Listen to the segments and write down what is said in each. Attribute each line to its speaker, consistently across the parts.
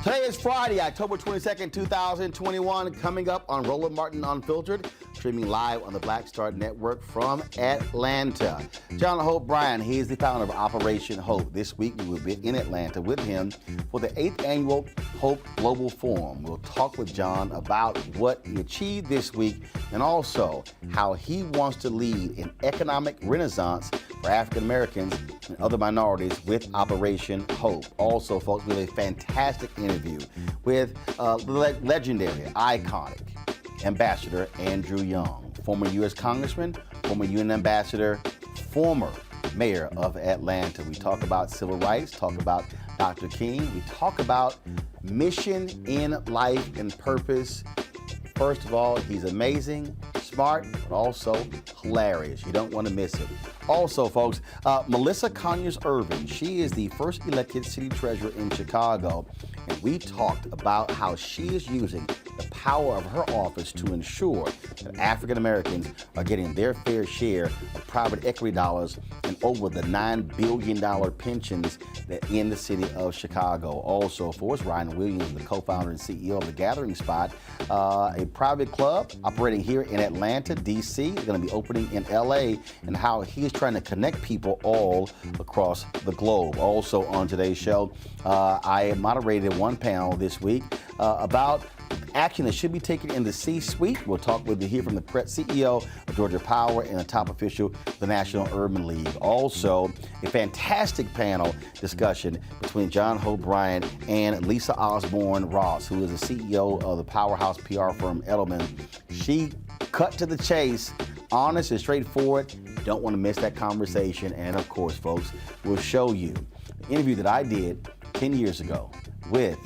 Speaker 1: Today is Friday, October 22nd, 2021, coming up on Roland Martin Unfiltered, streaming live on the Black Star Network from Atlanta. John Hope Bryant, he is the founder of Operation Hope. This week we will be in Atlanta with him for the 8th annual Hope Global Forum. We'll talk with John about what he achieved this week and also how he wants to lead an economic renaissance for African Americans and other minorities with Operation Hope. Also, folks, we have a fantastic interview with legendary, iconic Ambassador Andrew Young, former U.S. Congressman, former UN Ambassador, former mayor of Atlanta. We talk about civil rights, talk about Dr. King, we talk about mission in life and purpose First of all, he's amazing, smart, but also hilarious. You don't want to miss it. Also, folks, Melissa Conyers-Irvin, she is the first elected city treasurer in Chicago, and we talked about how she is using the power of her office to ensure that African Americans are getting their fair share of private equity dollars and over the $9 billion pensions that in the city of Chicago. Also, for us, Ryan Williams, the co-founder and CEO of The Gathering Spot, a private club operating here in Atlanta, D.C. They're going to be opening in L.A., and how he is trying to connect people all across the globe. Also on today's show, I moderated one panel this week about action that should be taken in the C-suite. We'll hear from the CEO of Georgia Power and a top official of the National Urban League. Also, a fantastic panel discussion between Hope Bryant and Lisa Osborne Ross, who is the CEO of the powerhouse PR firm Edelman. She cut to the chase, honest and straightforward. Don't want to miss that conversation. And of course, folks, we'll show you the interview that I did 10 years ago with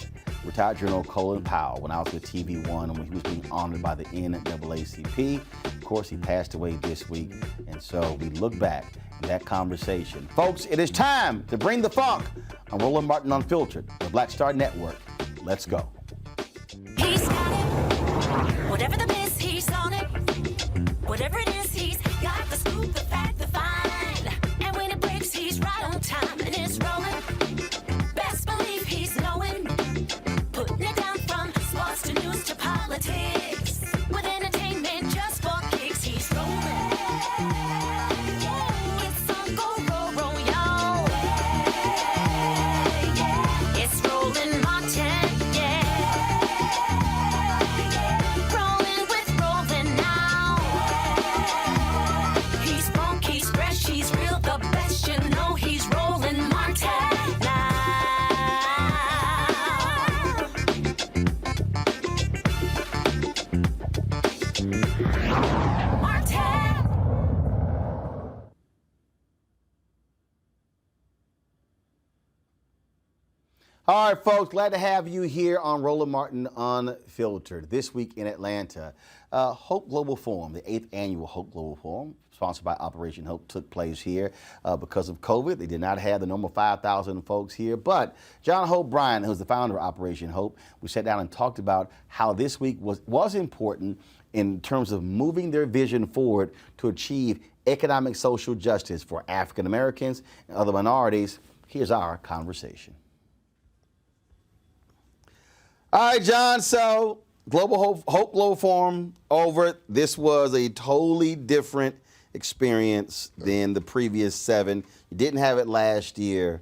Speaker 1: retired General Colin Powell when I was with TV1 and when he was being honored by the NAACP. Of course, he passed away this week, and so we look back at that conversation. Folks, it is time to bring the funk on Roland Martin Unfiltered, the Black Star Network. Let's go.
Speaker 2: He's got it. Whatever the miss, he's on it. Whatever it is, he's got the scoop, the fact, the find. And when it breaks, he's right on time and it's rolling. Best believe he's knowing. Putting it down from sports to news to politics. With entertainment just for kicks, he's rolling. It's on go, roll, y'all. It's Roland Martin, rolling with Roland now. He's funk, he's fresh, he's real, the best, you know he's Roland Martin now.
Speaker 1: All right, folks, glad to have you here on Roland Martin Unfiltered. This week in Atlanta, Hope Global Forum, the 8th annual Hope Global Forum, sponsored by Operation Hope, took place here because of COVID. They did not have the normal 5,000 folks here, but Hope Bryant, who's the founder of Operation Hope, we sat down and talked about how this week was important in terms of moving their vision forward to achieve economic social justice for African Americans and other minorities. Here's our conversation. All right, John, so Hope Global Forum over. This was a totally different experience than the previous 7. You didn't have it last year.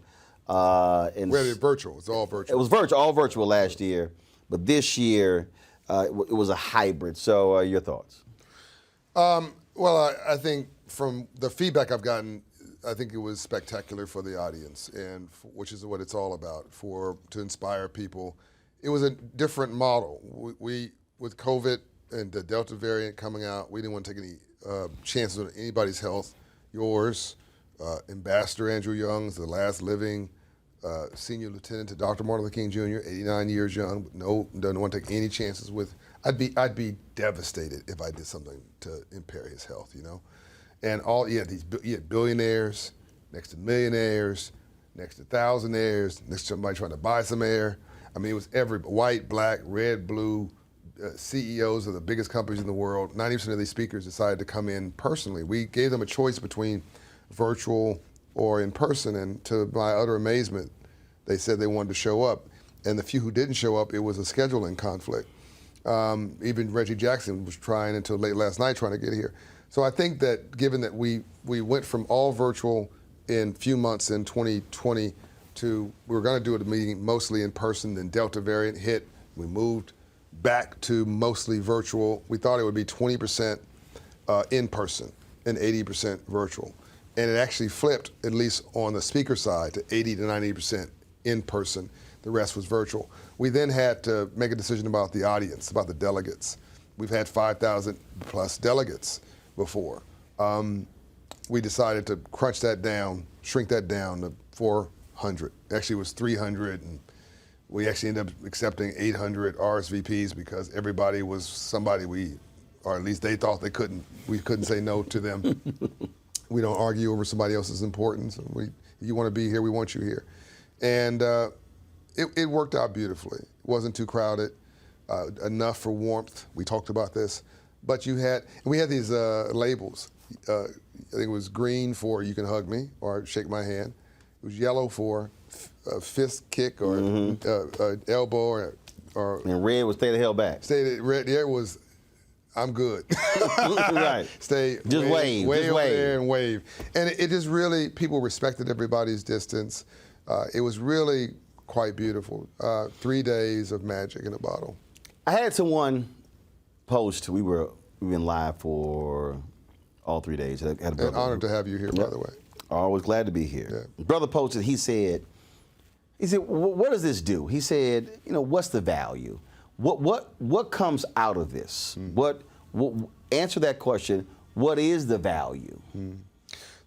Speaker 3: We had it virtual. It's all virtual.
Speaker 1: It was virtual, all virtual last year. But this year, it was a hybrid. So your thoughts?
Speaker 3: Well, I think from the feedback I've gotten, I think it was spectacular for the audience, and which is what it's all about, to inspire people. It was a different model. We with COVID and the Delta variant coming out, we didn't want to take any chances on anybody's health. Yours, Ambassador Andrew Young's, the last living senior lieutenant to Dr. Martin Luther King Jr., 89 years young. Doesn't want to take any chances with. I'd be devastated if I did something to impair his health, you know. And you had billionaires next to millionaires, next to thousandaires, next to somebody trying to buy some air. I mean, it was every white, black, red, blue, CEOs of the biggest companies in the world. 90% of these speakers decided to come in personally. We gave them a choice between virtual or in person, and to my utter amazement, they said they wanted to show up. And the few who didn't show up, it was a scheduling conflict. Even Reggie Jackson was trying until late last night trying to get here. So I think that given that we went from all virtual in a few months in 2020 to we were going to do a meeting mostly in person, then Delta variant hit, we moved back to mostly virtual. We thought it would be 20% in person and 80% virtual. And it actually flipped, at least on the speaker side, to 80 to 90% in person. The rest was virtual. We then had to make a decision about the audience, about the delegates. We've had 5,000 plus delegates before. We decided to crunch that down, shrink that down to 400. Actually, it was 300, and We actually ended up accepting 800 RSVPs because everybody was somebody or at least they thought we couldn't say no to them. We don't argue over somebody else's importance. You want to be here, we want you here. And it worked out beautifully. It wasn't too crowded, enough for warmth. We talked about this. But we had these labels. I think it was green for you can hug me or shake my hand. It was yellow for a fist kick or elbow or.
Speaker 1: And red was stay the hell back.
Speaker 3: Red, yeah, it was I'm good.
Speaker 1: Right.
Speaker 3: Stay
Speaker 1: just wave.
Speaker 3: Way
Speaker 1: just
Speaker 3: over
Speaker 1: wave.
Speaker 3: there and wave. And it just really, people respected everybody's distance. It was really quite beautiful. 3 days of magic in a bottle.
Speaker 1: I had someone post. We've been live for all 3 days. I had
Speaker 3: An honor to have you here, by the way.
Speaker 1: Always glad to be here.
Speaker 3: Yeah.
Speaker 1: Brother posted. He said, what does this do? He said, what's the value? What comes out of this? What answer that question? What is the value?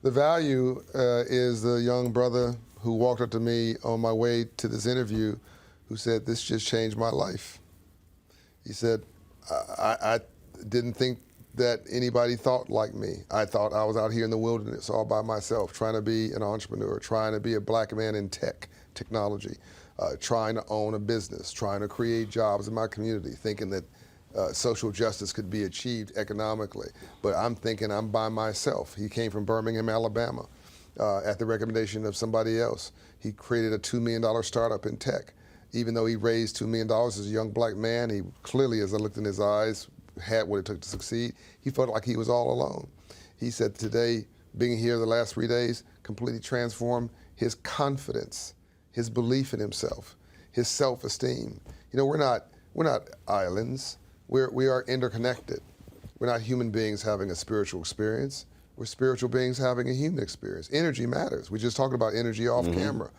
Speaker 3: The value is the young brother who walked up to me on my way to this interview, who said, "This just changed my life." He said, "I didn't think that anybody thought like me. I thought I was out here in the wilderness all by myself, trying to be an entrepreneur, trying to be a black man in technology, trying to own a business, trying to create jobs in my community, thinking that social justice could be achieved economically. But I'm thinking I'm by myself." He came from Birmingham, Alabama, at the recommendation of somebody else. He created a $2 million startup in tech. Even though he raised $2 million as a young black man, he clearly, as I looked in his eyes, had what it took to succeed. He felt like he was all alone. He said today, being here the last 3 days, completely transformed his confidence, his belief in himself, his self-esteem. We're not islands. We are interconnected. We're not human beings having a spiritual experience. We're spiritual beings having a human experience. Energy matters. We just talked about energy off camera.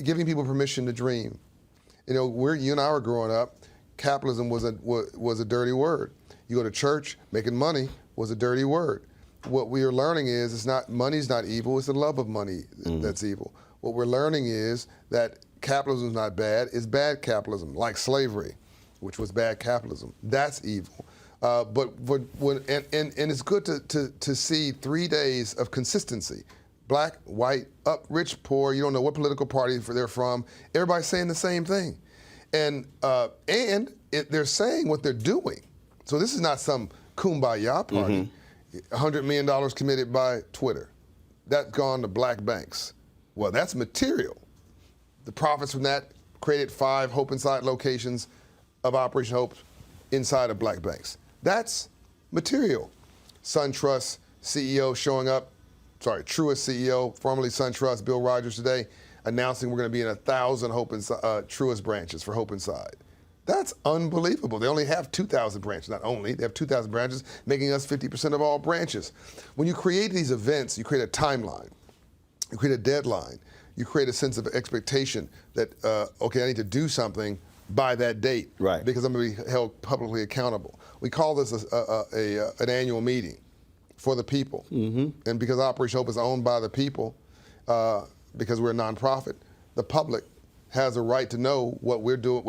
Speaker 3: Giving people permission to dream. You and I were growing up, capitalism was a dirty word. You go to church, making money was a dirty word. What we are learning is money's not evil, it's the love of money that's evil. What we're learning is that capitalism is not bad, it's bad capitalism, like slavery, which was bad capitalism. That's evil. But it's good to see 3 days of consistency. Black, white, up, rich, poor, you don't know what political party they're from, everybody's saying the same thing. And they're saying what they're doing. So this is not some kumbaya party. $100 million committed by Twitter. That's gone to black banks. Well, that's material. The profits from that created 5 Hope Inside locations of Operation Hope inside of black banks. That's material. SunTrust CEO showing up, Truist CEO, formerly SunTrust, Bill Rogers today, announcing we're going to be in 1,000 Truist branches for Hope Inside. That's unbelievable. They only have 2,000 branches. Not only, they have 2,000 branches, making us 50% of all branches. When you create these events, you create a timeline. You create a deadline. You create a sense of expectation that, okay, I need to do something by that date.
Speaker 1: Right. Because
Speaker 3: I'm going to be held publicly accountable. We call this an annual meeting for the people. And because Operation Hope is owned by the people, because we're a nonprofit, the public has a right to know what we're doing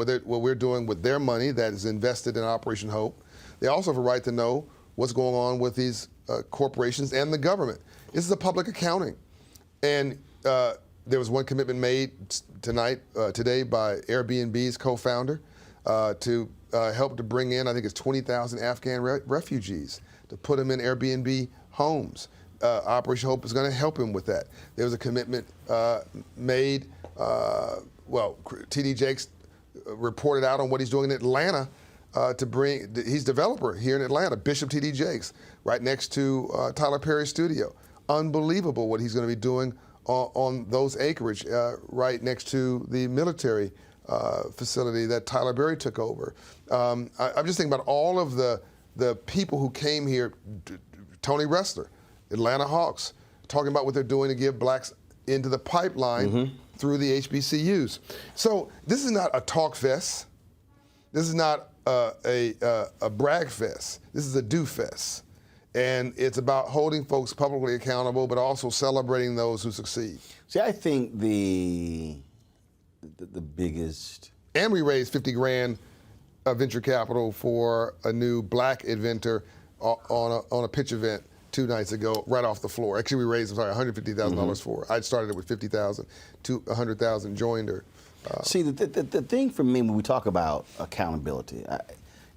Speaker 3: with their money that is invested in Operation Hope. They also have a right to know what's going on with these corporations and the government. This is a public accounting. And there was one commitment made today by Airbnb's co-founder to help to bring in, I think it's 20,000 Afghan refugees, to put them in Airbnb homes. Operation Hope is going to help him with that. There was a commitment made, T.D. Jakes reported out on what he's doing in Atlanta he's developer here in Atlanta, Bishop T.D. Jakes, right next to Tyler Perry's studio. Unbelievable what he's going to be doing on those acreage right next to the military facility that Tyler Perry took over. I'm just thinking about all of the people who came here, Tony Ressler, Atlanta Hawks, talking about what they're doing to give blacks into the pipeline through the HBCUs. So this is not a talk fest. This is not a brag fest. This is a do fest. And it's about holding folks publicly accountable, but also celebrating those who succeed.
Speaker 1: See, I think the the biggest.
Speaker 3: And we raised 50 grand of venture capital for a new black inventor on a pitch event 2 nights ago, right off the floor. Actually, we raised $150,000 for her. I started it with 50,000, 100,000 joined her.
Speaker 1: See, the thing for me when we talk about accountability,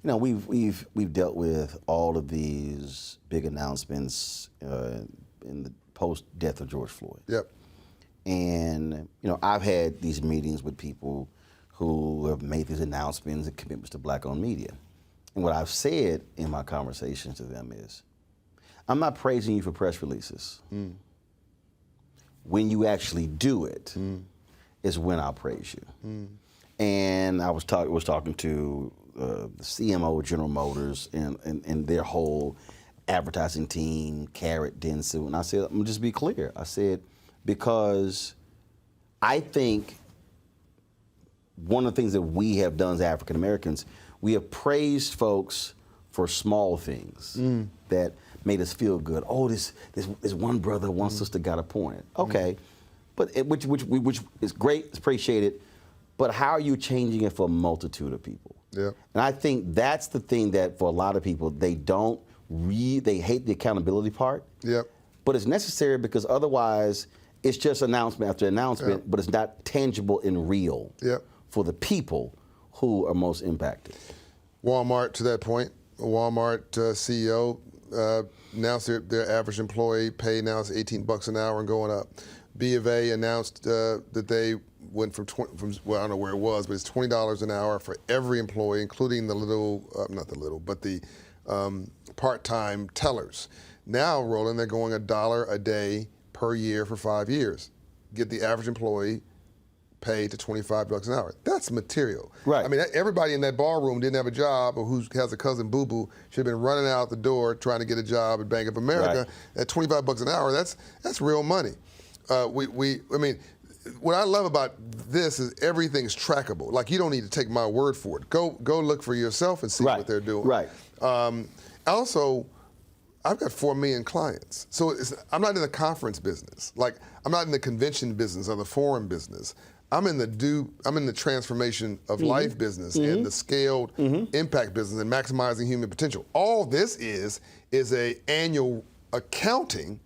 Speaker 1: we've dealt with all of these big announcements in the post-death of George Floyd.
Speaker 3: Yep.
Speaker 1: And I've had these meetings with people who have made these announcements and commitments to black-owned media. And what I've said in my conversations to them is, I'm not praising you for press releases. When you actually do it is when I'll praise you. And I was talking to the CMO of General Motors and their whole advertising team, Carrot, Dentsu, and I said, I'm gonna just be clear. I said, because I think one of the things that we have done as African Americans, we have praised folks for small things that made us feel good. Oh, this one brother, one sister got appointed. Okay, but which is great, it's appreciated. But how are you changing it for a multitude of people?
Speaker 3: Yeah. And
Speaker 1: I think that's the thing that for a lot of people they hate the accountability part.
Speaker 3: Yep.
Speaker 1: But it's necessary because otherwise it's just announcement after announcement, but it's not tangible and real for the people who are most impacted.
Speaker 3: Walmart, to that point, Walmart CEO announced their average employee pay now is $18 an hour and going up. B of A announced that they went from I don't know where it was, but it's $20 an hour for every employee, including the part-time tellers. Now, Roland, they're going $1 a day per year for 5 years. Get the average employee paid to $25 an hour. That's material.
Speaker 1: Right.
Speaker 3: I mean, everybody in that ballroom didn't have a job, or who has a cousin boo-boo should have been running out the door trying to get a job at Bank of America. Right. At $25 an hour, that's real money. I mean, what I love about this is everything's trackable. Like, you don't need to take my word for it. Go look for yourself and see what they're doing.
Speaker 1: Right.
Speaker 3: Also, I've got 4 million clients. So I'm not in the conference business. Like, I'm not in the convention business or the forum business. I'm in the transformation of life business and the scaled impact business and maximizing human potential. All this is a annual accounting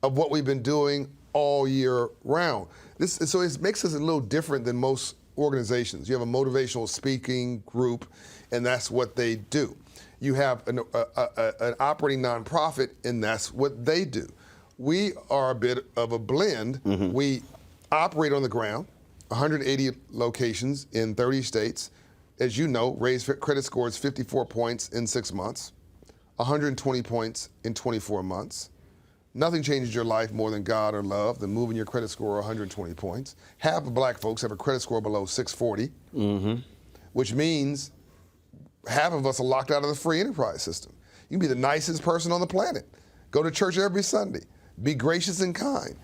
Speaker 3: of what we've been doing all year round. So it makes us a little different than most organizations. You have a motivational speaking group, and that's what they do. You have an operating nonprofit, and that's what they do. We are a bit of a blend. We operate on the ground, 180 locations in 30 states. As you know, raised credit scores 54 points in 6 months, 120 points in 24 months. Nothing changes your life more than God or love than moving your credit score 120 points. Half of black folks have a credit score below 640, which means half of us are locked out of the free enterprise system. You can be the nicest person on the planet, go to church every Sunday, be gracious and kind.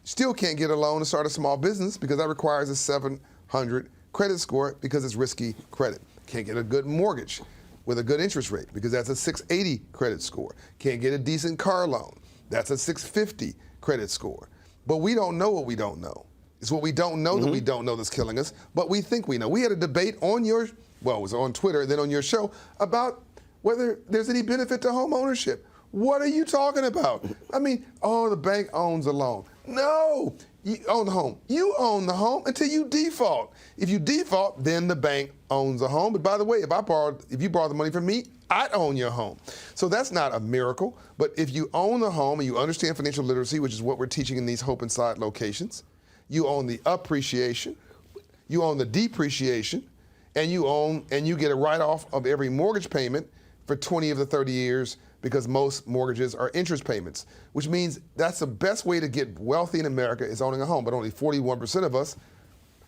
Speaker 3: Still can't get a loan to start a small business because that requires a 700 credit score because it's risky credit. Can't get a good mortgage with a good interest rate because that's a 680 credit score. Can't get a decent car loan. That's a 650 credit score. But we don't know what we don't know. It's what we don't know that we don't know that's killing us, but we think we know. We had a debate it was on Twitter, then on your show, about whether there's any benefit to home ownership. What are you talking about? I mean, the bank owns the loan. No, you own the home. You own the home until you default. If you default, then the bank owns the home. But by the way, if you borrow the money from me, I own your home. So that's not a miracle. But if you own the home and you understand financial literacy, which is what we're teaching in these Hope Inside locations, you own the appreciation, you own the depreciation, and you get a write-off of every mortgage payment for 20 of the 30 years because most mortgages are interest payments, which means that's the best way to get wealthy in America is owning a home, but only 41% of us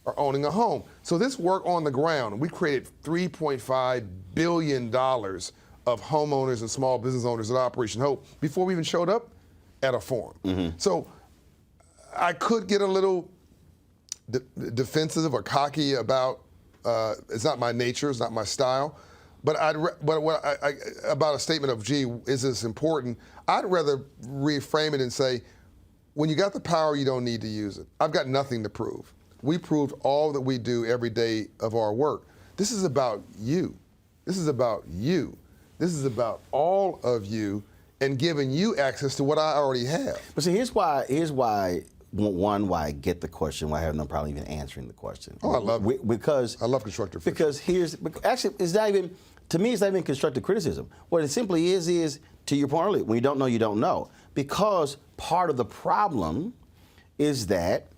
Speaker 3: are owning a home. So this work on the ground, we created $3.5 billion of homeowners and small business owners at Operation Hope before we even showed up at a forum. So I could get a little defensive or cocky about, it's not my nature, it's not my style, but about a statement of, gee, is this important? I'd rather reframe it and say, when you got the power, you don't need to use it. I've got nothing to prove. We proved all that we do every day of our work. This is about you. This is about you. This is about all of you and giving you access to what I already have.
Speaker 1: But see, here's why why I get the question, why I have no problem even answering the question.
Speaker 3: Oh, I love it.
Speaker 1: Because
Speaker 3: I love constructive criticism.
Speaker 1: Because actually, it's not even, to me, it's not even constructive criticism. What it simply is, to your point earlier, when you don't know, you don't know. Because part of the problem is that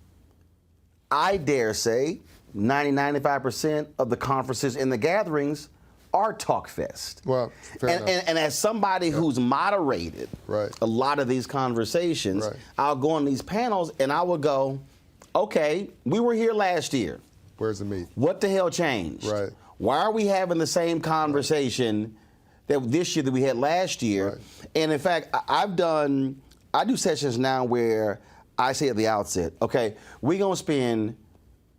Speaker 1: I dare say 95% of the conferences and the gatherings are talk fest.
Speaker 3: Well, fair enough.
Speaker 1: And as somebody who's moderated a lot of these conversations, I'll go on these panels and I will go, okay, we were here last year.
Speaker 3: Where's the meat?
Speaker 1: What the hell changed?
Speaker 3: Right.
Speaker 1: Why are we having the same conversation that this year that we had last year? And in fact, I do sessions now where I say at the outset, okay, we're going to spend,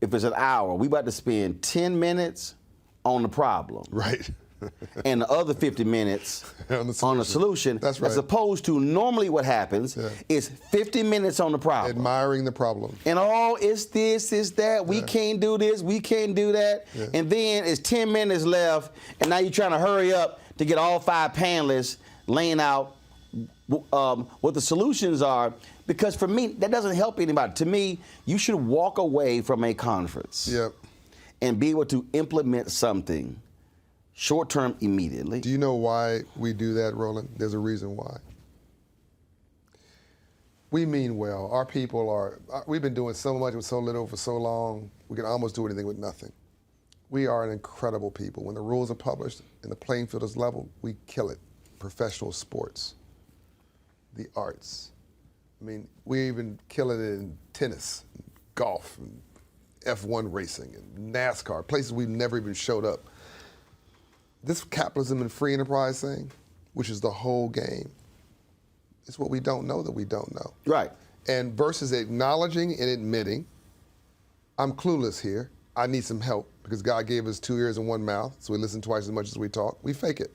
Speaker 1: if it's an hour, we about to spend 10 minutes on the problem.
Speaker 3: Right.
Speaker 1: And the other 50 minutes on the solution.
Speaker 3: That's right.
Speaker 1: As opposed to normally what happens is 50 minutes on the problem.
Speaker 3: Admiring the problem.
Speaker 1: And it's this, it's that, we can't do this, we can't do that. And then it's 10 minutes left, and now you're trying to hurry up to get all 5 panelists laying out what the solutions are. Because for me, that doesn't help anybody. To me, you should walk away from a conference and be able to implement something short-term immediately.
Speaker 3: Do you know why we do that, Roland? There's a reason why. We mean well. Our people we've been doing so much with so little for so long, we can almost do anything with nothing. We are an incredible people. When the rules are published and the playing field is level, we kill it. Professional sports, the arts. I mean, we even kill it in tennis, golf, and F1 racing, and NASCAR, places we've never even showed up. This capitalism and free enterprise thing, which is the whole game, is what we don't know that we don't know.
Speaker 1: Right.
Speaker 3: And versus acknowledging and admitting, I'm clueless here, I need some help, because God gave us 2 ears and 1 mouth, so we listen twice as much as we talk, we fake it.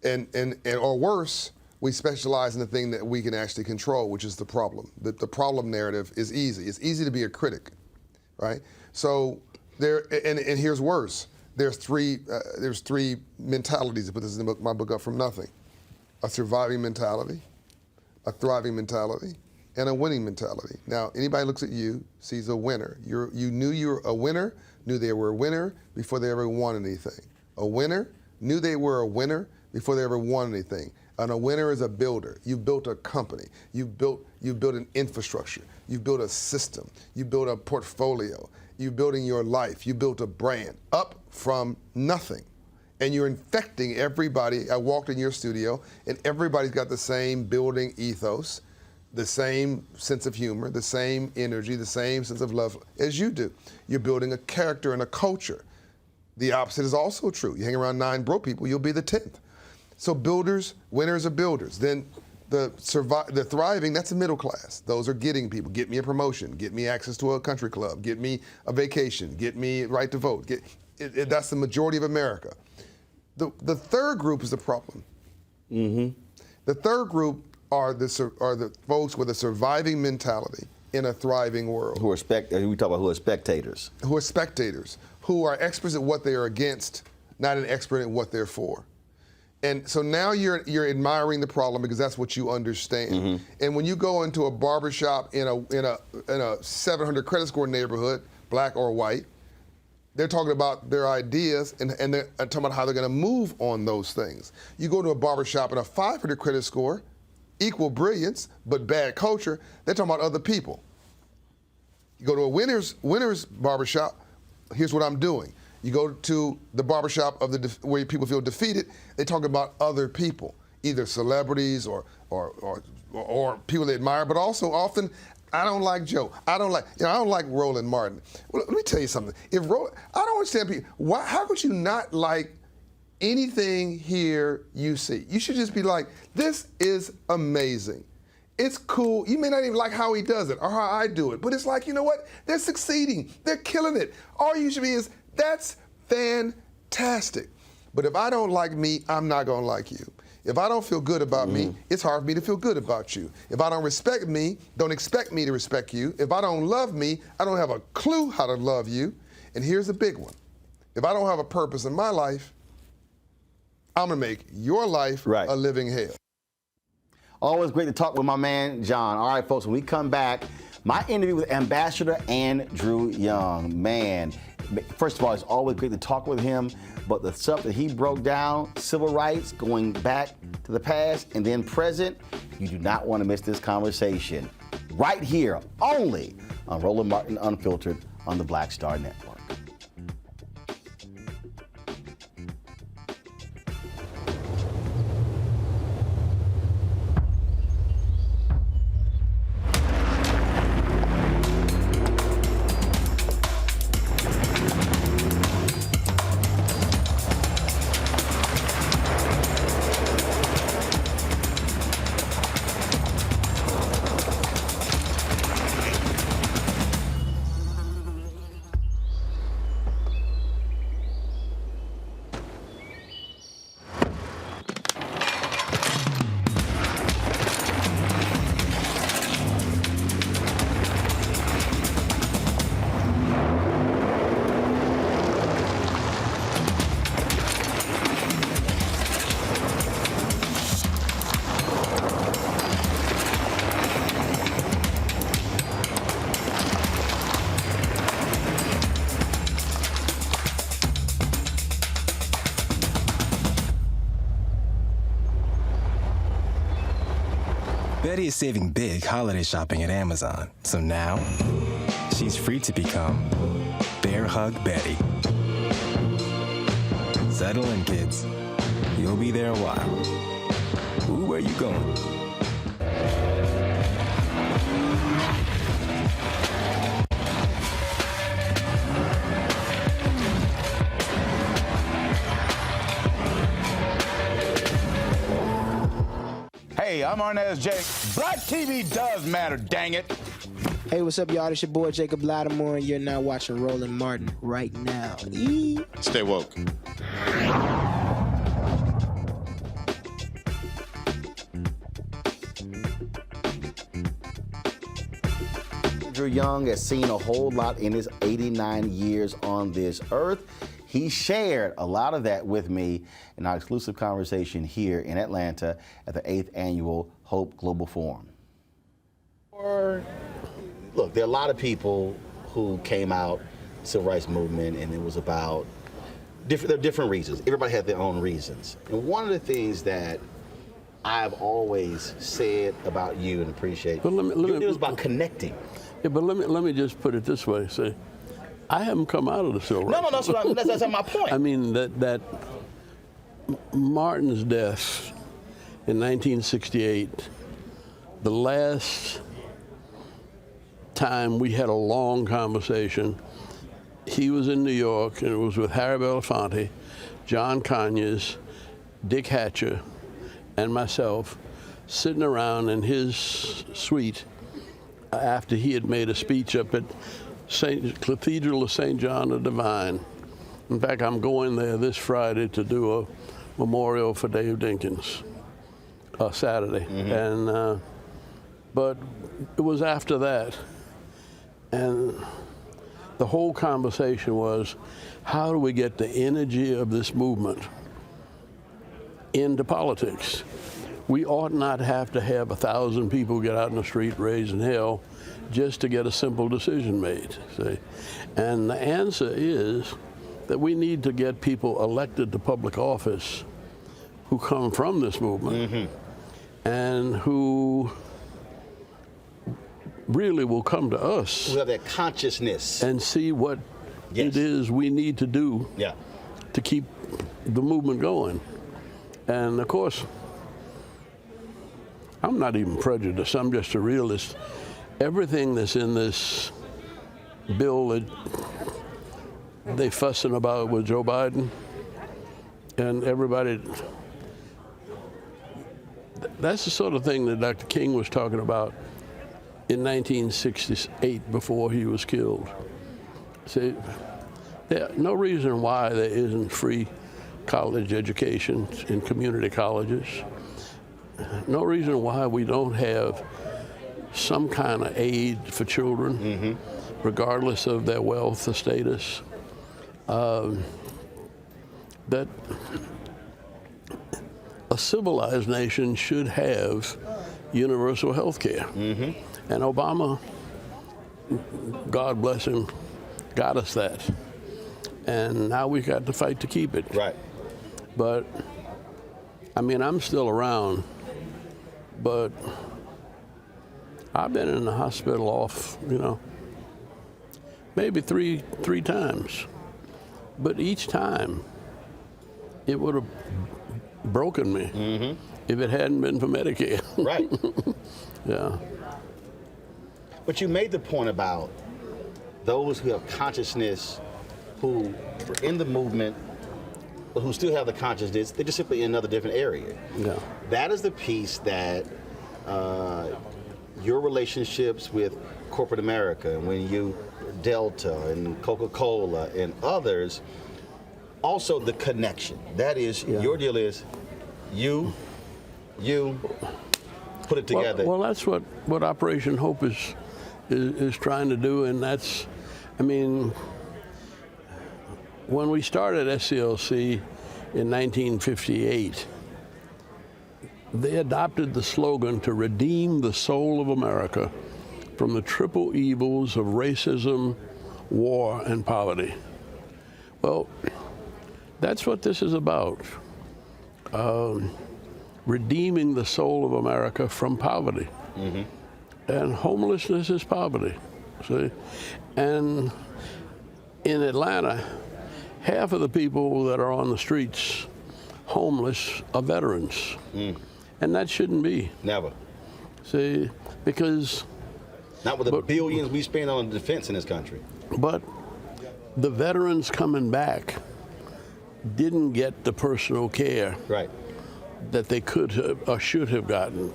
Speaker 3: And or worse, we specialize in the thing that we can actually control, which is the problem. The problem narrative is easy. It's easy to be a critic, right? So and here's worse. There's three mentalities. I put this in my book Up From Nothing: a surviving mentality, a thriving mentality, and a winning mentality. Now, anybody looks at you sees a winner. You knew you were a winner, knew they were a winner before they ever won anything. A winner knew they were a winner before they ever won anything. And a winner is a builder. You built a company. You built an infrastructure. You built a system. You built a portfolio. You're building your life. You built a brand up from nothing. And you're infecting everybody. I walked in your studio, and everybody's got the same building ethos, the same sense of humor, the same energy, the same sense of love as you do. You're building a character and a culture. The opposite is also true. You hang around 9 broke people, you'll be the 10th. So builders, winners are builders. Then the thriving, that's the middle class. Those are getting people. Get me a promotion. Get me access to a country club. Get me a vacation. Get me right to vote. That's the majority of America. The third group is the problem. Mm-hmm. The third group are the folks with a surviving mentality in a thriving world.
Speaker 1: We talk about who are spectators.
Speaker 3: Who are spectators, who are experts at what they are against, not an expert at what they're for. And so now you're admiring the problem because that's what you understand. Mm-hmm. And when you go into a barbershop in a 700 credit score neighborhood, black or white, they're talking about their ideas and they're talking about how they're going to move on those things. You go to a barbershop in a 500 credit score, equal brilliance but bad culture, they're talking about other people. You go to a winner's barbershop, here's what I'm doing. You go to the barbershop where people feel defeated, they talk about other people, either celebrities or people they admire, but also often, I don't like Joe. I don't like Roland Martin. Well, let me tell you something. I don't understand people. How could you not like anything here you see? You should just be like, this is amazing. It's cool. You may not even like how he does it or how I do it, but it's like, you know what? They're succeeding. They're killing it. All you should be is, that's fantastic. But if I don't like me, I'm not going to like you. If I don't feel good about me, it's hard for me to feel good about you. If I don't respect me, don't expect me to respect you. If I don't love me, I don't have a clue how to love you. And here's a big one. If I don't have a purpose in my life, I'm gonna make your life a living hell.
Speaker 1: Always great to talk with my man, John. All right, folks, when we come back, my interview with Ambassador Andrew Young. Man, first of all, it's always great to talk with him, but the stuff that he broke down, civil rights, going back to the past and then present, you do not want to miss this conversation. Right here, only on Roland Martin Unfiltered on the Black Star Network.
Speaker 4: Betty is saving big holiday shopping at Amazon, so now she's free to become Bear Hug Betty. Settle in, kids. You'll be there a while. Ooh, where you going?
Speaker 5: Hey, I'm Arnaz Jake. Black TV does matter, dang it.
Speaker 6: Hey, what's up, y'all? It's your boy Jacob Lattimore, and you're now watching Roland Martin right now.
Speaker 5: Stay woke.
Speaker 1: Andrew Young has seen a whole lot in his 89 years on this earth. He shared a lot of that with me in our exclusive conversation here in Atlanta at the 8th Annual Hope Global Forum. Look, there are a lot of people who came out, civil rights movement, and it was about different reasons. Everybody had their own reasons. And one of the things that I've always said about you and appreciate, it was about connecting.
Speaker 7: Yeah, but let me just put it this way. Say, I haven't come out of the civil rights.
Speaker 1: No, that's my point.
Speaker 7: I mean, that Martin's death in 1968, the last time we had a long conversation, he was in New York, and it was with Harry Belafonte, John Conyers, Dick Hatcher, and myself, sitting around in his suite after he had made a speech up at Cathedral of St. John the Divine. In fact, I'm going there this Friday to do a memorial for Dave Dinkins, Saturday. And but it was after that, and the whole conversation was, how do we get the energy of this movement into politics? We ought not have to have 1,000 people get out in the street raising hell just to get a simple decision made, see? And the answer is that we need to get people elected to public office who come from this movement and who really will come to us.
Speaker 1: We have that consciousness.
Speaker 7: And see what it is we need to do to keep the movement going. And of course, I'm not even prejudiced, I'm just a realist. Everything that's in this bill that they fussing about with Joe Biden and everybody, that's the sort of thing that Dr. King was talking about in 1968 before he was killed. See, there's no reason why there isn't free college education in community colleges. No reason why we don't have some kind of aid for children, regardless of their wealth or status. That a civilized nation should have universal health care. And Obama, God bless him, got us that. And now we've got to fight to keep it.
Speaker 1: Right.
Speaker 7: But, I mean, I'm still around, but I've been in the hospital off, maybe three times. But each time, it would have broken me if it hadn't been for Medicare.
Speaker 1: Right.
Speaker 7: Yeah.
Speaker 1: But you made the point about those who have consciousness, who were in the movement, but who still have the consciousness, they're just simply in another different area.
Speaker 7: Yeah.
Speaker 1: That is the piece that your relationships with corporate America, when you Delta and Coca-Cola and others, also the connection. That is, your deal is you put it together.
Speaker 7: Well, that's what Operation Hope is trying to do, and that's, I mean, when we started SCLC in 1958, they adopted the slogan to redeem the soul of America from the triple evils of racism, war, and poverty. Well, that's what this is about. Redeeming the soul of America from poverty. And homelessness is poverty, see? And in Atlanta, half of the people that are on the streets homeless are veterans. And that shouldn't be.
Speaker 1: Never.
Speaker 7: See, because...
Speaker 1: Not with the billions we spend on defense in this country.
Speaker 7: But the veterans coming back didn't get the personal care that they could have or should have gotten.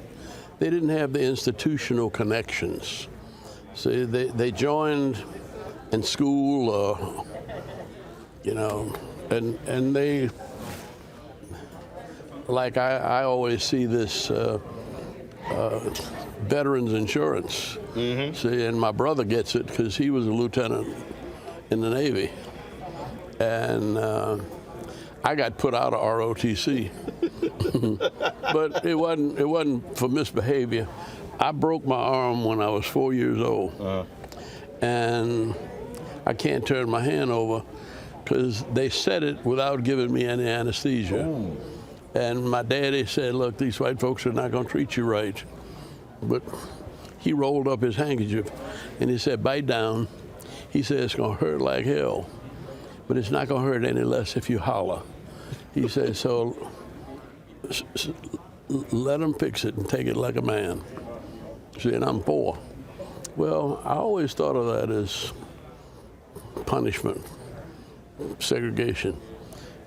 Speaker 7: They didn't have the institutional connections. See, they joined in school, and they, like I always see this veterans insurance. See, and my brother gets it because he was a lieutenant in the Navy. And I got put out of ROTC. But it wasn't for misbehavior. I broke my arm when I was 4 years old. And I can't turn my hand over because they said it without giving me any anesthesia. And my daddy said, look, these white folks are not going to treat you right. But he rolled up his handkerchief and he said, bite down. He said, it's going to hurt like hell, but it's not going to hurt any less if you holler. He said, so let them fix it and take it like a man. See, and I'm 4. Well, I always thought of that as punishment, segregation,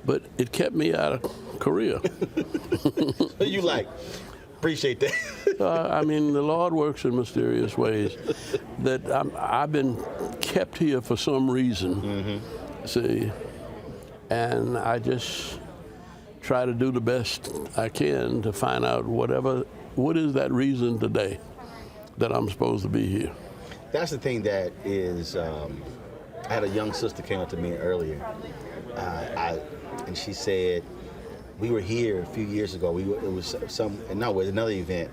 Speaker 7: but it kept me out of Korea.
Speaker 1: You appreciate that.
Speaker 7: I mean, the Lord works in mysterious ways. That I've been kept here for some reason, see, and I just try to do the best I can to find out what is that reason today that I'm supposed to be here.
Speaker 1: That's the thing that is, I had a young sister came up to me earlier, and she said, we were here a few years ago. It was another event,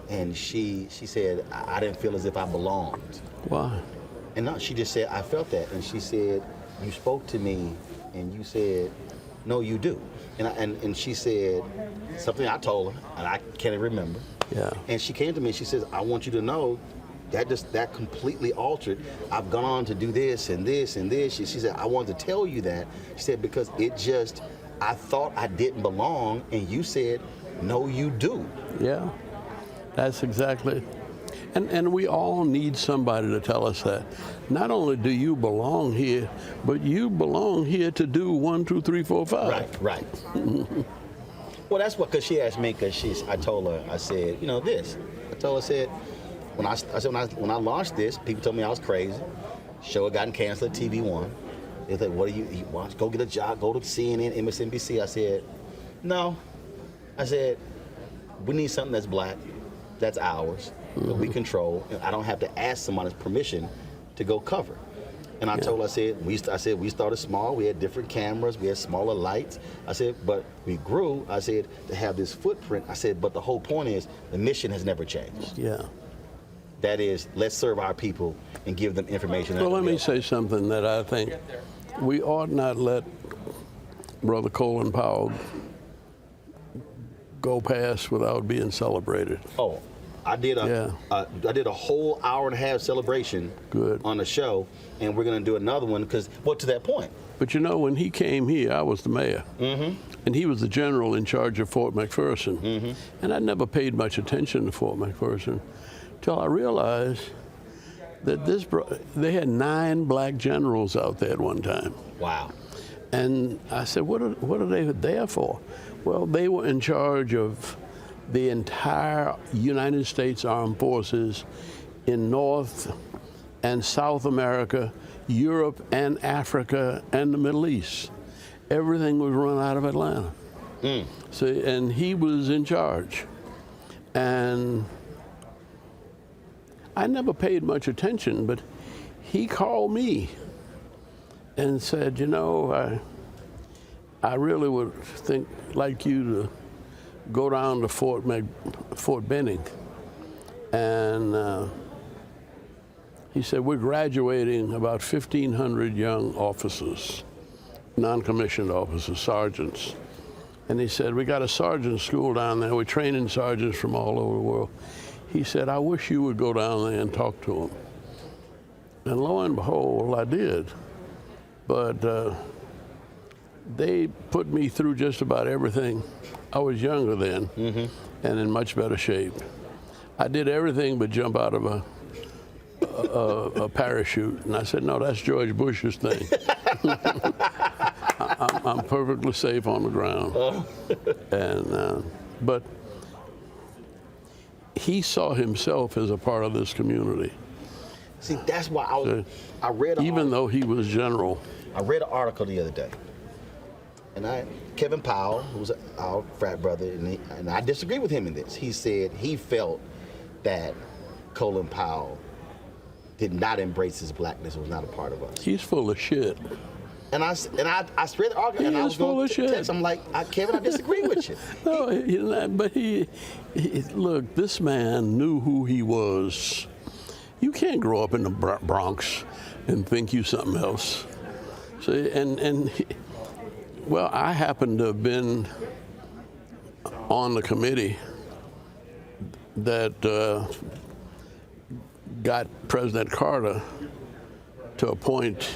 Speaker 1: and she said, I didn't feel as if I belonged.
Speaker 7: Why?
Speaker 1: And no, she just said, I felt that. And she said, you spoke to me, and you said, no, you do. And she said something I told her, and I can't remember.
Speaker 7: Yeah.
Speaker 1: And she came to me and she says, I want you to know that completely altered. I've gone on to do this and this and this. She said, I wanted to tell you that. She said, because I thought I didn't belong, and you said, no, you do.
Speaker 7: Yeah, that's exactly. And we all need somebody to tell us that. Not only do you belong here, but you belong here to do 1, 2, 3, 4, 5.
Speaker 1: Right. Well, that's what, because she asked me, I told her, I said, this. I told her, when I launched this, people told me I was crazy. Show had gotten canceled at TV1. They said, what do you want to go get a job, go to CNN, MSNBC? I said, no. I said, we need something that's black, that's ours, that we control, and I don't have to ask somebody's permission to go cover. And I told her, I said, we started small, we had different cameras, we had smaller lights. I said, but we grew, I said, to have this footprint. I said, but the whole point is, the mission has never changed.
Speaker 7: Yeah.
Speaker 1: That is, let's serve our people and give them information.
Speaker 7: Well, let me say something that I think we ought not let Brother Colin Powell go past without being celebrated.
Speaker 1: Oh, I did a whole hour and a half celebration on the show, and we're going to do another one because, well, to that point.
Speaker 7: But you know, when he came here, I was the mayor, and he was the general in charge of Fort McPherson, and I never paid much attention to Fort McPherson till I realized that they had 9 black generals out there at one time.
Speaker 1: Wow.
Speaker 7: And I said, what are they there for? Well, they were in charge of the entire United States Armed Forces in North and South America, Europe and Africa and the Middle East. Everything was run out of Atlanta. So, and he was in charge. And I never paid much attention, but he called me and said, you know, I really would like you to go down to Fort Benning. And he said, we're graduating about 1,500 young officers, non-commissioned officers, sergeants. And he said, we got a sergeant school down there. We're training sergeants from all over the world. He said, I wish you would go down there and talk to them. And lo and behold, I did. But they put me through just about everything. I was younger then and in much better shape. I did everything but jump out of a parachute. And I said, no, that's George Bush's thing. I'm perfectly safe on the ground. And but he saw himself as a part of this community.
Speaker 1: See, that's why I read.
Speaker 7: Even though he was general.
Speaker 1: I read an article the other day, and Kevin Powell, who's our frat brother, and I disagree with him in this. He said he felt that Colin Powell did not embrace his blackness, was not a part of us.
Speaker 7: He's full of shit.
Speaker 1: And I read the article, and I was going to text. I'm like, Kevin, I disagree with you.
Speaker 7: No, but he look, this man knew who he was. You can't grow up in the Bronx and think you something else. See, well, I happen to have been on the committee that got President Carter to appoint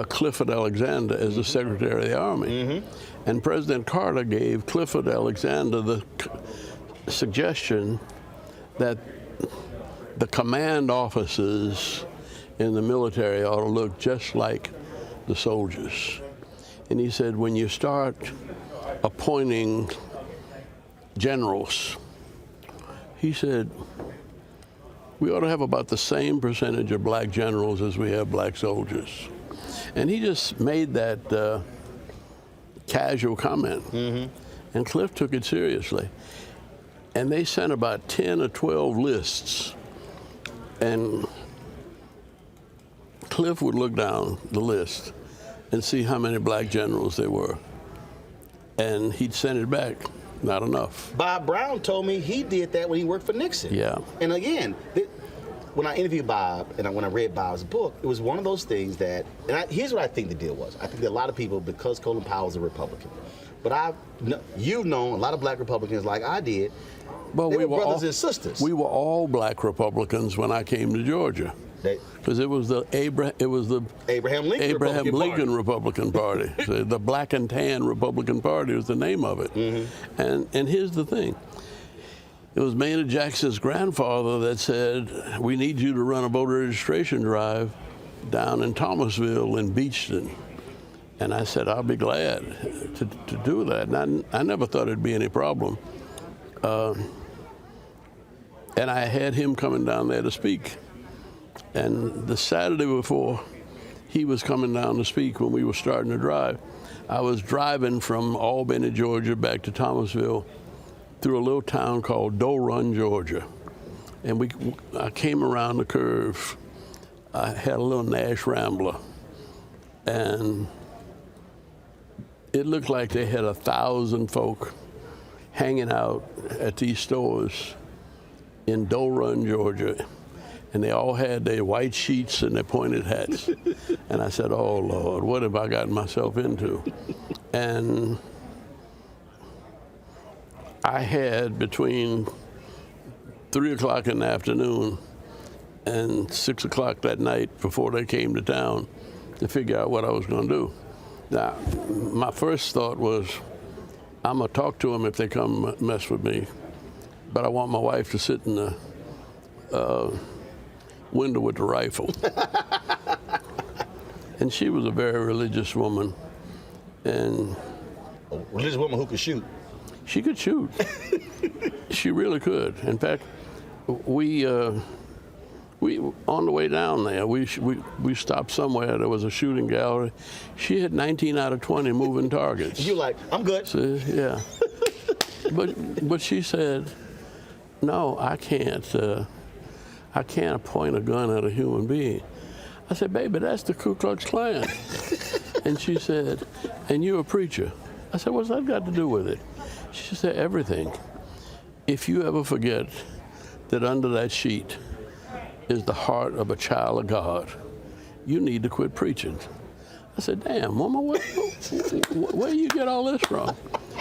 Speaker 7: Clifford Alexander as the Secretary of the Army. And President Carter gave Clifford Alexander the suggestion that the command officers in the military ought to look just like the soldiers. And he said, when you start appointing generals, he said, we ought to have about the same percentage of black generals as we have black soldiers. And he just made that casual comment. And Cliff took it seriously. And they sent about 10 or 12 lists. And Cliff would look down the list and see how many black generals there were. And he'd send it back. Not enough.
Speaker 1: Bob Brown told me he did that when he worked for Nixon.
Speaker 7: Yeah.
Speaker 1: And again, when I interviewed Bob and when I read Bob's book, it was one of those things that, here's what I think the deal was. I think that a lot of people, because Colin Powell is a Republican, but you've known a lot of black Republicans like I did,
Speaker 7: well,
Speaker 1: they were brothers and sisters.
Speaker 7: We were all black Republicans when I came to Georgia. Because it was the
Speaker 1: Abraham Lincoln
Speaker 7: Republican Party. So the Black and Tan Republican Party was the name of it. And here's the thing. It was Maynard Jackson's grandfather that said, we need you to run a voter registration drive down in Thomasville and Beachton. And I said, I'll be glad to do that. And I never thought it'd be any problem. And I had him coming down there to speak. And the Saturday before he was coming down to speak when we were starting to drive. I was driving from Albany, Georgia, back to Thomasville through a little town called Doe Run, Georgia. And I came around the curve. I had a little Nash Rambler, and it looked like they had 1,000 folk hanging out at these stores in Doe Run, Georgia, and they all had their white sheets and their pointed hats. And I said, oh, Lord, what have I gotten myself into? And I had between 3 o'clock in the afternoon and 6 o'clock that night before they came to town to figure out what I was going to do. Now, my first thought was, I'm going to talk to them if they come mess with me, but I want my wife to sit in the window with the rifle. And she was a very religious woman. And
Speaker 1: A religious woman who could shoot.
Speaker 7: she could shoot. She really could. In fact, we on the way down there, we stopped somewhere. There was a shooting gallery. She had 19 out of 20 moving targets.
Speaker 1: You like, I'm good.
Speaker 7: So, yeah. But she said, no, I can't point a gun at a human being. I said, baby, that's the Ku Klux Klan. And she said, and you're a preacher. I said, what's that got to do with it? She said, everything. If you ever forget that under that sheet is the heart of a child of God, you need to quit preaching. I said, damn, Mama, where do you get all this from?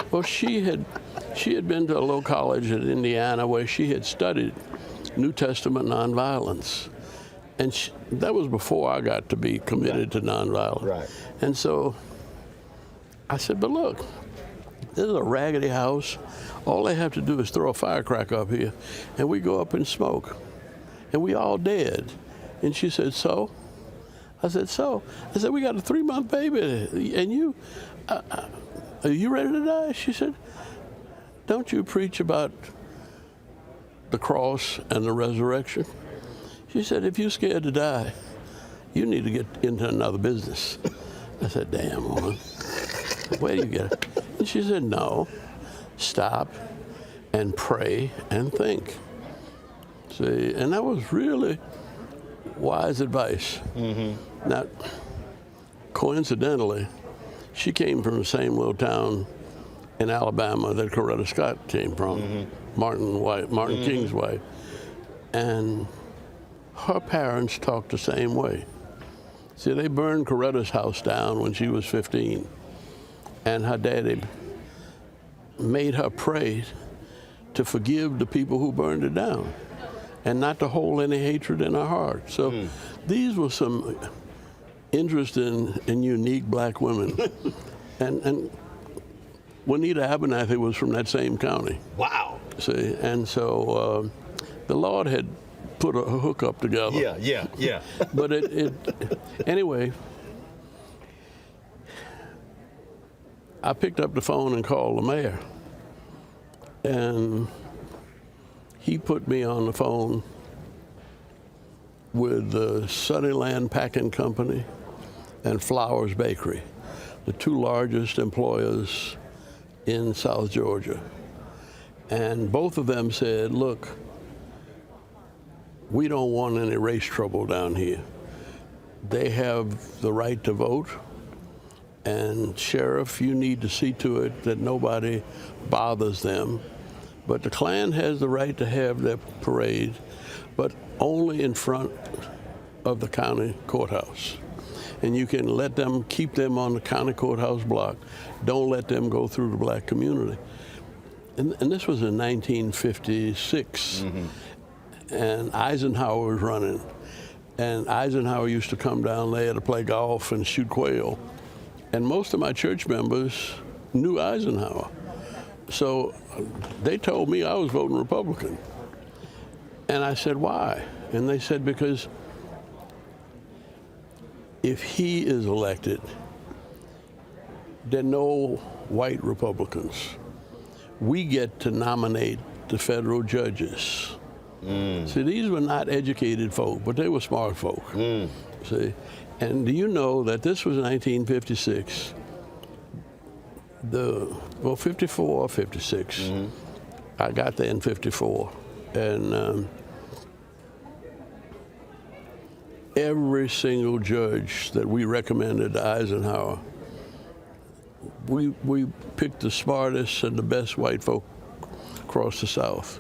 Speaker 7: Well, she had been to a little college in Indiana where she had studied New Testament nonviolence. And that was before I got to be committed to nonviolence.
Speaker 1: Right.
Speaker 7: And so I said, but look, this is a raggedy house. All they have to do is throw a firecracker up here, and we go up and smoke. And we all dead. And she said, so? I said, so? I said, we got a 3-month baby, and you, are you ready to die? She said, don't you preach about the cross and the resurrection? She said, if you're scared to die, you need to get into another business. I said, damn, woman, where do you get it? And she said, no, stop and pray and think. See, and that was really wise advice. Mm-hmm. Now, coincidentally, she came from the same little town in Alabama that Coretta Scott came from, mm-hmm. Martin mm-hmm. King's wife. And her parents talked the same way. See, they burned Coretta's house down when she was 15, and her daddy made her pray to forgive the people who burned it down and not to hold any hatred in her heart. So these were some interesting and unique black women. and Juanita Abernathy was from that same county.
Speaker 1: Wow.
Speaker 7: See, and so the Lord had put a hookup together.
Speaker 1: Yeah.
Speaker 7: But anyway, I picked up the phone and called the mayor. And he put me on the phone with the Sunnyland Packing Company and Flowers Bakery, the 2 largest employers in South Georgia. And both of them said, look, we don't want any race trouble down here. They have the right to vote, and Sheriff, you need to see to it that nobody bothers them. But the Klan has the right to have their parade, but only in front of the county courthouse. And you can let them, keep them on the county courthouse block. Don't let them go through the black community. And this was in 1956. Mm-hmm. And Eisenhower was running. And Eisenhower used to come down there to play golf and shoot quail. And most of my church members knew Eisenhower. So they told me I was voting Republican. And I said, why? And they said, because if he is elected, there are no white Republicans. We get to nominate the federal judges. See, these were not educated folk, but they were smart folk. See, and do you know that this was 1956? 54 or 56.
Speaker 1: Mm-hmm.
Speaker 7: I got there in 54, and every single judge that we recommended to Eisenhower, we picked the smartest and the best white folk across the South.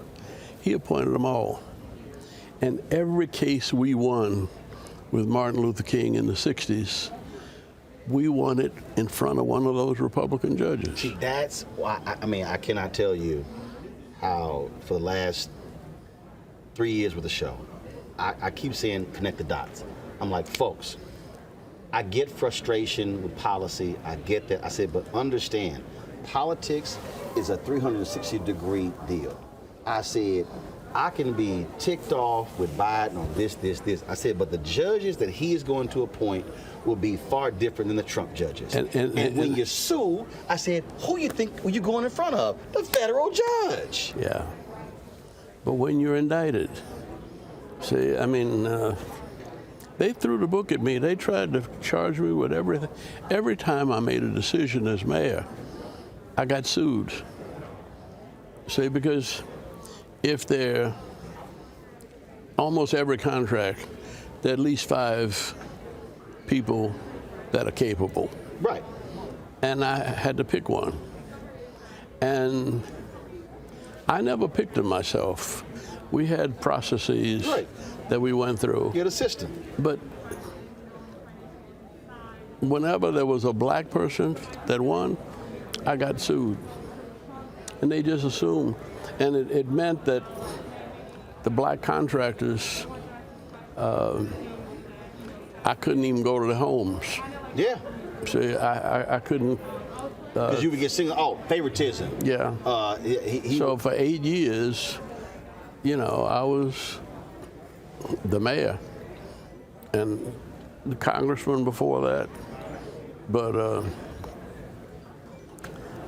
Speaker 7: He appointed them all. And every case we won with Martin Luther King in the 60s, we won it in front of one of those Republican judges.
Speaker 1: See, that's why, I cannot tell you how for the last 3 years with the show, I keep saying connect the dots. I'm like, folks, I get frustration with policy. I get that. I said, but understand, politics is a 360-degree deal. I said, I can be ticked off with Biden on this. I said, but the judges that he is going to appoint will be far different than the Trump judges. And when you sue, I said, who you think you're going in front of? The federal judge.
Speaker 7: Yeah. But when you're indicted, see, they threw the book at me. They tried to charge me with everything. Every time I made a decision as mayor, I got sued. See, because if they're almost every contract, there are at least 5 people that are capable.
Speaker 1: Right.
Speaker 7: And I had to pick one. And I never picked them myself. We had processes that we went through.
Speaker 1: You're the system.
Speaker 7: But whenever there was a black person that won, I got sued. And they just assumed. And it meant that the black contractors, I couldn't even go to their homes.
Speaker 1: Yeah.
Speaker 7: See, I couldn't.
Speaker 1: Because you would get singled, favoritism.
Speaker 7: Yeah. So for 8 years, I was the mayor and the congressman before that. But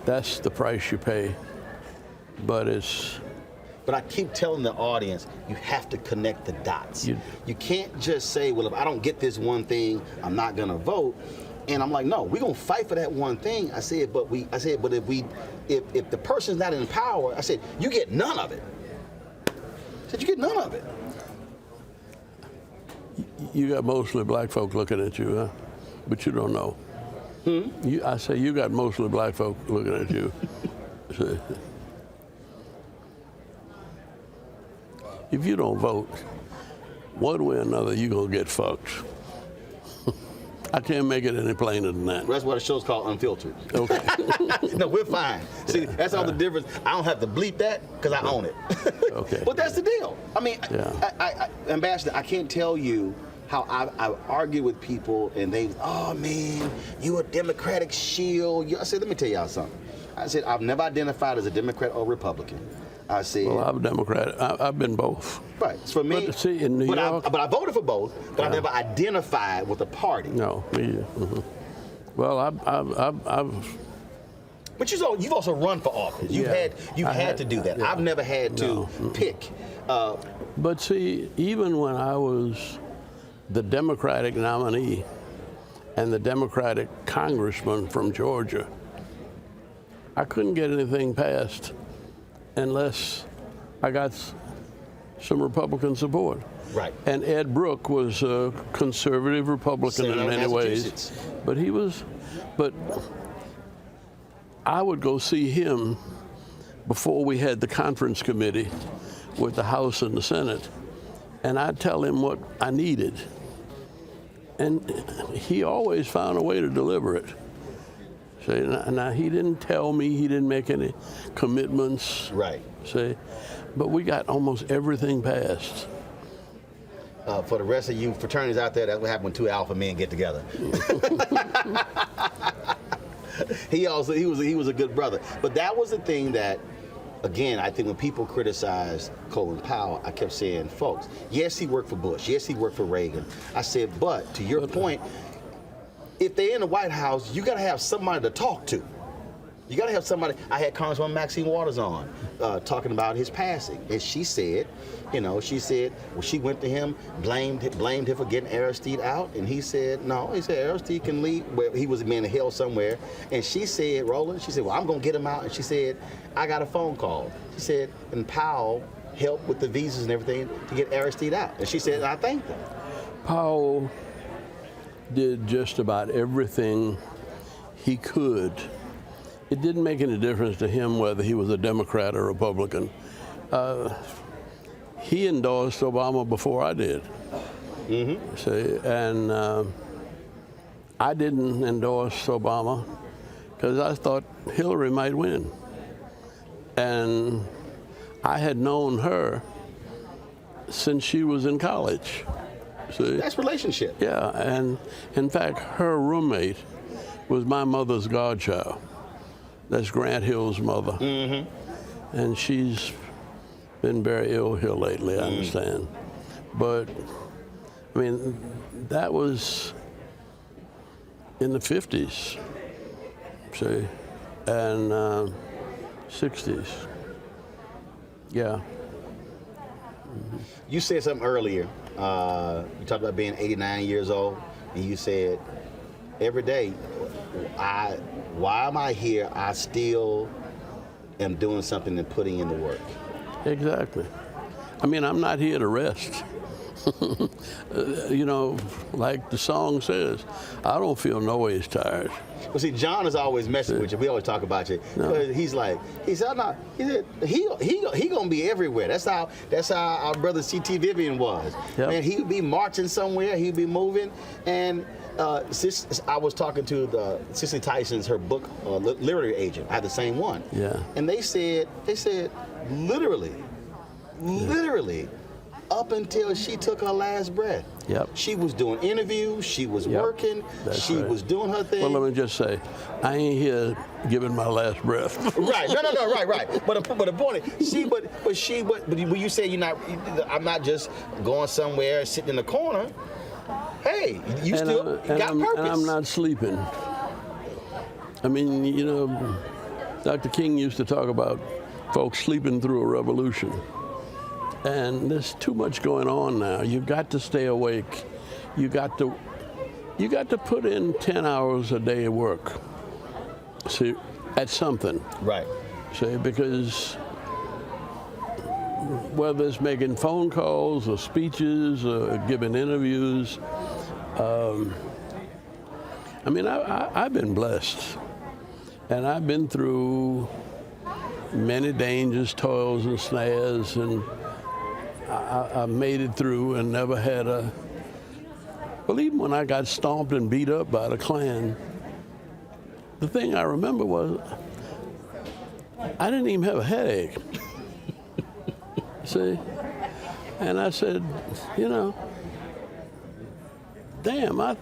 Speaker 7: that's the price you pay. But
Speaker 1: I keep telling the audience, you have to connect the dots. You can't just say, well, if I don't get this one thing, I'm not gonna vote. And I'm like, no, we're gonna fight for that one thing. I said, but if the person's not in power, I said, you get none of it. I said, you get none of it.
Speaker 7: You got mostly black folk looking at you, huh? But you don't know. I say you got mostly black folk looking at you. If you don't vote, one way or another, you're going to get fucked. I can't make it any plainer than that.
Speaker 1: That's why the show's called Unfiltered.
Speaker 7: Okay.
Speaker 1: No, we're fine. See, that's all the difference. I don't have to bleep that because I own it.
Speaker 7: Okay.
Speaker 1: But that's the deal. Ambassador, I can't tell you how I argue with people and they, oh man, you a Democratic shield. I said, let me tell y'all something. I said, I've never identified as a Democrat or Republican. I said,
Speaker 7: well, I'm a Democrat. I've been both.
Speaker 1: Right. For me,
Speaker 7: but see, in New York,
Speaker 1: I voted for both, but I never identified with a party.
Speaker 7: No, me either. Mm-hmm. Well, I've.
Speaker 1: But you've also run for office. You've had to do that. Yeah. I've never had to pick.
Speaker 7: But see, even when I was the Democratic nominee and the Democratic congressman from Georgia, I couldn't get anything passed unless I got some Republican support.
Speaker 1: Right.
Speaker 7: And Ed Brooke was a conservative Republican in many ways. But I would go see him before we had the conference committee with the House and the Senate, and I'd tell him what I needed. And he always found a way to deliver it. See, now he didn't tell me, he didn't make any commitments.
Speaker 1: Right.
Speaker 7: See, but we got almost everything passed.
Speaker 1: For the rest of you fraternities out there, that's what happened when 2 alpha men get together. He was a good brother. But that was the thing that, again, I think when people criticize Colin Powell, I kept saying, folks, yes, he worked for Bush. Yes, he worked for Reagan. I said, but to your point, if they're in the White House, you got to have somebody to talk to. You got to have somebody. I had Congresswoman Maxine Waters on talking about his passing, and she said, well, she went to him, blamed him for getting Aristide out, and he said, no, he said Aristide can leave. Well, he was being held somewhere, and she said, Roland, she said, well, I'm gonna get him out, and she said, I got a phone call. She said, and Powell helped with the visas and everything to get Aristide out, and she said, I thanked him.
Speaker 7: Powell did just about everything he could. It didn't make any difference to him whether he was a Democrat or Republican. He endorsed Obama before I did. Mm-hmm. See, and I didn't endorse Obama because I thought Hillary might win. And I had known her since she was in college. See?
Speaker 1: That's relationship.
Speaker 7: Yeah, and in fact, her roommate was my mother's godchild. That's Grant Hill's mother. Mm-hmm. And she's been very ill here lately, I understand. But, I mean, that was in the 50s, see, and 60s. Yeah. Mm-hmm.
Speaker 1: You said something earlier. You talked about being 89 years old, and you said, every day, why am I here? I still am doing something and putting in the work.
Speaker 7: Exactly. I mean, I'm not here to rest. Like the song says, I don't feel no ways tired.
Speaker 1: Well, see, John is always messing with you. We always talk about you.
Speaker 7: No.
Speaker 1: He said, he gonna be everywhere. That's how our brother C.T. Vivian was.
Speaker 7: Yep.
Speaker 1: Man, he would be marching somewhere. He'd be moving. And I was talking to the Cicely Tyson's, her book, Literary Agent. I had the same one.
Speaker 7: Yeah.
Speaker 1: And they said literally, up until she took her last breath.
Speaker 7: Yep.
Speaker 1: She was doing interviews, she was working, she was doing her thing.
Speaker 7: Well, let me just say, I ain't here giving my last breath.
Speaker 1: Right, no, right. But the point is, but when you say I'm not just going somewhere sitting in the corner. Hey, you still got purpose.
Speaker 7: And I'm not sleeping. I mean, Dr. King used to talk about folks sleeping through a revolution. And there's too much going on now. You've got to stay awake. You got to put in 10 hours a day of work. See, at something.
Speaker 1: Right.
Speaker 7: See, because whether it's making phone calls or speeches or giving interviews, I've been blessed. And I've been through many dangers, toils, and snares, and I made it through and never had well, even when I got stomped and beat up by the Klan, the thing I remember was I didn't even have a headache. See? And I said, damn, I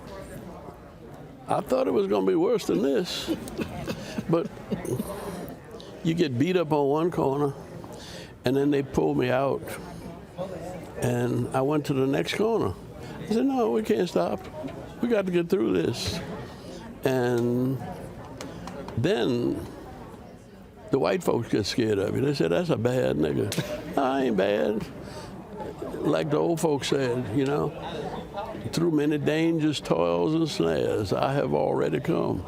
Speaker 7: thought it was going to be worse than this. But you get beat up on one corner, and then they pulled me out. And I went to the next corner. I said, no, we can't stop. We got to get through this. And then the white folks get scared of you. They said, that's a bad nigga. No, I ain't bad. Like the old folks said, through many dangers, toils, and snares, I have already come.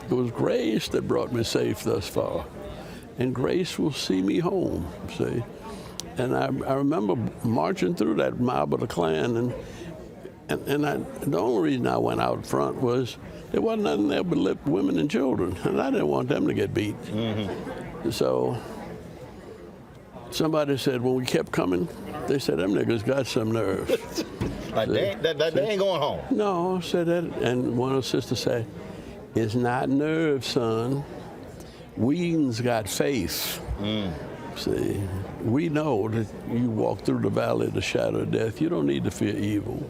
Speaker 7: It was grace that brought me safe thus far. And grace will see me home, see? And I remember marching through that mob of the Klan, and the only reason I went out front was there wasn't nothing there but women and children, and I didn't want them to get beat. Mm-hmm. So somebody said when we kept coming, they said, them niggas got some nerve.
Speaker 1: Like they ain't going home.
Speaker 7: No, said that, and one of the sisters said, it's not nerve, son. Weedon's got faith. Mm. See, we know that you walk through the valley of the shadow of death. You don't need to fear evil.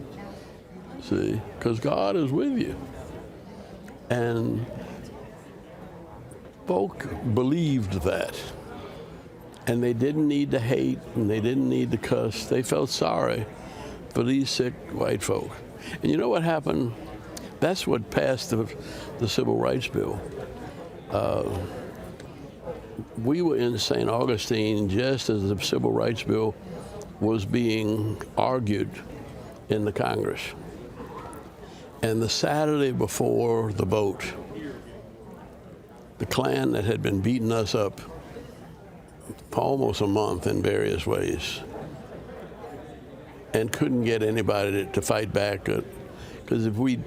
Speaker 7: See, because God is with you. And folk believed that. And they didn't need to hate, and they didn't need to cuss. They felt sorry for these sick white folk. And you know what happened? That's what passed the Civil Rights Bill. we were in St. Augustine just as the Civil Rights Bill was being argued in the Congress. And the Saturday before the vote, the Klan that had been beating us up for almost a month in various ways and couldn't get anybody to fight back, because if we'd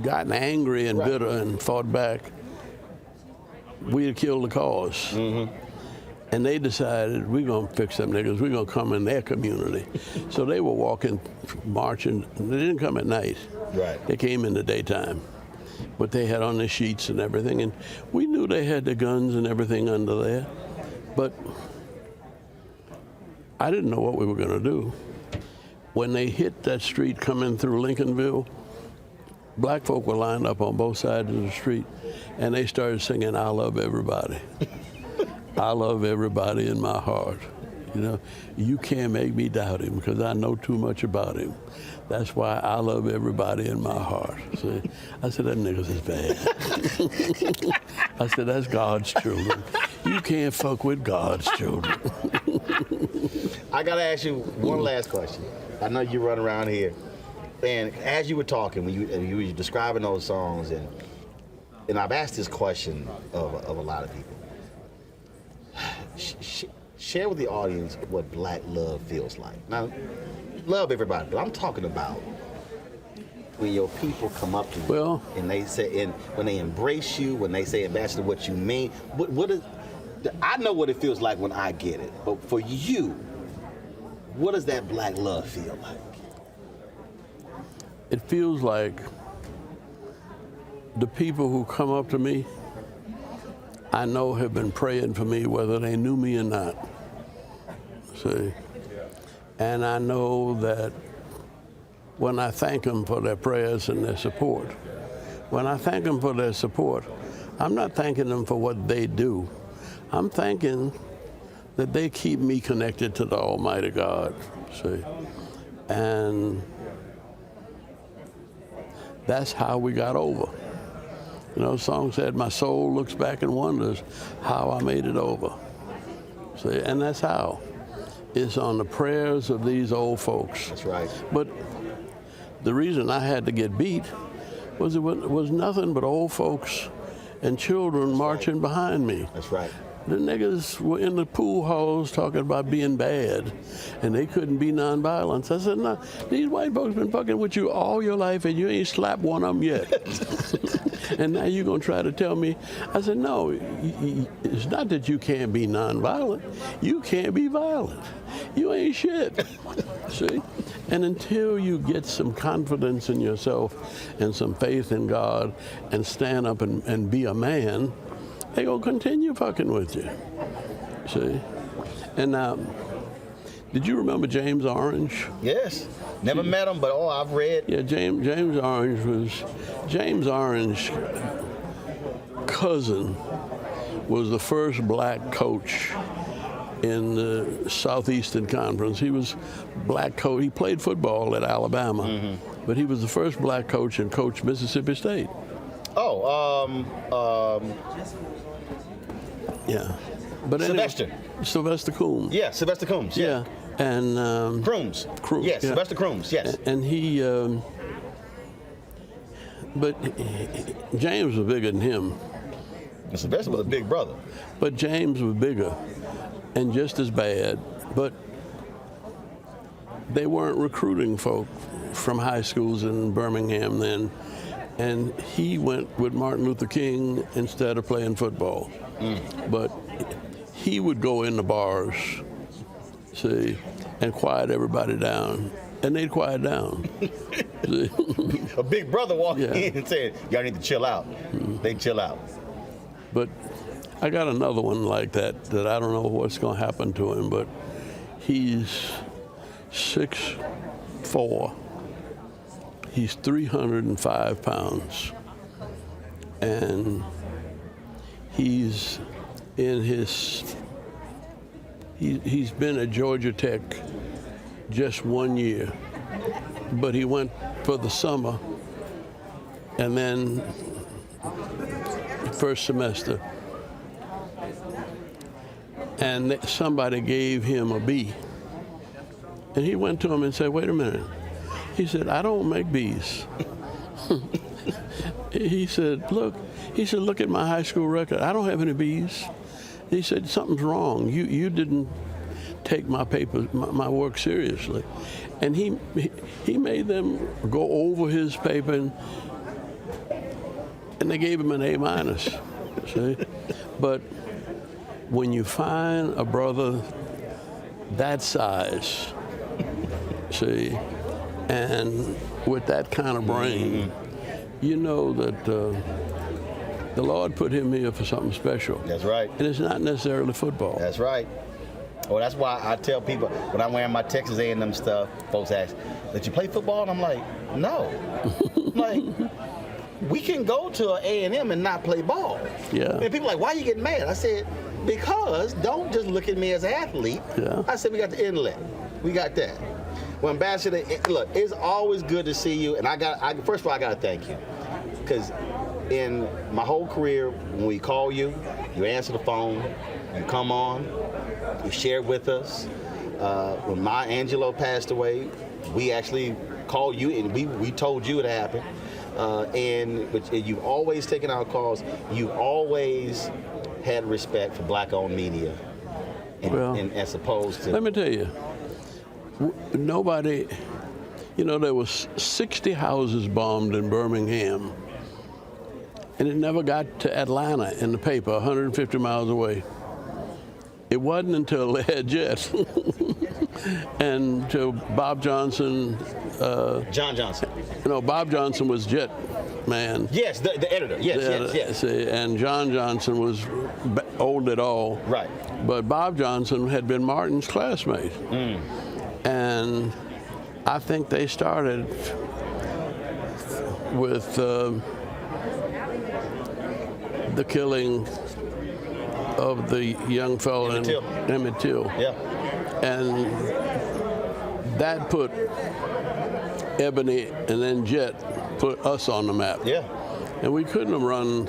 Speaker 7: gotten angry and bitter and fought back, we'd have killed the cause. Mm-hmm. And they decided, we're going to fix them niggas. We're going to come in their community. So they were walking, marching. They didn't come at night.
Speaker 1: Right.
Speaker 7: They came in the daytime. But they had on the sheets and everything. And we knew they had the guns and everything under there. But I didn't know what we were going to do. When they hit that street coming through Lincolnville, black folk were lined up on both sides of the street, and they started singing, "I love everybody." I love everybody in my heart. You know, you can't make me doubt him because I know too much about him. That's why I love everybody in my heart. See? I said, that niggas is bad. I said, that's God's children. You can't fuck with God's children.
Speaker 1: I got to ask you one last question. I know you run around here. And as you were talking, when you were describing those songs, and I've asked this question of a lot of people. Share with the audience what black love feels like. Now, love everybody, but I'm talking about when your people come up to you and they say, and when they embrace you, when they say, Ambassador, what you mean. What is? I know what it feels like when I get it, but for you, what does that black love feel like?
Speaker 7: It feels like the people who come up to me, I know have been praying for me whether they knew me or not. See? And I know that when I thank them for their prayers and their support, when I thank them for their support, I'm not thanking them for what they do. I'm thanking that they keep me connected to the Almighty God. See? And that's how we got over. You know, the song said, my soul looks back and wonders how I made it over. See, and that's how. It's on the prayers of these old folks.
Speaker 1: That's right.
Speaker 7: But the reason I had to get beat was it was nothing but old folks and children marching behind me.
Speaker 1: That's right.
Speaker 7: The niggas were in the pool halls talking about being bad, and they couldn't be nonviolent. I said, no, these white folks been fucking with you all your life, and you ain't slapped one of them yet. And now you're going to try to tell me? I said, no, it's not that you can't be nonviolent. You can't be violent. You ain't shit. See? And until you get some confidence in yourself and some faith in God and stand up and be a man, they gonna continue fucking with you. See? And now, did you remember James Orange?
Speaker 1: Yes. Never met him, but I've read.
Speaker 7: Yeah, James Orange's cousin was the first black coach in the Southeastern Conference. He was black coach. He played football at Alabama, but he was the first black coach and coached Mississippi State. Yeah. But Sylvester Coombs.
Speaker 1: Yeah, Sylvester Coombs.
Speaker 7: Yeah. And
Speaker 1: Coombs.
Speaker 7: Yeah.
Speaker 1: Sylvester Coombs. Yes.
Speaker 7: And he, but James was bigger than him.
Speaker 1: And Sylvester was a big brother.
Speaker 7: But James was bigger and just as bad. But they weren't recruiting folk from high schools in Birmingham then. And he went with Martin Luther King instead of playing football. But he would go in the bars, see, and quiet everybody down. And they'd quiet down.
Speaker 1: A big brother walking in and saying, y'all need to chill out. They chill out.
Speaker 7: But I got another one like that I don't know what's going to happen to him, but he's 6'4". He's 305 pounds. And he's been at Georgia Tech just 1 year, but he went for the summer, and then first semester, and somebody gave him a B. And he went to him and said, wait a minute. He said, I don't make B's. He said, look at my high school record. I don't have any B's. He said, something's wrong. You didn't take my paper, my work seriously. And he made them go over his paper, and they gave him an A-, see? But when you find a brother that size, see, and with that kind of brain, you know that the Lord put him here for something special.
Speaker 1: That's right.
Speaker 7: And it's not necessarily football.
Speaker 1: That's right. Well, that's why I tell people when I'm wearing my Texas A&M stuff, folks ask, did you play football? And I'm like, no. Like, we can go to an A&M and not play ball.
Speaker 7: Yeah.
Speaker 1: And people are like, why you getting mad? I said, because don't just look at me as an athlete.
Speaker 7: Yeah.
Speaker 1: I said, we got the intellect. We got that. Well, Ambassador, look, it's always good to see you. And first of all, I got to thank you. Because in my whole career, when we call you, you answer the phone, you come on, you share with us. When Maya Angelou passed away, we actually called you and we told you it happened. But you've always taken our calls. You've always had respect for black-owned media, and as opposed to.
Speaker 7: Let me tell you, nobody, there was 60 houses bombed in Birmingham, and it never got to Atlanta in the paper, 150 miles away. It wasn't until they had jets and until Bob Johnson.
Speaker 1: John Johnson.
Speaker 7: Bob Johnson was jet man.
Speaker 1: Yes, the editor. Yes.
Speaker 7: And John Johnson was old at all.
Speaker 1: Right.
Speaker 7: But Bob Johnson had been Martin's classmate. And I think they started with the killing of the young fellow Emmett Till.
Speaker 1: Yeah.
Speaker 7: And that put Ebony and then Jet put us on the map.
Speaker 1: Yeah.
Speaker 7: And we couldn't have run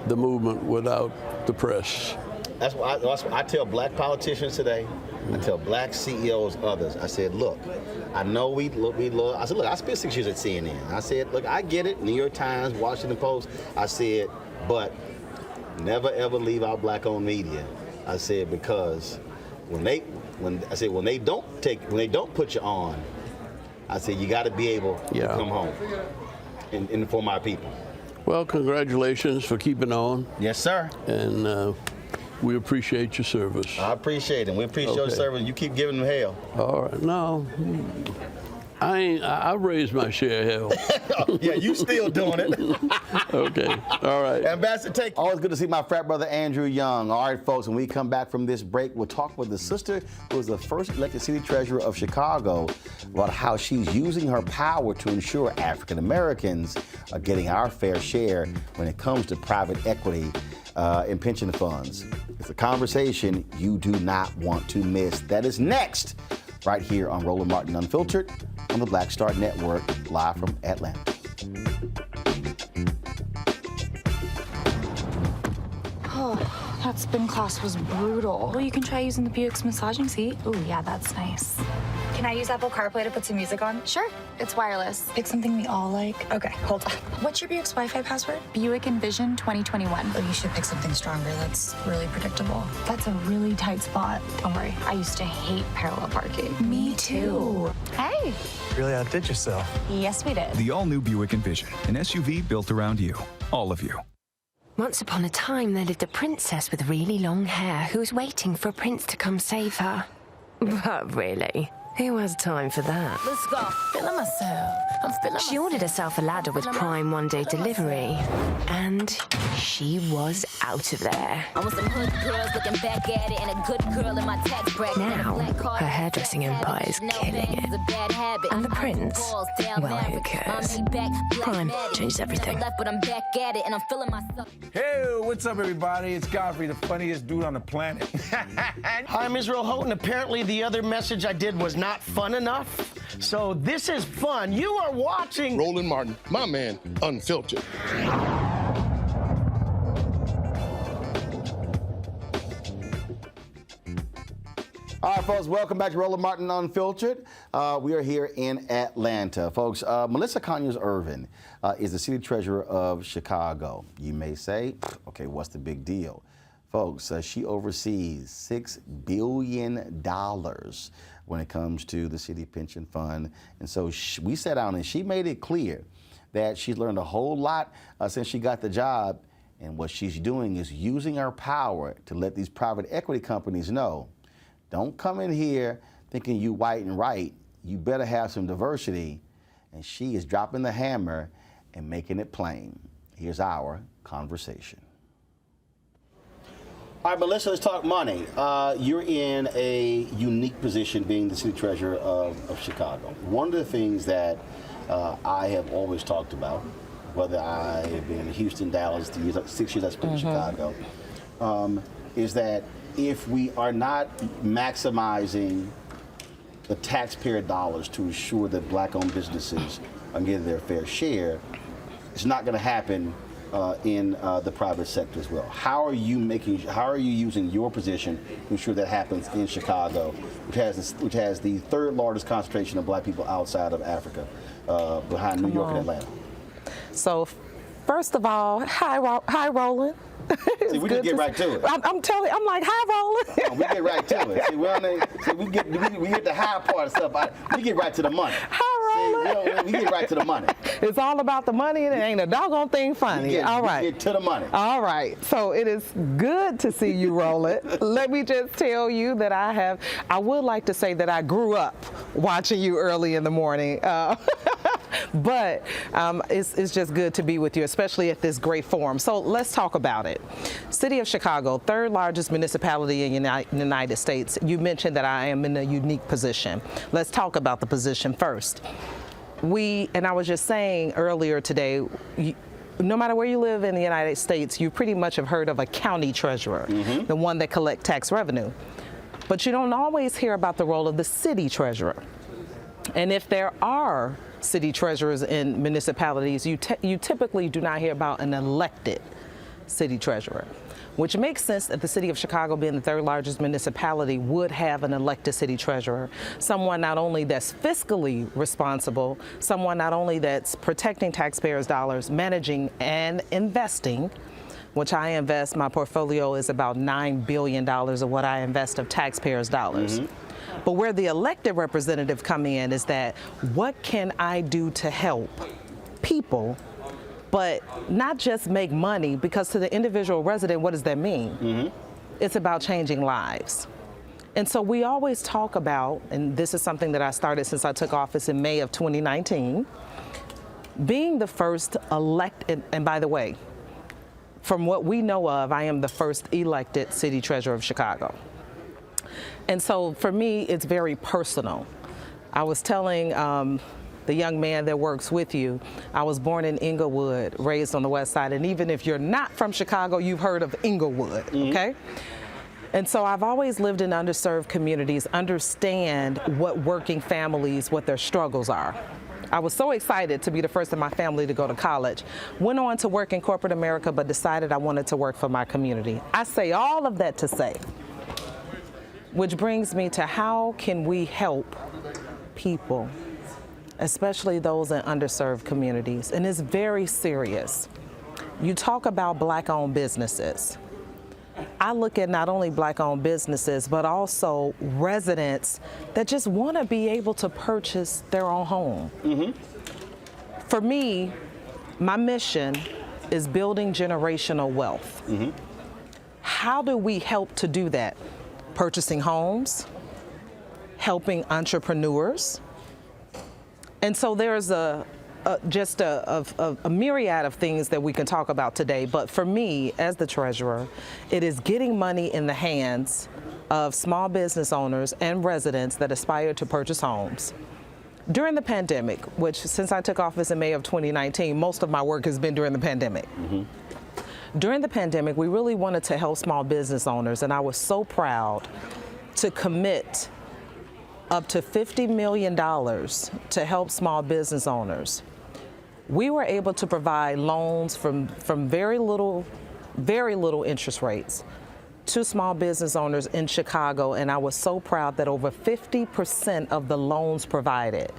Speaker 7: the movement without the press.
Speaker 1: That's why I tell black politicians today, I tell black CEOs, others, I said, look, I know we love, I said, look, I spent 6 years at CNN. I said, look, I get it, New York Times, Washington Post. I said, but never ever leave out black-owned media. I said, because when they don't put you on, I said you got to be able to come home and inform our people.
Speaker 7: Well, congratulations for keeping on.
Speaker 1: Yes, sir.
Speaker 7: And we appreciate your service.
Speaker 1: I appreciate it. We appreciate your service. You keep giving them hell.
Speaker 7: All right. No, I raised my share of hell.
Speaker 1: Yeah, you still doing it.
Speaker 7: Okay. All right.
Speaker 1: Ambassador, take. Always good to see my frat brother Andrew Young. All right, folks, when we come back from this break, we'll talk with the sister who was the first elected city treasurer of Chicago about how she's using her power to ensure African Americans are getting our fair share when it comes to private equity and pension funds. It's a conversation you do not want to miss. That is next, right here on Roland Martin Unfiltered on the Black Star Network, live from Atlanta.
Speaker 8: Oh, that spin class was brutal. Well, you can try using the Buick's massaging seat.
Speaker 9: Ooh, yeah, that's nice. Can I use Apple CarPlay to put some music on?
Speaker 8: Sure, it's wireless.
Speaker 9: Pick something we all like. Okay, hold on. What's your Buick's Wi-Fi password?
Speaker 8: Buick Envision 2021.
Speaker 9: Oh, you should pick something stronger. That's really predictable. That's a really tight spot.
Speaker 8: Don't worry, I used to hate parallel parking.
Speaker 9: Me too.
Speaker 8: Hey.
Speaker 10: Really outdid yourself.
Speaker 8: Yes, we did.
Speaker 11: The all-new Buick Envision, an SUV built around you, all of you.
Speaker 12: Once upon a time, there lived a princess with really long hair who was waiting for a prince to come save her. But really, who has time for that?
Speaker 2: Let's go. Feeling myself. I'm feeling
Speaker 12: She ordered herself a ladder with Prime one-day delivery, and she was out of there.
Speaker 2: I want some hood girls looking back at it and a good girl in my tax bracket.
Speaker 12: Now, her hairdressing empire is killing it. And the prince, well, who cares? Prime changed everything.
Speaker 2: But I'm back at it and I'm feeling myself.
Speaker 13: Hey, what's up, everybody? It's Godfrey, the funniest dude on the planet.
Speaker 14: Hi, I'm Israel Houghton. Apparently, the other message I did was not fun enough. So this is fun. You are watching
Speaker 15: Roland Martin, my man, Unfiltered.
Speaker 1: All right, folks, welcome back to Roland Martin Unfiltered. We are here in Atlanta. Folks, Melissa Conyers-Irvin is the city treasurer of Chicago. You may say, okay, what's the big deal? Folks, she oversees $6 billion when it comes to the city pension fund. And so we sat down and she made it clear that she's learned a whole lot since she got the job. And what she's doing is using her power to let these private equity companies know, don't come in here thinking you white and right. You better have some diversity. And she is dropping the hammer and making it plain. Here's our conversation. All right, Melissa, let's talk money. You're in a unique position being the city treasurer of Chicago. One of the things that I have always talked about, whether I have been in Houston, Dallas, the 6 years I spent in Chicago, is that if we are not maximizing the taxpayer dollars to ensure that black-owned businesses are getting their fair share, it's not going to happen in the private sector as well. How are you using your position to ensure that happens in Chicago, which has the third largest concentration of black people outside of Africa, behind New York and Atlanta?
Speaker 10: So, first of all, hi, Roland.
Speaker 1: See, we just get right to it.
Speaker 10: I'm telling you, I'm like, hi, Roland.
Speaker 1: No, we get right to it. See, we get the high part of stuff. We get right to the money.
Speaker 10: Hi, Roland.
Speaker 1: We get right to the money.
Speaker 10: It's all about the money, and it ain't a doggone thing funny. All right.
Speaker 1: We get to the money.
Speaker 10: All right. So it is good to see you, Roland. Let me just tell you that I would like to say that I grew up watching you early in the morning. But it's just good to be with you, especially at this great forum. So let's talk about it. City of Chicago, third largest municipality in the United States. You mentioned that I am in a unique position. Let's talk about the position first. And I was just saying earlier today, no matter where you live in the United States, you pretty much have heard of a county treasurer, the one that collects tax revenue. But you don't always hear about the role of the city treasurer. And if there are city treasurers in municipalities, you typically do not hear about an elected city treasurer, which makes sense that the city of Chicago, being the third largest municipality, would have an elected city treasurer, someone not only that's fiscally responsible, someone not only that's protecting taxpayers' dollars, managing and investing, which I invest. My portfolio is about $9 billion of what I invest of taxpayers' dollars. But where the elected representative come in is that, what can I do to help people, but not just make money? Because to the individual resident, what does that mean? It's about changing lives. And so we always talk about, and this is something that I started since I took office in May of 2019, being the first elected, and by the way, from what we know of, I am the first elected city treasurer of Chicago. And so for me, it's very personal. I was telling the young man that works with you, I was born in Inglewood, raised on the west side. And even if you're not from Chicago, you've heard of Inglewood, okay? And so I've always lived in underserved communities, understand what working families, what their struggles are. I was so excited to be the first in my family to go to college. Went on to work in corporate America, but decided I wanted to work for my community. I say all of that to say, which brings me to how can we help people, especially those in underserved communities. And it's very serious. You talk about black-owned businesses. I look at not only black-owned businesses, but also residents that just want to be able to purchase their own home. For me, my mission is building generational wealth. How do we help to do that? Purchasing homes, helping entrepreneurs. And so there's just a myriad of things that we can talk about today. But for me, as the treasurer, it is getting money in the hands of small business owners and residents that aspire to purchase homes. During the pandemic, which since I took office in May of 2019, most of my work has been during the pandemic. During the pandemic, we really wanted to help small business owners, and I was so proud to commit up to $50 million to help small business owners. We were able to provide loans from very little interest rates to small business owners in Chicago, and I was so proud that over 50% of the loans provided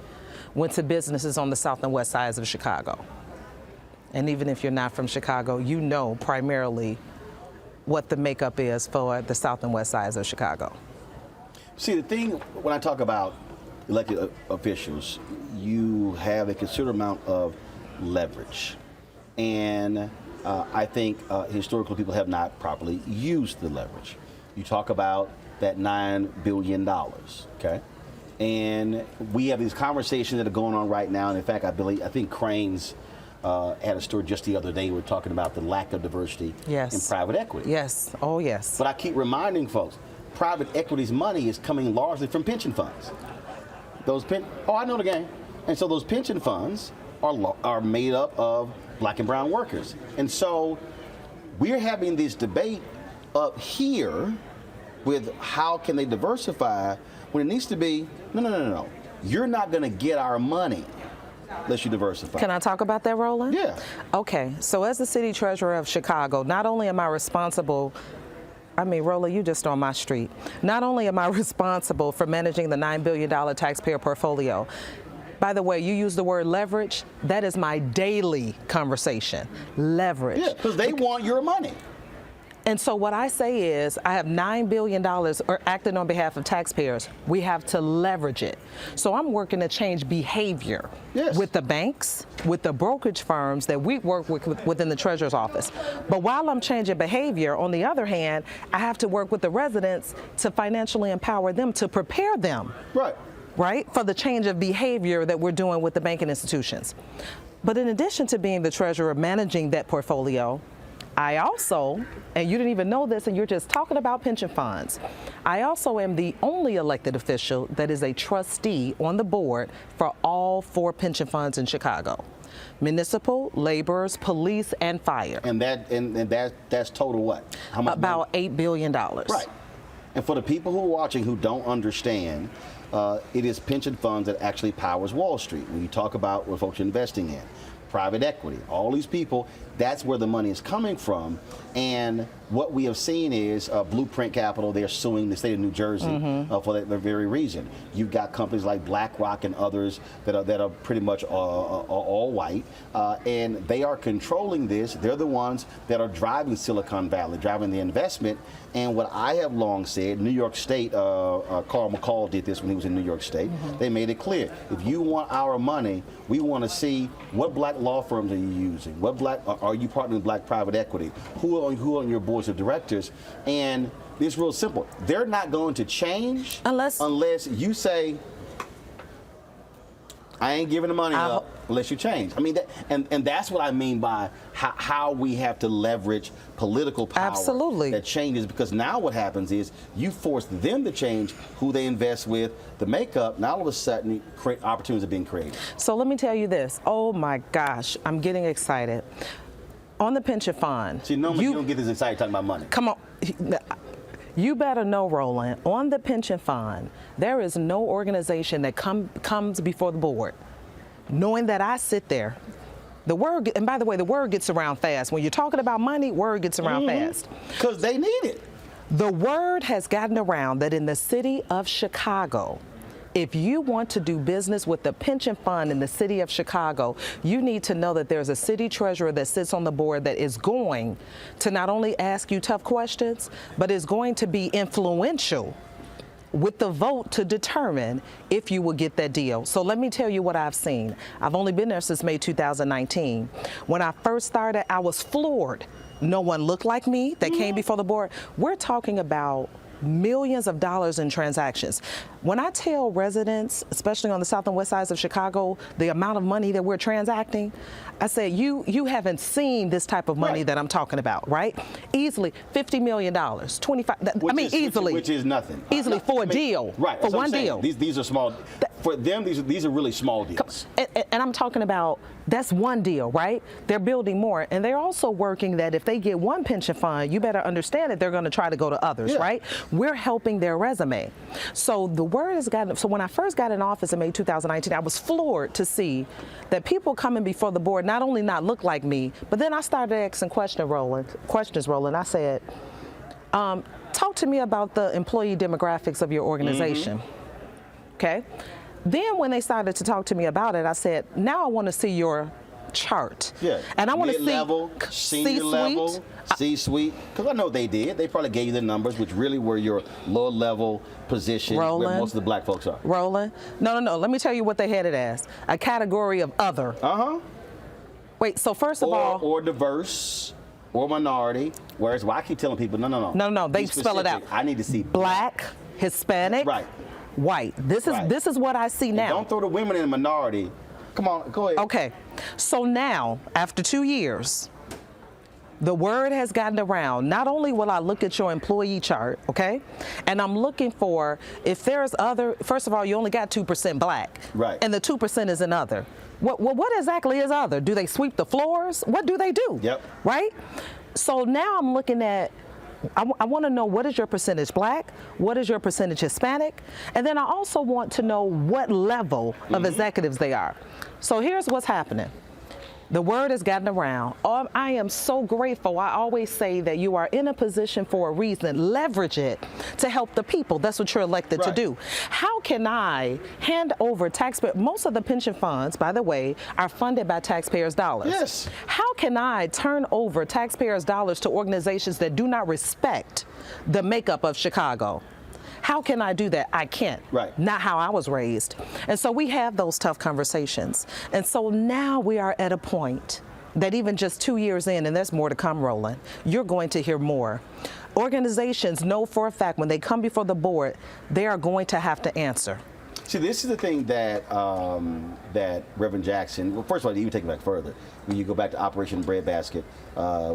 Speaker 10: went to businesses on the south and west sides of Chicago. And even if you're not from Chicago, you know primarily what the makeup is for the south and west sides of Chicago.
Speaker 1: See, the thing, when I talk about elected officials, you have a considerable amount of leverage. And I think historically people have not properly used the leverage. You talk about that $9 billion, okay? And we have these conversations that are going on right now. And in fact, I think Crane's had a story just the other day. We were talking about the lack of diversity in private equity.
Speaker 10: Yes, oh yes.
Speaker 1: But I keep reminding folks, private equity's money is coming largely from pension funds. I know the game. And so those pension funds are made up of black and brown workers. And so we're having this debate up here with how can they diversify when it needs to be, no. You're not going to get our money unless you diversify.
Speaker 10: Can I talk about that, Roland?
Speaker 1: Yeah.
Speaker 10: Okay, so as the city treasurer of Chicago, not only am I responsible, Roland, you just on my street. Not only am I responsible for managing the $9 billion taxpayer portfolio, by the way, you use the word leverage. That is my daily conversation. Leverage.
Speaker 1: Yeah, because they want your money.
Speaker 10: And so what I say is, I have $9 billion acting on behalf of taxpayers. We have to leverage it. So I'm working to change behavior with the banks, with the brokerage firms that we work with within the treasurer's office. But while I'm changing behavior, on the other hand, I have to work with the residents to financially empower them, to prepare them. Right, for the change of behavior that we're doing with the banking institutions. But in addition to being the treasurer managing that portfolio, I also, and you didn't even know this and you're just talking about pension funds, I also am the only elected official that is a trustee on the board for all 4 pension funds in Chicago: municipal, laborers, police, and fire.
Speaker 1: And that's total what? How much
Speaker 10: About
Speaker 1: money?
Speaker 10: $8 billion.
Speaker 1: Right. And for the people who are watching who don't understand, it is pension funds that actually powers Wall Street. When you talk about what folks are investing in, private equity, all these people, that's where the money is coming from. And what we have seen is Blueprint Capital, they're suing the state of New Jersey for that very reason. You've got companies like BlackRock and others that are pretty much all white, and they are controlling this. They're the ones that are driving Silicon Valley, driving the investment. And what I have long said, New York State, Carl McCall did this when he was in New York State. They made it clear, if you want our money, we want to see what black law firms are you using, are you partnering with black private equity, who are on your boards of directors, and it's real simple. They're not going to change unless you say, I ain't giving the money up unless you change. I mean, and that's what I mean by how we have to leverage political power.
Speaker 10: Absolutely.
Speaker 1: That changes, because now what happens is you force them to change who they invest with, the makeup. Now all of a sudden, opportunities are being created.
Speaker 10: So let me tell you this. Oh my gosh, I'm getting excited. On the pension fund.
Speaker 1: See, normally you don't get this excited talking about money.
Speaker 10: Come on. You better know, Roland, on the pension fund, there is no organization that comes before the board knowing that I sit there. The word, and by the way, the word gets around fast. When you're talking about money, word gets around fast.
Speaker 1: Because they need it.
Speaker 10: The word has gotten around that in the city of Chicago, if you want to do business with the pension fund in the city of Chicago, you need to know that there's a city treasurer that sits on the board that is going to not only ask you tough questions, but is going to be influential with the vote to determine if you will get that deal. So let me tell you what I've seen. I've only been there since May 2019. When I first started, I was floored. No one looked like me that came before the board. We're talking about millions of dollars in transactions. When I tell residents, especially on the south and west sides of Chicago, the amount of money that we're transacting, I say, you haven't seen this type of money that I'm talking about, right? Easily $50 million, 25, easily.
Speaker 1: Which is nothing.
Speaker 10: Easily for a deal.
Speaker 1: Right.
Speaker 10: For one deal.
Speaker 1: These are small. For them, these are really small deals.
Speaker 10: And I'm talking about, that's one deal, right? They're building more. And they're also working that if they get one pension fund, you better understand that they're going to try to go to others, right? We're helping their resume. So the word has gotten, so when I first got in office in May 2019, I was floored to see that people coming before the board not only not look like me, but then I started asking questions, Roland. I said, Talk to me about the employee demographics of your organization. Okay. Then when they started to talk to me about it, I said, now I want to see your chart.
Speaker 1: Yeah.
Speaker 10: And I want to see
Speaker 1: mid-level, senior level, C-suite. Because I know they did. They probably gave you the numbers, which really were your low-level positions where most of the black folks are.
Speaker 10: Roland. No. Let me tell you what they had it as. A category of other. Wait, so first of all.
Speaker 1: Or diverse. Or minority. Whereas, I keep telling people, no.
Speaker 10: They spell it out.
Speaker 1: I need to see
Speaker 10: black, Hispanic, white. This is what I see now.
Speaker 1: And don't throw the women in the minority. Come on, go ahead.
Speaker 10: Okay. So now, after 2 years, the word has gotten around. Not only will I look at your employee chart, okay, and I'm looking for if there's other. First of all, you only got 2% black,
Speaker 1: right?
Speaker 10: And the 2% is in other. What exactly is other? Do they sweep the floors? What do they do?
Speaker 1: Yep.
Speaker 10: Right. So now I'm looking at. I want to know what is your percentage black, what is your percentage Hispanic, and then I also want to know what level of executives they are. So here's what's happening. The word has gotten around. I am so grateful. I always say that you are in a position for a reason. Leverage it to help the people. That's what you're elected to do. How can I hand over taxpayer? Most of the pension funds, by the way, are funded by taxpayers' dollars.
Speaker 1: Yes.
Speaker 10: How can I turn over taxpayers' dollars to organizations that do not respect the makeup of Chicago? How can I do that? I can't.
Speaker 1: Right.
Speaker 10: Not how I was raised. And so we have those tough conversations. And so now we are at a point that even just 2 years in, and there's more to come, Roland, you're going to hear more. Organizations know for a fact when they come before the board, they are going to have to answer.
Speaker 1: See, this is the thing that that Reverend Jackson. Well, first of all, to even take it back further, when you go back to Operation Breadbasket,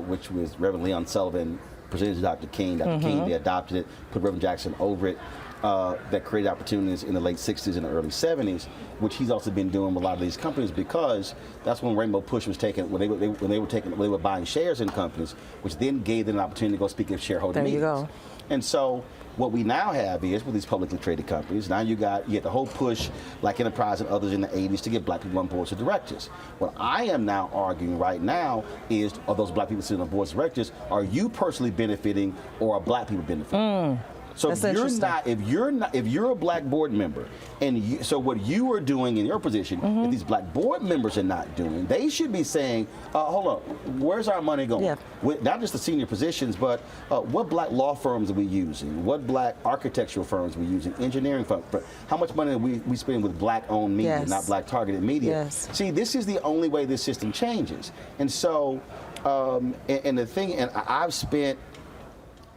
Speaker 1: which was Reverend Leon Sullivan presented to Dr. King. Dr. King, they adopted it, put Reverend Jackson over it. That created opportunities in the late 60s and the early 70s, which he's also been doing with a lot of these companies, because that's when Rainbow Push was taken, when they were buying shares in companies, which then gave them an opportunity to go speak at shareholder meetings.
Speaker 10: There you go.
Speaker 1: And so what we now have is, with these publicly traded companies, now you get the whole push, like Enterprise and others in the 80s, to get black people on boards of directors. What I am now arguing right now is, are those black people sitting on boards of directors, are you personally benefiting, or are black people benefiting? So if you're a black board member, and so what you are doing in your position, if these black board members are not doing, they should be saying, hold on, where's our money going?
Speaker 10: Yeah.
Speaker 1: Not just the senior positions, but what black law firms are we using? What black architectural firms are we using? Engineering firms? How much money are we spending with black-owned media, not black-targeted media?
Speaker 10: Yes.
Speaker 1: See, this is the only way this system changes. And so, and I've spent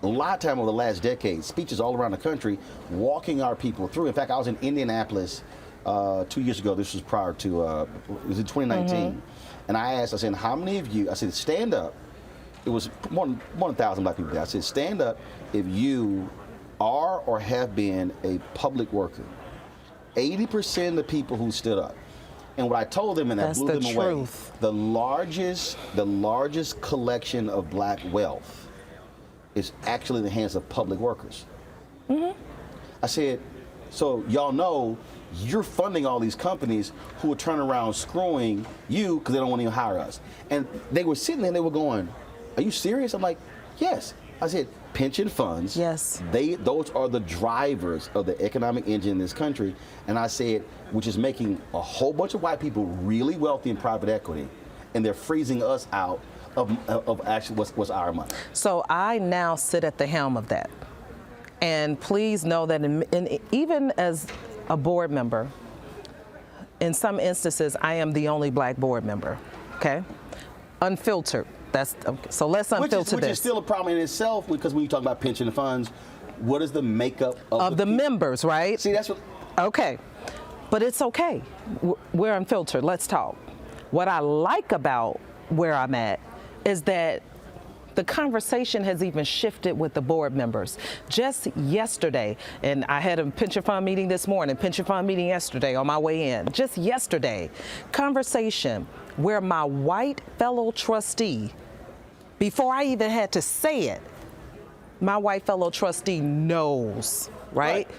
Speaker 1: a lot of time over the last decade, speeches all around the country, walking our people through. In fact, I was in Indianapolis 2 years ago. This was prior to, it was in 2019. And I said, how many of you, I said, stand up. It was more than 1,000 black people there. I said, stand up if you are or have been a public worker. 80% of the people who stood up. And what I told them, and that blew them away, the largest collection of black wealth is actually in the hands of public workers. I said, so y'all know you're funding all these companies who are turning around screwing you because they don't want to even hire us. And they were sitting there and they were going, are you serious? I'm like, yes. I said, pension funds, those are the drivers of the economic engine in this country. And I said, which is making a whole bunch of white people really wealthy in private equity, and they're freezing us out of actually what's our money.
Speaker 10: So I now sit at the helm of that. And please know that even as a board member, in some instances, I am the only black board member, okay? Unfiltered. So let's unfilter this.
Speaker 1: Which is still a problem in itself, because when you talk about pension funds, what is the makeup of
Speaker 10: the members, right?
Speaker 1: See, that's what.
Speaker 10: Okay. But it's okay. We're unfiltered. Let's talk. What I like about where I'm at is that the conversation has even shifted with the board members. Just yesterday, and I had a pension fund meeting this morning, pension fund meeting yesterday on my way in. Just yesterday, conversation where my white fellow trustee, before I even had to say it, my white fellow trustee knows, right?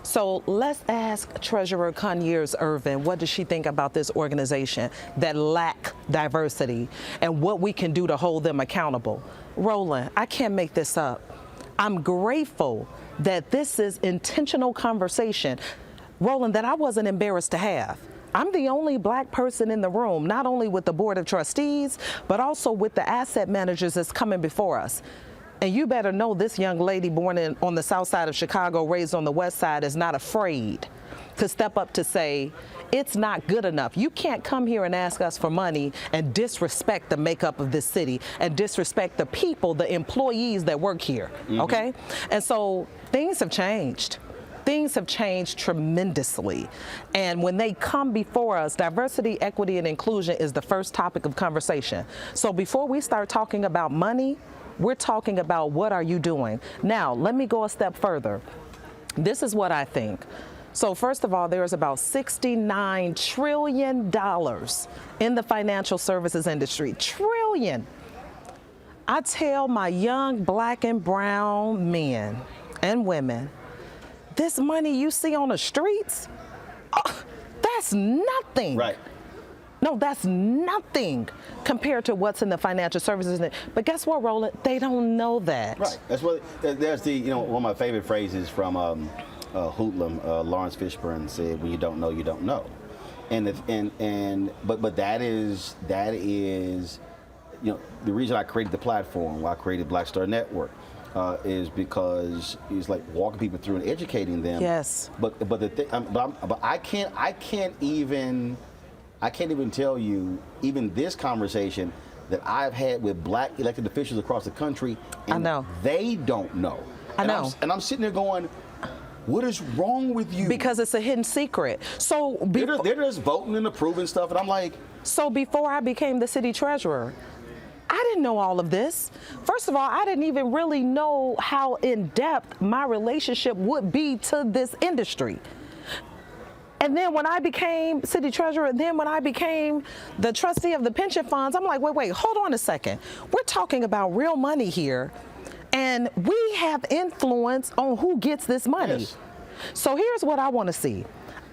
Speaker 10: So let's ask Treasurer Conyers Irvin, what does she think about this organization that lack diversity and what we can do to hold them accountable? Roland, I can't make this up. I'm grateful that this is intentional conversation, Roland, that I wasn't embarrassed to have. I'm the only black person in the room, not only with the Board of Trustees, but also with the asset managers that's coming before us. And you better know this young lady born on the south side of Chicago, raised on the west side, is not afraid to step up to say, it's not good enough. You can't come here and ask us for money and disrespect the makeup of this city and disrespect the people, the employees that work here, okay? And so things have changed. Things have changed tremendously. And when they come before us, diversity, equity, and inclusion is the first topic of conversation. So before we start talking about money, we're talking about what are you doing? Now, let me go a step further. This is what I think. So first of all, there's about $69 trillion in the financial services industry. Trillion. I tell my young black and brown men and women, this money you see on the streets, that's nothing.
Speaker 1: Right.
Speaker 10: No, that's nothing compared to what's in the financial services. But guess what, Roland? They don't know that.
Speaker 1: Right. That's what. There's the one of my favorite phrases from Hoodlum. Lawrence Fishburne said, "When you don't know, you don't know." But that is the reason I created the platform. Why I created Black Star Network. Is because it's like walking people through and educating them.
Speaker 10: Yes.
Speaker 1: But the thing, but I can't even tell you even this conversation that I've had with black elected officials across the country. And
Speaker 10: I know.
Speaker 1: They don't know.
Speaker 10: I know.
Speaker 1: I'm sitting there going, what is wrong with you?
Speaker 10: Because it's a hidden secret. So
Speaker 1: they're just voting and approving stuff, and I'm like.
Speaker 10: So before I became the city treasurer, I didn't know all of this. First of all, I didn't even really know how in-depth my relationship would be to this industry. And then when I became city treasurer, then when I became the trustee of the pension funds, I'm like, wait, hold on a second. We're talking about real money here, and we have influence on who gets this money.
Speaker 1: Yes.
Speaker 10: So here's what I want to see.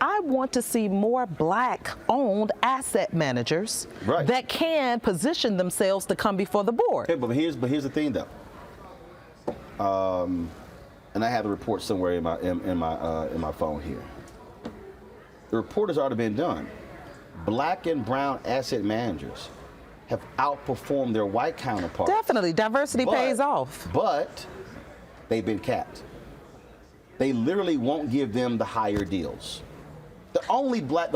Speaker 10: I want to see more black-owned asset managers that can position themselves to come before the board.
Speaker 1: Okay, but here's the thing, though. And I have the report somewhere in my phone here. The report has already been done. Black and brown asset managers have outperformed their white counterparts.
Speaker 10: Definitely, diversity pays off.
Speaker 1: But they've been capped. They literally won't give them the higher deals. The only black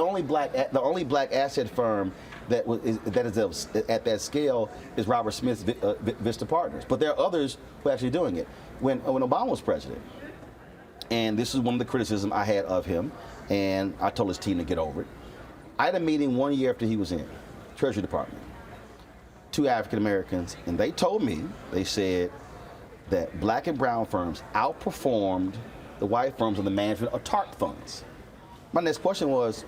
Speaker 1: asset firm that is at that scale is Robert Smith's Vista Partners. But there are others who are actually doing it. When Obama was president, and this is one of the criticisms I had of him, and I told his team to get over it. I had a meeting 1 year after he was in Treasury Department, 2 African Americans, and they told me, they said that black and brown firms outperformed the white firms on the management of TARP funds. My next question was,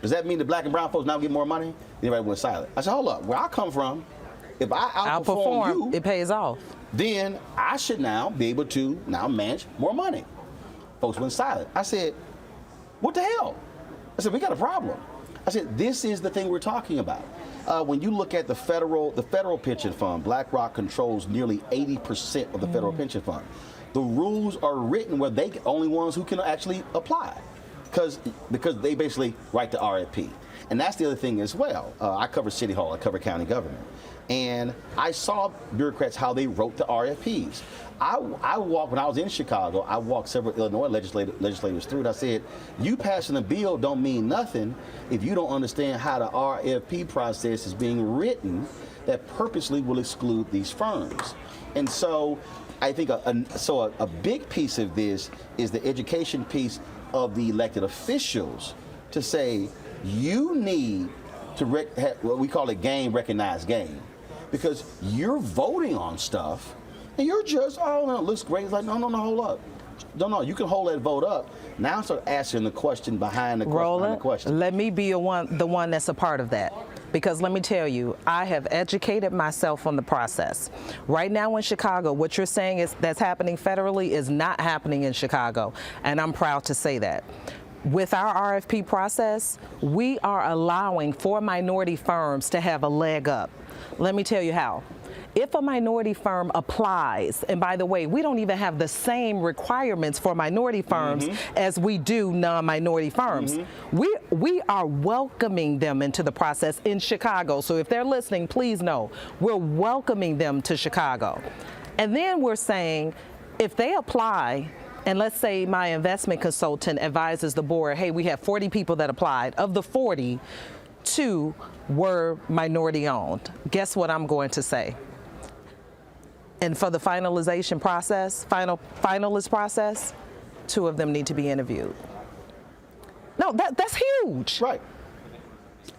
Speaker 1: does that mean the black and brown folks now get more money? Everybody went silent. I said, hold up, where I come from, if I outperform you,
Speaker 10: it pays off.
Speaker 1: Then I should now be able to now manage more money. Folks went silent. I said, what the hell? I said, we got a problem. I said, this is the thing we're talking about. When you look at the federal pension fund, BlackRock controls nearly 80% of the federal pension fund. The rules are written where they only ones who can actually apply. Because they basically write the RFP. And that's the other thing as well. I cover City Hall, I cover county government. And I saw bureaucrats how they wrote the RFPs. I walked, when I was in Chicago, I walked several Illinois legislators through it. I said, you passing a bill don't mean nothing if you don't understand how the RFP process is being written that purposely will exclude these firms. And so I think a big piece of this is the education piece of the elected officials to say, you need to what we call it game, recognize game. Because you're voting on stuff and you're just, no, it looks great. It's like, no, hold up. No, you can hold that vote up. Now start asking the question behind the question.
Speaker 10: Roland, let me be the one that's a part of that. Because let me tell you, I have educated myself on the process. Right now in Chicago, what you're saying is that's happening federally is not happening in Chicago. And I'm proud to say that. With our RFP process, we are allowing for minority firms to have a leg up. Let me tell you how. If a minority firm applies, and by the way, we don't even have the same requirements for minority firms as we do non-minority firms. We are welcoming them into the process in Chicago. So if they're listening, please know, we're welcoming them to Chicago. And then we're saying, if they apply, and let's say my investment consultant advises the board, hey, we have 40 people that applied. Of the 40, 2 were minority owned. Guess what I'm going to say? And for the finalization process, finalist process, 2 of them need to be interviewed. No, that's huge.
Speaker 1: Right.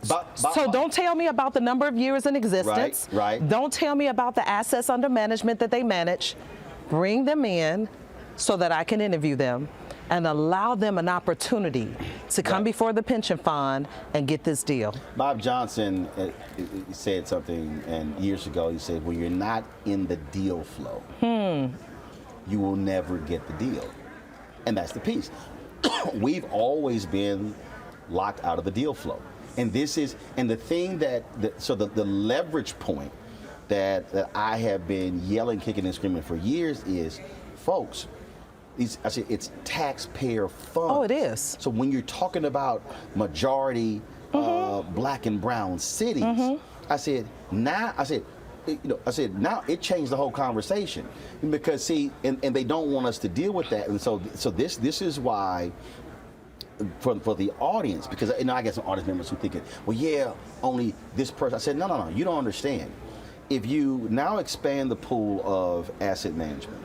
Speaker 10: So don't tell me about the number of years in existence.
Speaker 1: Right.
Speaker 10: Don't tell me about the assets under management that they manage. Bring them in so that I can interview them and allow them an opportunity to come before the pension fund and get this deal.
Speaker 1: Bob Johnson said something, and years ago he said, when you're not in the deal flow, you will never get the deal. And that's the piece. We've always been locked out of the deal flow. And this is, and the thing so the leverage point that I have been yelling, kicking, and screaming for years is, folks, it's taxpayer funds.
Speaker 10: Oh, it is.
Speaker 1: So when you're talking about majority black and brown cities, I said now it changed the whole conversation, because see, and they don't want us to deal with that, and so this is why. For the audience, because I get some audience members who think, well, yeah, only this person. I said, no, you don't understand. If you now expand the pool of asset management,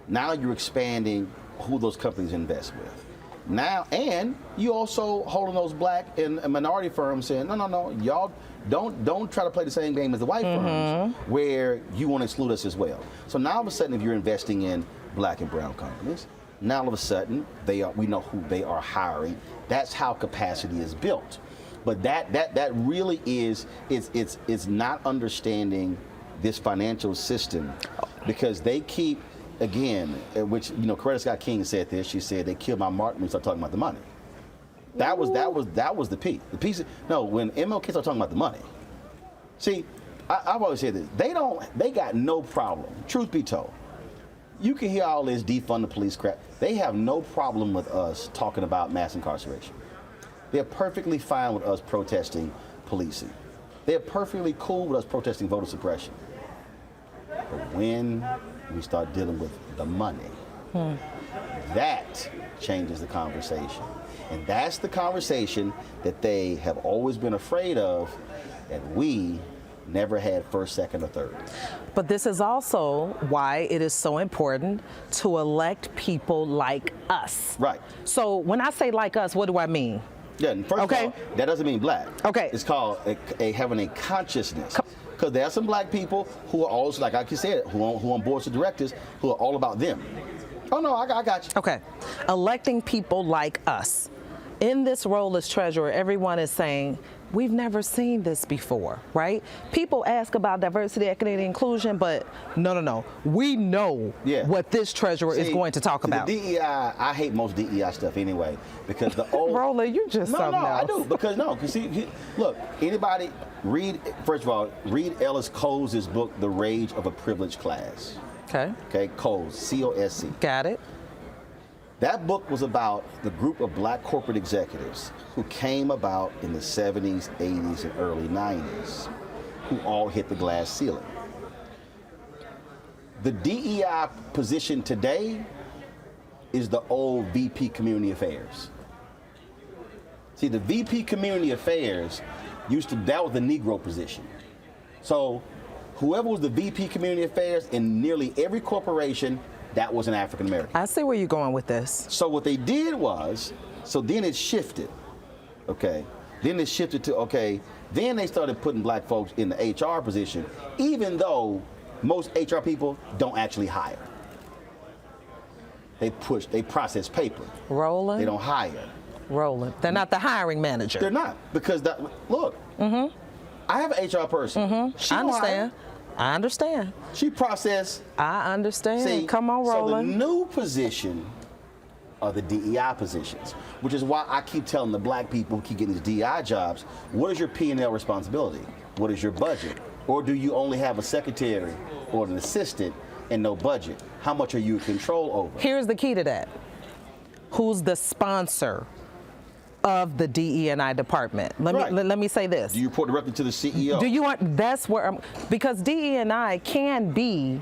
Speaker 1: now you're expanding who those companies invest with. Now, and you also holding those black and minority firms saying, no, y'all don't try to play the same game as the white firms, where you want to exclude us as well. So now all of a sudden, if you're investing in black and brown companies, now all of a sudden we know who they are hiring. That's how capacity is built. But that really is it's not understanding this financial system, because they keep, again, which Coretta Scott King said this. She said they killed my Martin when we started talking about the money. That was the peak. The piece. No, when MLK started talking about the money. See, I've always said this. They got no problem. Truth be told, you can hear all this defund the police crap. They have no problem with us talking about mass incarceration. They're perfectly fine with us protesting policing. They're perfectly cool with us protesting voter suppression. But when we start dealing with the money, that changes the conversation. And that's the conversation that they have always been afraid of, that we never had first, second, or third.
Speaker 10: But this is also why it is so important to elect people like us.
Speaker 1: Right.
Speaker 10: So when I say like us, what do I mean?
Speaker 1: Yeah, and first of all, that doesn't mean black.
Speaker 10: Okay.
Speaker 1: It's called having a consciousness. Because there are some black people who are also, like you said, who on boards of directors, who are all about them. Oh, no, I got you.
Speaker 10: Okay. Electing people like us. In this role as treasurer, everyone is saying, we've never seen this before, right? People ask about diversity, equity, and inclusion, but no. We know what this treasurer is going to talk about.
Speaker 1: The DEI, I hate most DEI stuff anyway, because the old...
Speaker 10: Roland, you just something else.
Speaker 1: I do, because see, look, anybody, first of all, read Ellis Coles' book, The Rage of a Privileged Class. Okay, Coles, C-O-S-C.
Speaker 10: Got it.
Speaker 1: That book was about the group of black corporate executives who came about in the 70s, 80s, and early 90s, who all hit the glass ceiling. The DEI position today is the old VP Community Affairs. See, the VP Community Affairs that was the Negro position. So whoever was the VP Community Affairs in nearly every corporation, that was an African American.
Speaker 10: I see where you're going with this.
Speaker 1: So what they did was, then it shifted, okay? Then it shifted to, then they started putting black folks in the HR position, even though most HR people don't actually hire. They process paper.
Speaker 10: Roland?
Speaker 1: They don't hire.
Speaker 10: Roland. They're not the hiring manager.
Speaker 1: They're not, because look, I have an HR person. She
Speaker 10: I understand.
Speaker 1: She processed.
Speaker 10: I understand.
Speaker 1: See,
Speaker 10: come on, Roland.
Speaker 1: So the new position are the DEI positions, which is why I keep telling the black people who keep getting these DEI jobs, what is your P&L responsibility? What is your budget? Or do you only have a secretary or an assistant and no budget? How much are you in control over?
Speaker 10: Here's the key to that. Who's the sponsor of the DE&I department? Let me say this.
Speaker 1: Do you report directly to the CEO?
Speaker 10: Do you want? That's where I'm, because DE&I can be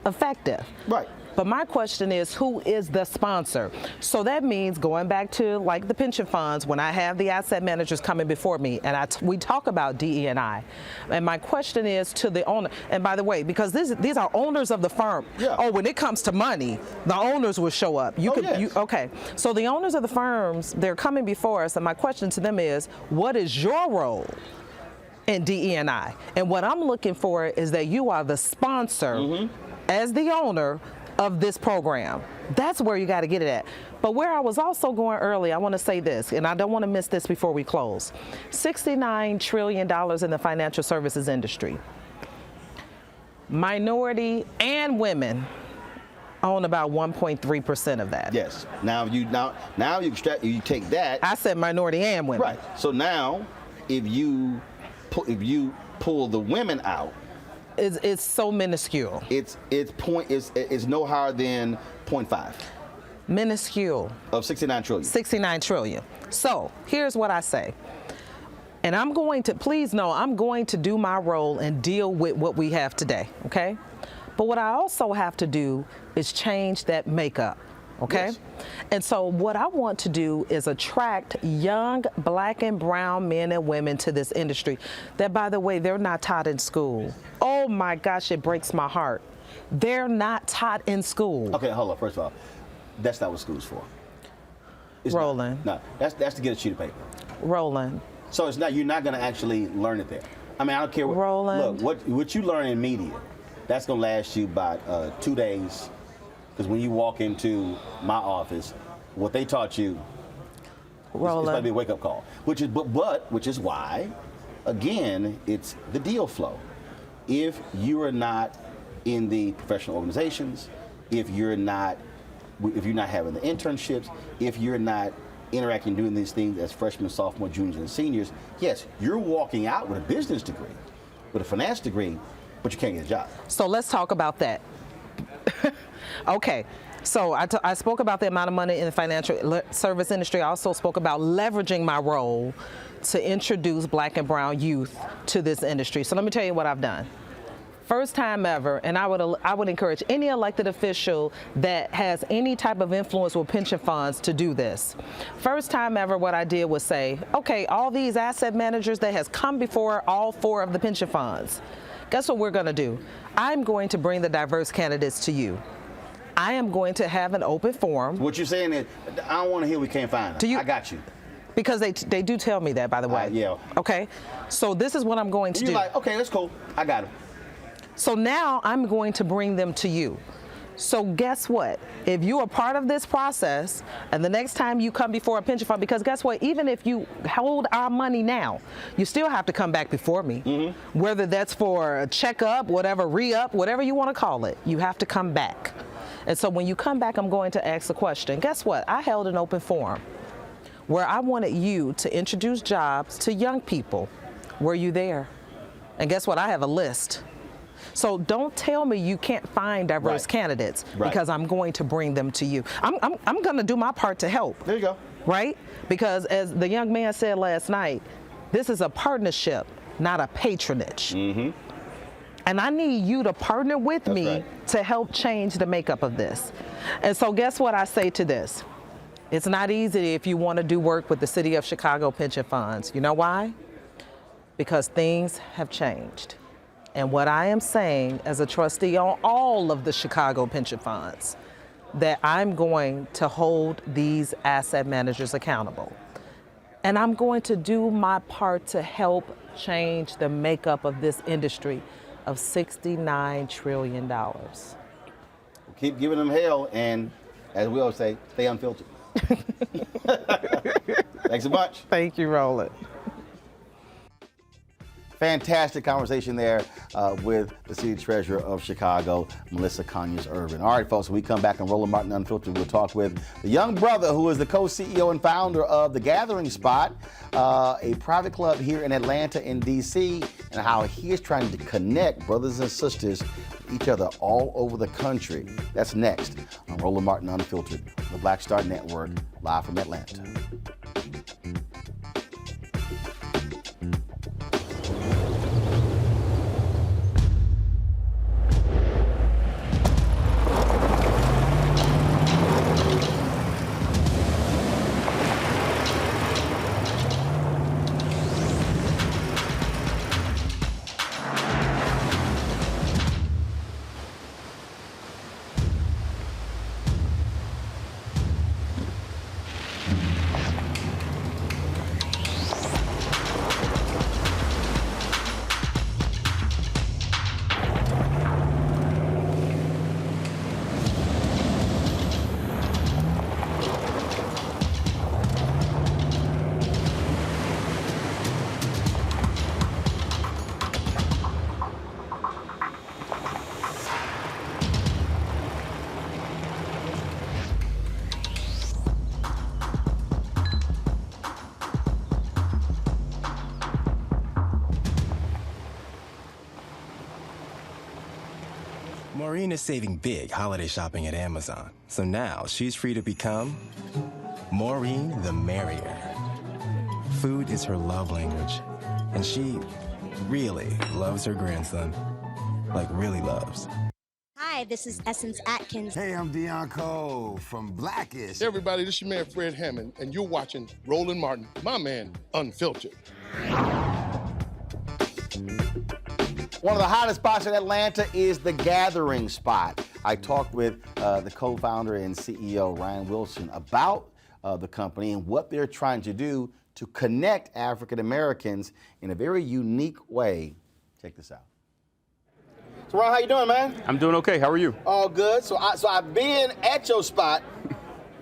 Speaker 10: effective.
Speaker 1: Right.
Speaker 10: But my question is, who is the sponsor? So that means going back to like the pension funds, when I have the asset managers coming before me, and we talk about DE&I, and my question is to the owner. And by the way, because these are owners of the firm.
Speaker 1: Yeah.
Speaker 10: Oh, when it comes to money, the owners will show up. Okay. So the owners of the firms, they're coming before us, and my question to them is, what is your role in DE&I? And what I'm looking for is that you are the sponsor as the owner of this program. That's where you got to get it at. But where I was also going early, I want to say this, and I don't want to miss this before we close. $69 trillion in the financial services industry. Minority and women own about 1.3% of that.
Speaker 1: Yes. Now you take that.
Speaker 10: I said minority and women.
Speaker 1: Right. So now, if you pull the women out,
Speaker 10: it's so minuscule.
Speaker 1: It's no higher than 0.5.
Speaker 10: Minuscule.
Speaker 1: Of 69 trillion.
Speaker 10: 69 trillion. So here's what I say. And I'm going to, please know, I'm going to do my role and deal with what we have today, okay? But what I also have to do is change that makeup. Okay?
Speaker 1: Yes.
Speaker 10: And so what I want to do is attract young black and brown men and women to this industry that, by the way, they're not taught in school. Oh my gosh, it breaks my heart. They're not taught in school.
Speaker 1: Okay, hold on. First of all, that's not what school's for. It's
Speaker 10: Roland.
Speaker 1: No, that's to get a sheet of paper.
Speaker 10: Roland.
Speaker 1: So it's not, you're not going to actually learn it there. I mean, I don't care what.
Speaker 10: Roland.
Speaker 1: Look, what you learn in media, that's going to last you about 2 days. Because when you walk into my office, what they taught you, it's going to be a wake-up call. Which is why, again, it's the deal flow. If you are not in the professional organizations, if you're not having the internships, if you're not interacting, doing these things as freshmen, sophomore, juniors, and seniors, yes, you're walking out with a business degree, with a finance degree, but you can't get a job.
Speaker 10: So let's talk about that. Okay, so I spoke about the amount of money in the financial service industry. I also spoke about leveraging my role to introduce black and brown youth to this industry. So let me tell you what I've done. First time ever, and I would encourage any elected official that has any type of influence with pension funds to do this. First time ever, what I did was say, okay, all these asset managers that has come before all 4 of the pension funds, guess what we're going to do? I'm going to bring the diverse candidates to you. I am going to have an open forum.
Speaker 1: What you're saying is, I don't want to hear we can't find them. I got you.
Speaker 10: Because they do tell me that, by the way.
Speaker 1: Yeah.
Speaker 10: Okay. So this is what I'm going to do.
Speaker 1: You're like, okay, that's cool. I got them.
Speaker 10: So now I'm going to bring them to you. So guess what? If you are part of this process, and the next time you come before a pension fund, because guess what? Even if you hold our money now, you still have to come back before me. Whether that's for a checkup, whatever, re-up, whatever you want to call it, you have to come back. And so when you come back, I'm going to ask a question. Guess what? I held an open forum where I wanted you to introduce jobs to young people. Were you there? And guess what? I have a list. So don't tell me you can't find diverse candidates because I'm going to bring them to you. I'm going to do my part to help.
Speaker 1: There you go.
Speaker 10: Right? Because as the young man said last night, this is a partnership, not a patronage. And I need you to partner with me to help change the makeup of this. And so guess what I say to this? It's not easy if you want to do work with the City of Chicago pension funds. You know why? Because things have changed. And what I am saying as a trustee on all of the Chicago pension funds, that I'm going to hold these asset managers accountable. And I'm going to do my part to help change the makeup of this industry of $69 trillion.
Speaker 1: Keep giving them hell, and as we always say, stay unfiltered. Thanks a bunch.
Speaker 10: Thank you, Roland.
Speaker 1: Fantastic conversation there with the city treasurer of Chicago, Melissa Conyers-Irvin. All right, folks, when we come back on Roland Martin Unfiltered, we'll talk with the young brother who is the co-CEO and founder of The Gathering Spot, a private club here in Atlanta and D.C., and how he is trying to connect brothers and sisters with each other all over the country. That's next on Roland Martin Unfiltered, the Black Star Network, live from Atlanta.
Speaker 4: Maureen is saving big holiday shopping at Amazon, so now she's free to become Maureen the Merrier. Food is her love language, and she really loves her grandson. Like, really loves.
Speaker 16: Hi, this is Essence Atkins.
Speaker 15: Hey, I'm Deion Cole from Blackish. Hey, everybody, this is your man Fred Hammond, and you're watching Roland Martin, my man, Unfiltered.
Speaker 1: One of the hottest spots in Atlanta is The Gathering Spot. I talked with the co-founder and CEO, Ryan Wilson, about the company and what they're trying to do to connect African Americans in a very unique way. Check this out. So, Ryan, how you doing, man?
Speaker 17: I'm doing okay. How are you?
Speaker 1: All good. So I've been at your spot.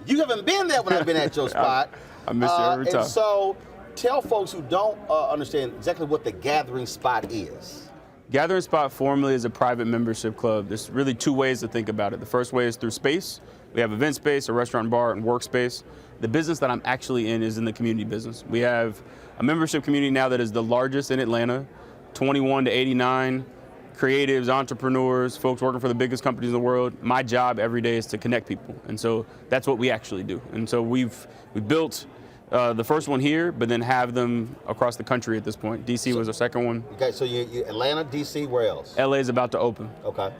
Speaker 1: You haven't been there when I've been at your spot.
Speaker 17: I miss you every time.
Speaker 1: And so tell folks who don't understand exactly what The Gathering Spot is.
Speaker 17: Gathering Spot formerly is a private membership club. There's really two ways to think about it. The first way is through space. We have event space, a restaurant, bar, and workspace. The business that I'm actually in is in the community business. We have a membership community now that is the largest in Atlanta, 21 to 89, creatives, entrepreneurs, folks working for the biggest companies in the world. My job every day is to connect people. And so that's what we actually do. And so we've built the first one here, but then have them across the country at this point. DC was our second one.
Speaker 1: Okay, so you Atlanta, DC, where else?
Speaker 17: LA is about to open.
Speaker 1: Okay.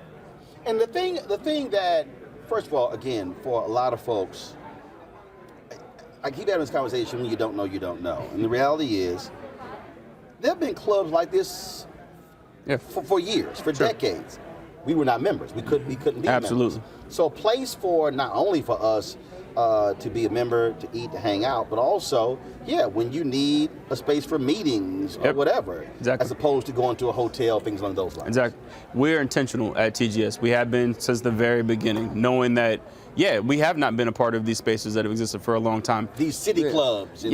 Speaker 1: And the thing that, first of all, again, for a lot of folks, I keep having this conversation, when you don't know, you don't know. And the reality is, there have been clubs like this for years, for decades. We were not members. We couldn't be
Speaker 17: Absolutely.
Speaker 1: members. So a place for, not only for us, to be a member, to eat, to hang out, but also, when you need a space for meetings or whatever, as opposed to going to a hotel, things along those lines.
Speaker 17: Exactly. We're intentional at TGS. We have been since the very beginning, knowing that, we have not been a part of these spaces that have existed for a long time.
Speaker 1: These city clubs.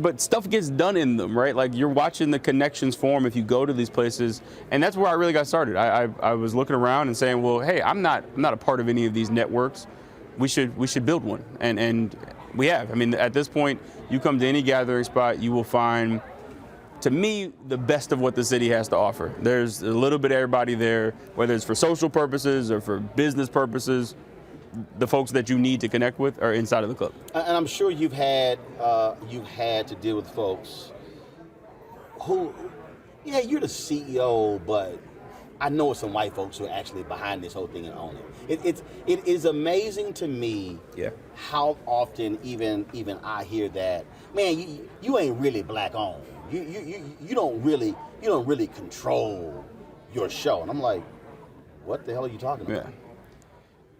Speaker 17: But stuff gets done in them, right? Like, you're watching the connections form if you go to these places, and that's where I really got started. I was looking around and saying, well, hey, I'm not a part of any of these networks. We should build one, and we have. I mean, at this point, you come to any gathering spot, you will find, to me, the best of what the city has to offer. There's a little bit of everybody there, whether it's for social purposes or for business purposes. The folks that you need to connect with are inside of the club.
Speaker 1: And I'm sure you've had to deal with folks who, you're the CEO, but I know it's some white folks who are actually behind this whole thing and own it. It is amazing to me how often even I hear that, man, you ain't really black owned. You don't really control your show. And I'm like, what the hell are you talking about?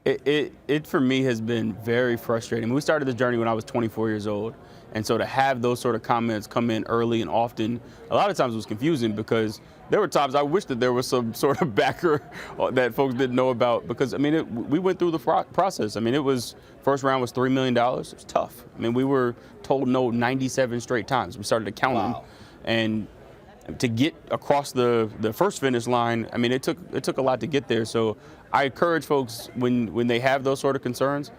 Speaker 17: It for me has been very frustrating. We started this journey when I was 24 years old. And so to have those sort of comments come in early and often, a lot of times it was confusing, because there were times I wish that there was some sort of backer that folks didn't know about, because, I mean, we went through the process. I mean, first round was $3 million. It was tough. I mean, we were told no 97 straight times. We started accounting. Wow. And to get across the first finish line, I mean, it took a lot to get there. So I encourage folks when they have those sort of concerns,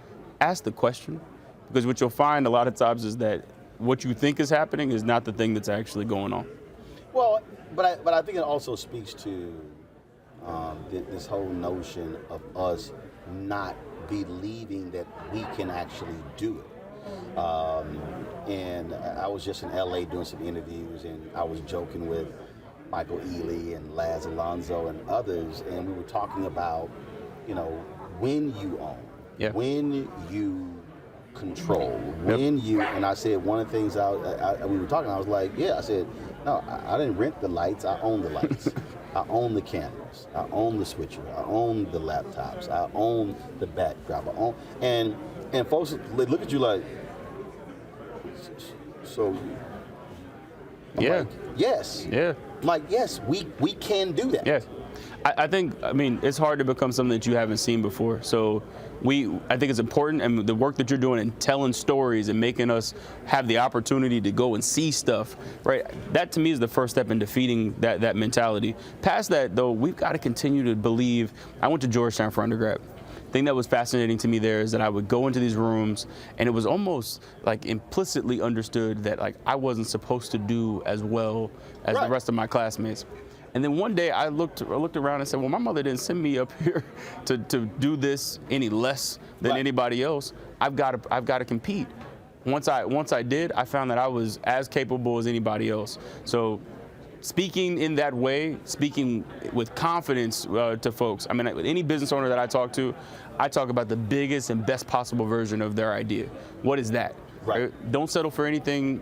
Speaker 17: ask the question, because what you'll find a lot of times is that what you think is happening is not the thing that's actually going on.
Speaker 1: Well, but I think it also speaks to this whole notion of us not believing that we can actually do it. And I was just in LA doing some interviews, and I was joking with Michael Ealy and Laz Alonso and others, and we were talking about, when you own, when you control, when you, and I said one of the things we were talking, I was like, I said, no, I didn't rent the lights, I own the lights. I own the cameras, I own the switcher, I own the laptops, I own the backdrop, I own, and folks look at you like, so, like, yes. Yeah. I'm like, yes, we can do that.
Speaker 17: Yes. I think, it's hard to become something that you haven't seen before. So I think it's important, and the work that you're doing in telling stories and making us have the opportunity to go and see stuff, right? That to me is the first step in defeating that mentality. Past that, though, we've got to continue to believe. I went to Georgetown for undergrad. The thing that was fascinating to me there is that I would go into these rooms, and it was almost like implicitly understood that like I wasn't supposed to do as well as the rest of my classmates. And then one day I looked around and said, well, my mother didn't send me up here to do this any less than anybody else. I've got to compete. Once I did, I found that I was as capable as anybody else. So speaking in that way, speaking with confidence to folks. With any business owner that I talk to, I talk about the biggest and best possible version of their idea. What is that? Right. Don't settle for anything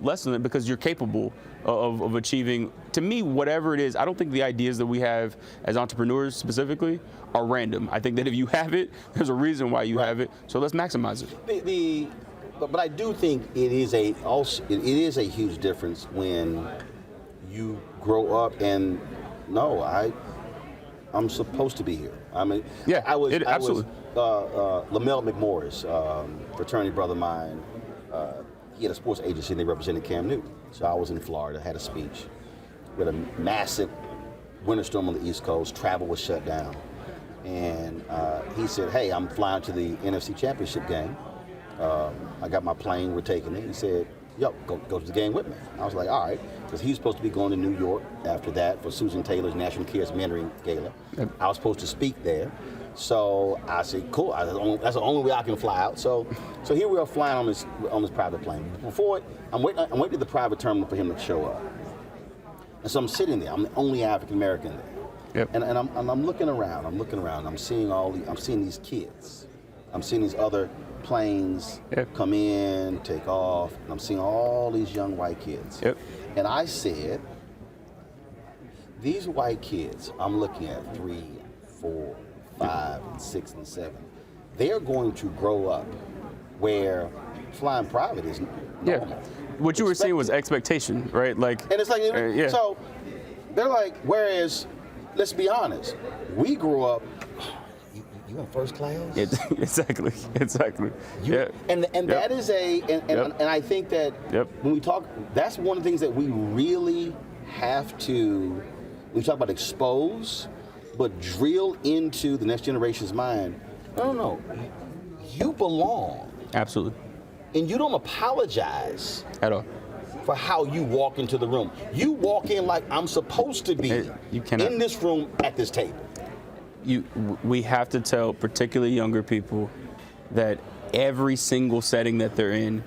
Speaker 17: less than it, because you're capable of achieving, to me, whatever it is. I don't think the ideas that we have as entrepreneurs specifically are random. I think that if you have it, there's a reason why you have it. So let's maximize it.
Speaker 1: But I do think it is a huge difference when you grow up and I'm supposed to be here. Lamel McMorris, fraternity brother of mine, he had a sports agency and they represented Cam Newton. So I was in Florida, had a speech with a massive winter storm on the East Coast, travel was shut down. And he said, hey, I'm flying to the NFC Championship game. I got my plane, we're taking it. He said, yo, go to the game with me. I was like, all right, because he's supposed to be going to New York after that for Susan Taylor's National Cares Mentoring Gala. I was supposed to speak there. So I said, cool, that's the only way I can fly out. So here we are flying on this private plane. Before, I'm waiting at the private terminal for him to show up. And so I'm sitting there, I'm the only African American there. And I'm looking around, I'm seeing these kids. I'm seeing these other planes come in, take off, and I'm seeing all these young white kids. And I said, these white kids, I'm looking at 3, 4, 5, and 6, and 7. They're going to grow up where flying private is normal.
Speaker 17: What you were seeing was expectation, right? Like,
Speaker 1: and it's like, so they're like, whereas, let's be honest, we grew up. You in first class?
Speaker 17: Exactly.
Speaker 1: And that is and I think that when we talk, that's one of the things that we really have to, we talk about expose, but drill into the next generation's mind. No, you belong.
Speaker 17: Absolutely.
Speaker 1: And you don't apologize
Speaker 17: at all
Speaker 1: for how you walk into the room. You walk in like I'm supposed to be in this room at this table.
Speaker 17: We have to tell particularly younger people that every single setting that they're in,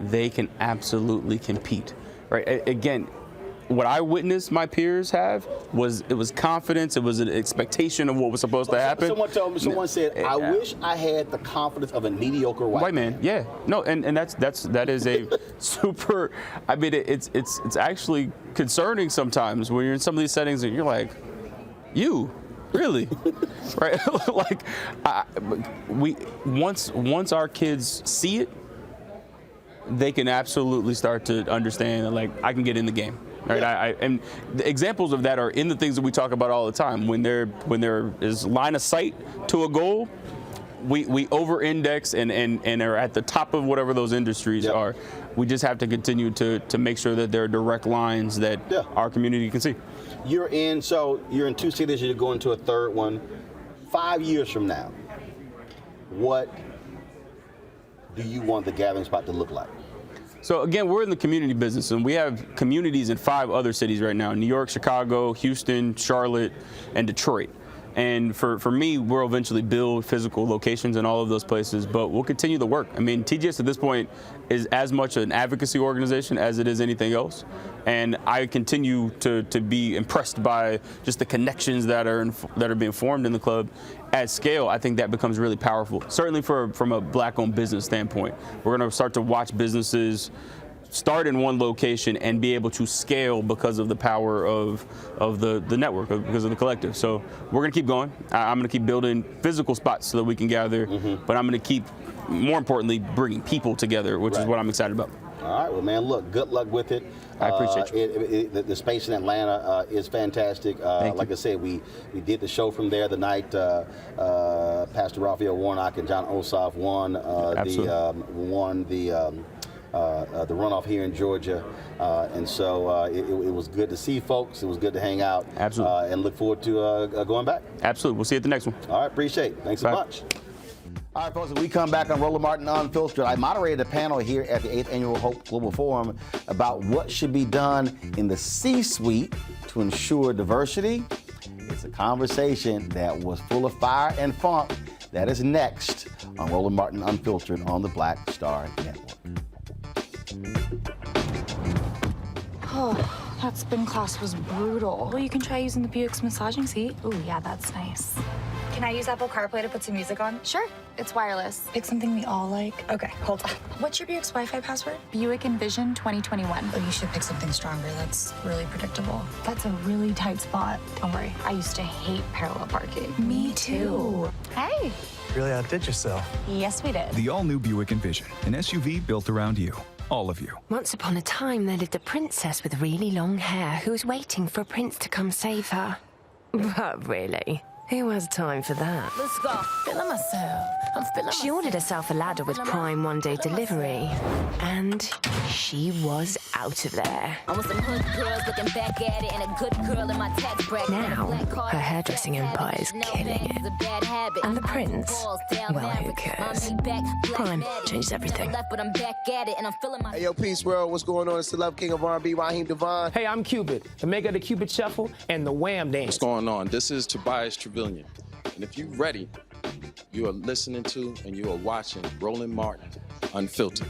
Speaker 17: they can absolutely compete, right? Again, what I witnessed my peers have was confidence. It was an expectation of what was supposed to happen.
Speaker 1: Someone said, I wish I had the confidence of a mediocre white man.
Speaker 17: Yeah, no, and that is a super. It's actually concerning sometimes when you're in some of these settings and you're like, you. Really, right? Like, once our kids see it, they can absolutely start to understand that, like, I can get in the game, right? And the examples of that are in the things that we talk about all the time. When there is line of sight to a goal, we over-index and are at the top of whatever those industries are. We just have to continue to make sure that there are direct lines that our community can see.
Speaker 1: You're in 2 cities, you're going to a third one. 5 years from now, what do you want the gathering spot to look like?
Speaker 17: So again, we're in the community business, and we have communities in 5 other cities right now: New York, Chicago, Houston, Charlotte, and Detroit. And for me, we'll eventually build physical locations in all of those places, but we'll continue the work. I mean, TGS at this point is as much an advocacy organization as it is anything else. And I continue to be impressed by just the connections that are being formed in the club. At scale, I think that becomes really powerful. Certainly from a black-owned business standpoint. We're going to start to watch businesses start in one location and be able to scale because of the power of the network, because of the collective. So we're going to keep going. I'm going to keep building physical spots so that we can gather, but I'm going to keep, more importantly, bringing people together, which is what I'm excited about.
Speaker 1: All right, well, man, look, good luck with it.
Speaker 17: I appreciate you.
Speaker 1: The space in Atlanta is fantastic. Like I said, we did the show from there the night Pastor Raphael Warnock and John Ossoff won the runoff here in Georgia, and so it was good to see folks. It was good to hang out.
Speaker 17: Absolutely.
Speaker 1: And look forward to going back.
Speaker 17: Absolutely. We'll see you at the next one.
Speaker 1: All right, appreciate it. Thanks so much. All right, folks, when we come back on Roland Martin Unfiltered, I moderated a panel here at the 8th Annual Hope Global Forum about what should be done in the C-suite to ensure diversity. It's a conversation that was full of fire and funk. That is next on Roland Martin Unfiltered on the Black Star Network.
Speaker 8: Oh, that spin class was brutal. Well, you can try using the Buick's massaging seat.
Speaker 9: Ooh, yeah, that's nice. Can I use Apple CarPlay to put some music on? Sure. It's wireless.
Speaker 8: Pick something we all like.
Speaker 9: Okay, hold on. What's your Buick's Wi-Fi password?
Speaker 8: Buick Envision 2021.
Speaker 9: Oh, you should pick something stronger. That's really predictable. That's a really tight spot.
Speaker 8: Don't worry, I used to hate parallel parking.
Speaker 9: Me too.
Speaker 8: Hey.
Speaker 18: Really outdid yourself.
Speaker 8: Yes, we did.
Speaker 11: The all-new Buick Envision, an SUV built around you. All of you.
Speaker 12: Once upon a time, there lived a princess with really long hair who was waiting for a prince to come save her. But really, who has time for that?
Speaker 2: Let's go. Feeling myself. I'm feeling
Speaker 12: She ordered herself a ladder with Prime one-day delivery, and she was out of there.
Speaker 2: I want some hood girls looking back at it and a good girl in my tax bracket.
Speaker 12: Now, her hairdressing empire is killing it. And the prince, well, who cares? Prime changes everything.
Speaker 19: Hey, yo, Peace World, what's going on? It's the Love King of R&B, Raheem Devon.
Speaker 20: Hey, I'm Cupid, the maker of the Cupid Shuffle and the Wham Dance.
Speaker 21: What's going on? This is Tobias Trevelyan. And if you're ready, you are listening to and you are watching Roland Martin Unfiltered.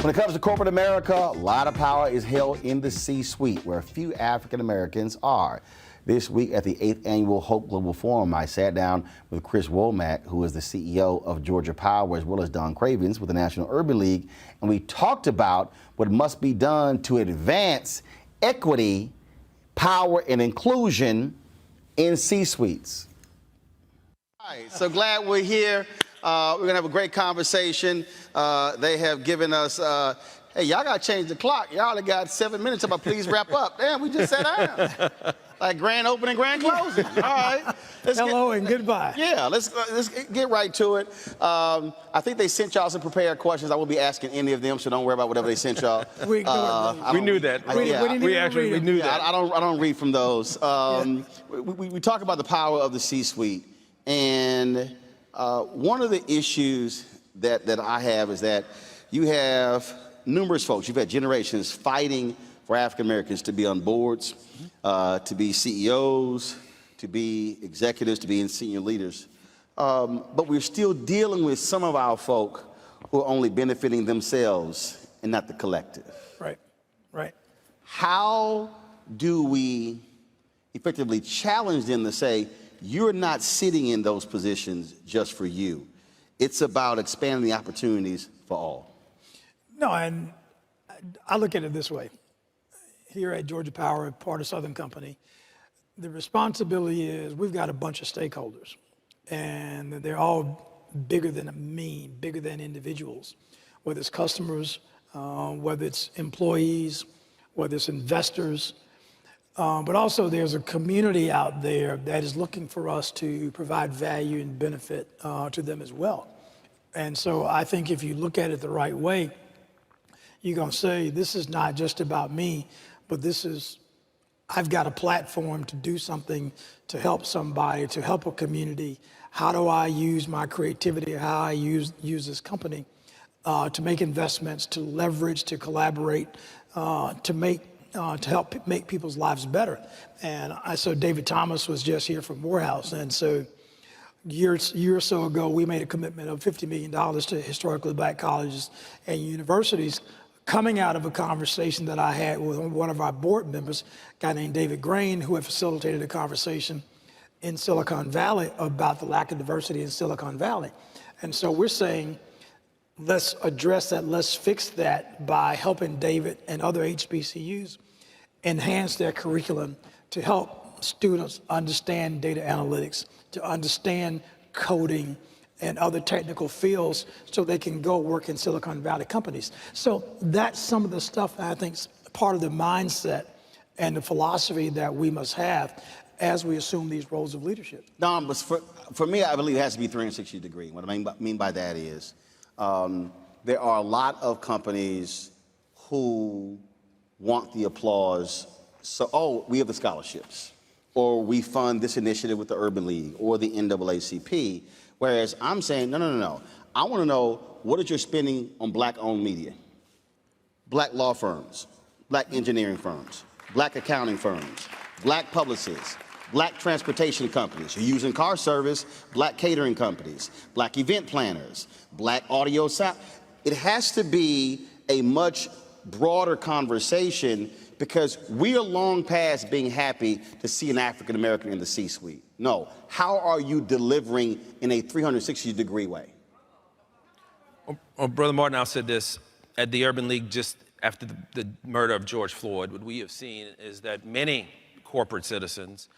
Speaker 1: When it comes to corporate America, a lot of power is held in the C-suite, where few African Americans are. This week at the 8th Annual Hope Global Forum, I sat down with Chris Womack, who is the CEO of Georgia Power, as well as Don Cravens with the National Urban League, and we talked about what must be done to advance equity, power, and inclusion in C-suites. All right, so glad we're here. We're going to have a great conversation. They have given us, hey, y'all got to change the clock. Y'all only got 7 minutes. About please wrap up. Damn, we just sat down. Like grand opening, grand closing. All right.
Speaker 20: Hello and goodbye.
Speaker 1: Yeah, let's get right to it. I think they sent y'all some prepared questions. I won't be asking any of them, so don't worry about whatever they sent y'all.
Speaker 20: We knew that. We knew that.
Speaker 1: I don't read from those. We talk about the power of the C-suite, and one of the issues that I have is that you have numerous folks. You've had generations fighting for African Americans to be on boards, to be CEOs, to be executives, to be in senior leaders. But we're still dealing with some of our folk who are only benefiting themselves and not the collective.
Speaker 20: Right, right.
Speaker 1: How do we effectively challenge them to say, you're not sitting in those positions just for you? It's about expanding the opportunities for all.
Speaker 20: No, and I look at it this way. Here at Georgia Power, part of Southern Company, the responsibility is we've got a bunch of stakeholders, and they're all bigger than me, bigger than individuals, whether it's customers, whether it's employees, whether it's investors. But also there's a community out there that is looking for us to provide value and benefit to them as well. And so I think if you look at it the right way, you're going to say, this is not just about me, but this is, I've got a platform to do something to help somebody, to help a community. How do I use my creativity? How I use this company to make investments, to leverage, to collaborate, to help make people's lives better. And I saw David Thomas was just here from Morehouse, and so a year or so ago, we made a commitment of $50 million to historically black colleges and universities, coming out of a conversation that I had with one of our board members, a guy named David Grain, who had facilitated a conversation in Silicon Valley about the lack of diversity in Silicon Valley. And so we're saying, let's address that, let's fix that by helping David and other HBCUs enhance their curriculum to help students understand data analytics, to understand coding and other technical fields so they can go work in Silicon Valley companies. So that's some of the stuff I think is part of the mindset and the philosophy that we must have as we assume these roles of leadership.
Speaker 1: No, but for me, I believe it has to be 360 degree. What I mean by that is there are a lot of companies who want the applause. So, oh, we have the scholarships, or we fund this initiative with the Urban League or the NAACP. Whereas I'm saying, no. I want to know, what is your spending on black-owned media, black law firms, black engineering firms, black accounting firms, black publicists, black transportation companies. You're using car service, black catering companies, black event planners, black audio sound. It has to be a much broader conversation, because we are long past being happy to see an African American in the C-suite. No, how are you delivering in a 360-degree way?
Speaker 18: Well, Brother Martin, I said this at the Urban League just after the murder of George Floyd. What we have seen is that many corporate citizens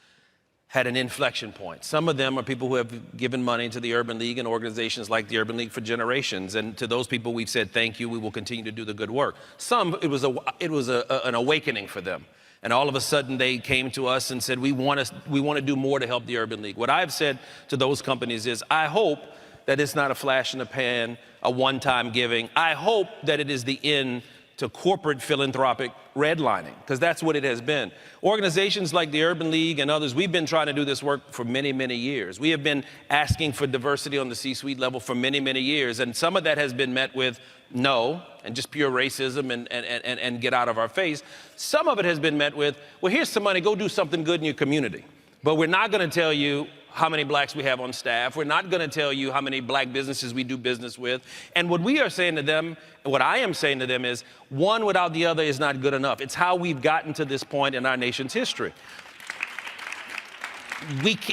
Speaker 18: had an inflection point. Some of them are people who have given money to the Urban League and organizations like the Urban League for generations. And to those people, we've said, thank you, we will continue to do the good work. Some, it was an awakening for them. And all of a sudden, they came to us and said, we want to do more to help the Urban League. What I've said to those companies is, I hope that it's not a flash in the pan, a one-time giving. I hope that it is the end to corporate philanthropic redlining, because that's what it has been. Organizations like the Urban League and others, we've been trying to do this work for many, many years. We have been asking for diversity on the C-suite level for many, many years, and some of that has been met with no, and just pure racism and get out of our face. Some of it has been met with, well, here's some money, go do something good in your community. But we're not going to tell you how many blacks we have on staff. We're not going to tell you how many black businesses we do business with. And what we are saying to them, what I am saying to them is, one without the other is not good enough. It's how we've gotten to this point in our nation's history.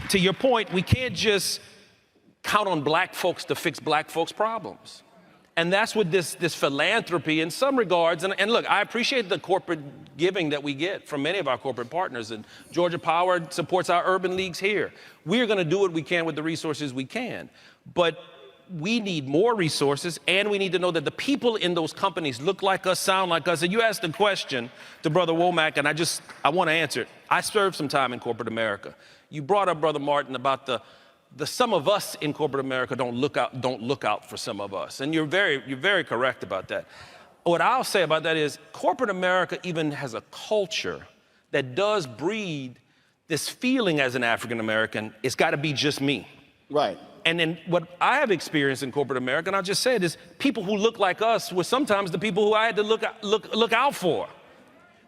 Speaker 18: To your point, we can't just count on black folks to fix black folks' problems. And that's what this philanthropy in some regards, and look, I appreciate the corporate giving that we get from many of our corporate partners, and Georgia Power supports our urban leagues here. We're gonna do what we can with the resources we can, but we need more resources, and we need to know that the people in those companies look like us, sound like us. And you asked the question to Brother Womack, and I wanna answer it. I served some time in corporate America. You brought up, Brother Martin, about the some of us in corporate America don't look out for some of us. And you're very correct about that. What I'll say about that is corporate America even has a culture that does breed this feeling as an African American, it's got to be just me.
Speaker 1: Right.
Speaker 18: And then what I have experienced in corporate America, and I'll just say it, is people who look like us were sometimes the people who I had to look out for.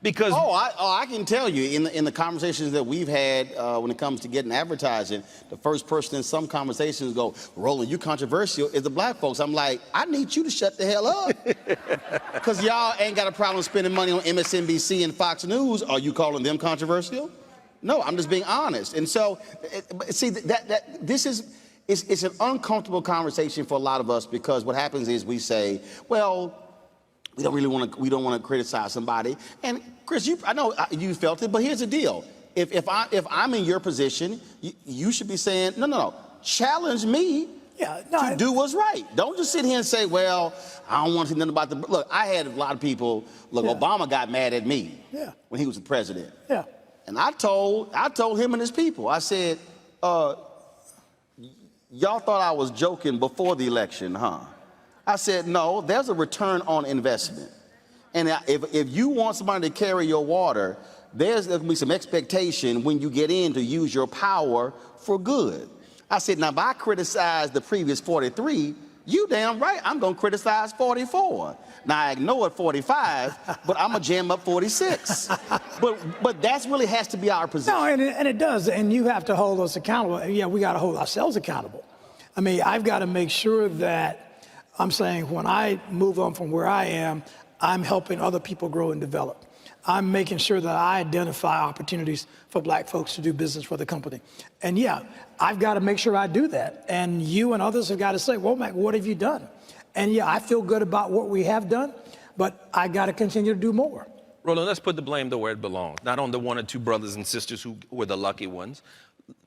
Speaker 18: Because
Speaker 1: I can tell you in the conversations that we've had when it comes to getting advertising, the first person in some conversations go, Roland, you controversial, is the black folks. I'm like, I need you to shut the hell up. Because y'all ain't got a problem spending money on MSNBC and Fox News. Are you calling them controversial? No, I'm just being honest. And so, see, this is, it's an uncomfortable conversation for a lot of us, because what happens is we say, well, we don't want to criticize somebody. And Chris, I know you felt it, but here's the deal. If I'm in your position, you should be saying, no, challenge me to do what's right. Don't just sit here and say, well, I don't want to see nothing about the, look, I had a lot of people, Obama got mad at me when he was the president.
Speaker 20: Yeah.
Speaker 1: And I told him and his people, I said, y'all thought I was joking before the election, huh? I said, no, there's a return on investment. And if you want somebody to carry your water, there's going to be some expectation when you get in to use your power for good. I said, now if I criticize the previous 43, you damn right I'm going to criticize 44. Now I ignored 45, but I'm going to jam up 46. But that really has to be our position.
Speaker 20: No, and it does, and you have to hold us accountable. Yeah, we got to hold ourselves accountable. I mean, I've got to make sure that I'm saying when I move on from where I am, I'm helping other people grow and develop. I'm making sure that I identify opportunities for black folks to do business for the company. And yeah, I've got to make sure I do that. And you and others have got to say, well, Mac, what have you done? And yeah, I feel good about what we have done, but I got to continue to do more.
Speaker 18: Roland, let's put the blame though where it belongs, not on the one or two brothers and sisters who were the lucky ones.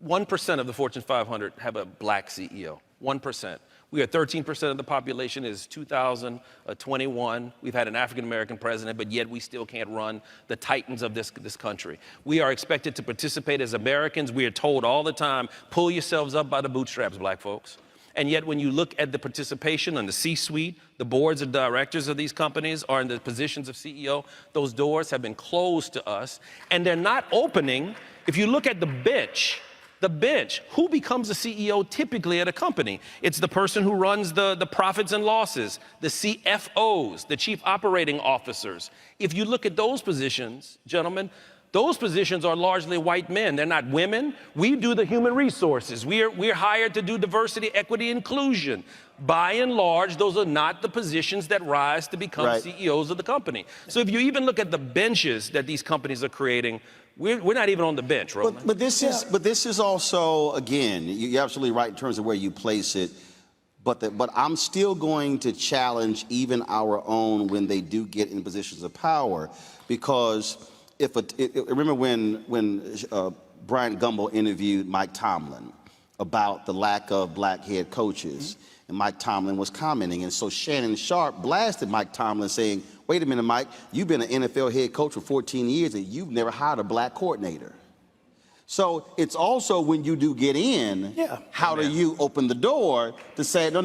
Speaker 18: 1% of the Fortune 500 have a black CEO, 1%. We are 13% of the population is 2021. We've had an African-American president, but yet we still can't run the titans of this country. We are expected to participate as Americans. We are told all the time, pull yourselves up by the bootstraps, black folks. And yet when you look at the participation on the C-suite, the boards of directors of these companies are in the positions of CEO, those doors have been closed to us, and they're not opening. If you look at the bench, who becomes the CEO typically at a company? It's the person who runs the profits and losses, the CFOs, the chief operating officers. If you look at those positions, gentlemen, those positions are largely white men. They're not women. We do the human resources. We're hired to do diversity, equity, inclusion. By and large, those are not the positions that rise to become CEOs of the company. So if you even look at the benches that these companies are creating, we're not even on the bench, Roland.
Speaker 1: But this is also, again, you're absolutely right in terms of where you place it. But I'm still going to challenge even our own when they do get in positions of power, because remember when Bryant Gumbel interviewed Mike Tomlin about the lack of black head coaches, and Mike Tomlin was commenting, and so Shannon Sharp blasted Mike Tomlin saying, wait a minute, Mike, you've been an NFL head coach for 14 years and you've never hired a black coordinator. So it's also when you do get in, how do you open the door to say, no,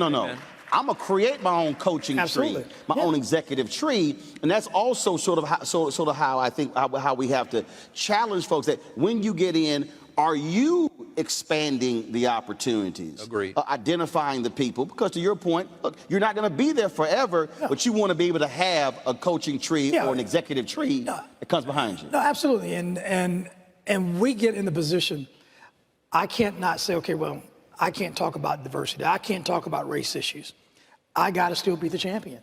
Speaker 1: I'm gonna create my own coaching tree, my own executive tree, and that's also sort of how I think how we have to challenge folks that when you get in, are you expanding the opportunities?
Speaker 18: Agreed.
Speaker 1: Identifying the people, because to your point, look, you're not gonna be there forever, but you wanna be able to have a coaching tree or an executive tree that comes behind you.
Speaker 20: No, absolutely, and we get in the position, I can't not say, okay, well, I can't talk about diversity. I can't talk about race issues. I got to still be the champion.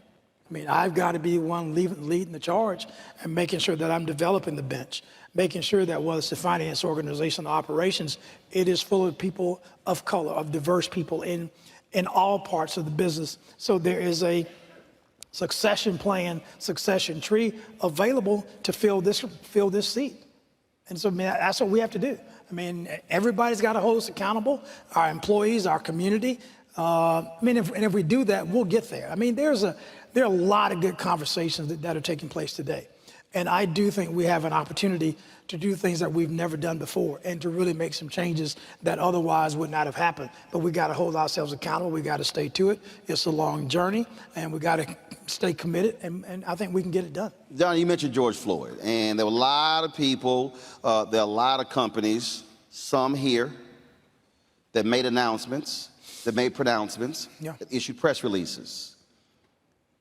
Speaker 20: I mean, I've got to be the one leading the charge and making sure that I'm developing the bench, making sure that whether it's the finance organization, the operations, it is full of people of color, of diverse people in all parts of the business. So there is a succession plan, succession tree available to fill this seat. And so that's what we have to do. I mean, everybody's got to hold us accountable, our employees, our community. If we do that, we'll get there. I mean, there are a lot of good conversations that are taking place today. And I do think we have an opportunity to do things that we've never done before and to really make some changes that otherwise would not have happened. But we got to hold ourselves accountable. We got to stay to it. It's a long journey, and we got to stay committed, and I think we can get it done.
Speaker 1: John, you mentioned George Floyd, and there were a lot of people, there are a lot of companies, some here, that made announcements, that made pronouncements, that issued press releases,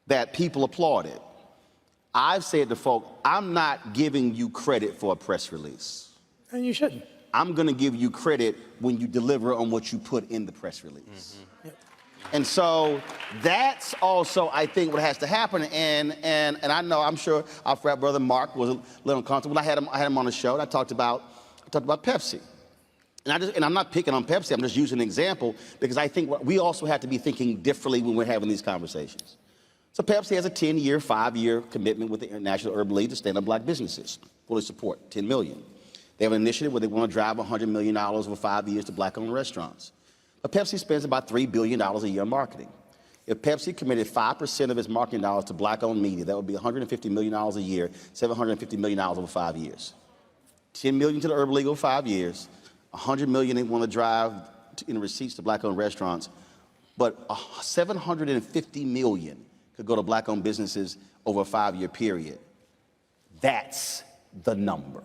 Speaker 1: that people applauded. I've said to folk, I'm not giving you credit for a press release.
Speaker 20: And you shouldn't.
Speaker 1: I'm going to give you credit when you deliver on what you put in the press release. And so that's also, I think, what has to happen. And I know, I'm sure our frat brother Mark was a little uncomfortable. I had him on the show, and I talked about Pepsi. And I'm not picking on Pepsi, I'm just using an example because I think we also have to be thinking differently when we're having these conversations. So Pepsi has a 10-year, 5-year commitment with the International Urban League to stand up black businesses. Fully support, 10 million. They have an initiative where they want to drive $100 million over 5 years to black-owned restaurants. But Pepsi spends about $3 billion a year on marketing. If Pepsi committed 5% of its marketing dollars to black-owned media, that would be $150 million a year, $750 million over 5 years. $10 million to the Urban League over 5 years, $100 million they want to drive in receipts to black-owned restaurants, but $750 million could go to black-owned businesses over a 5-year period. That's the number.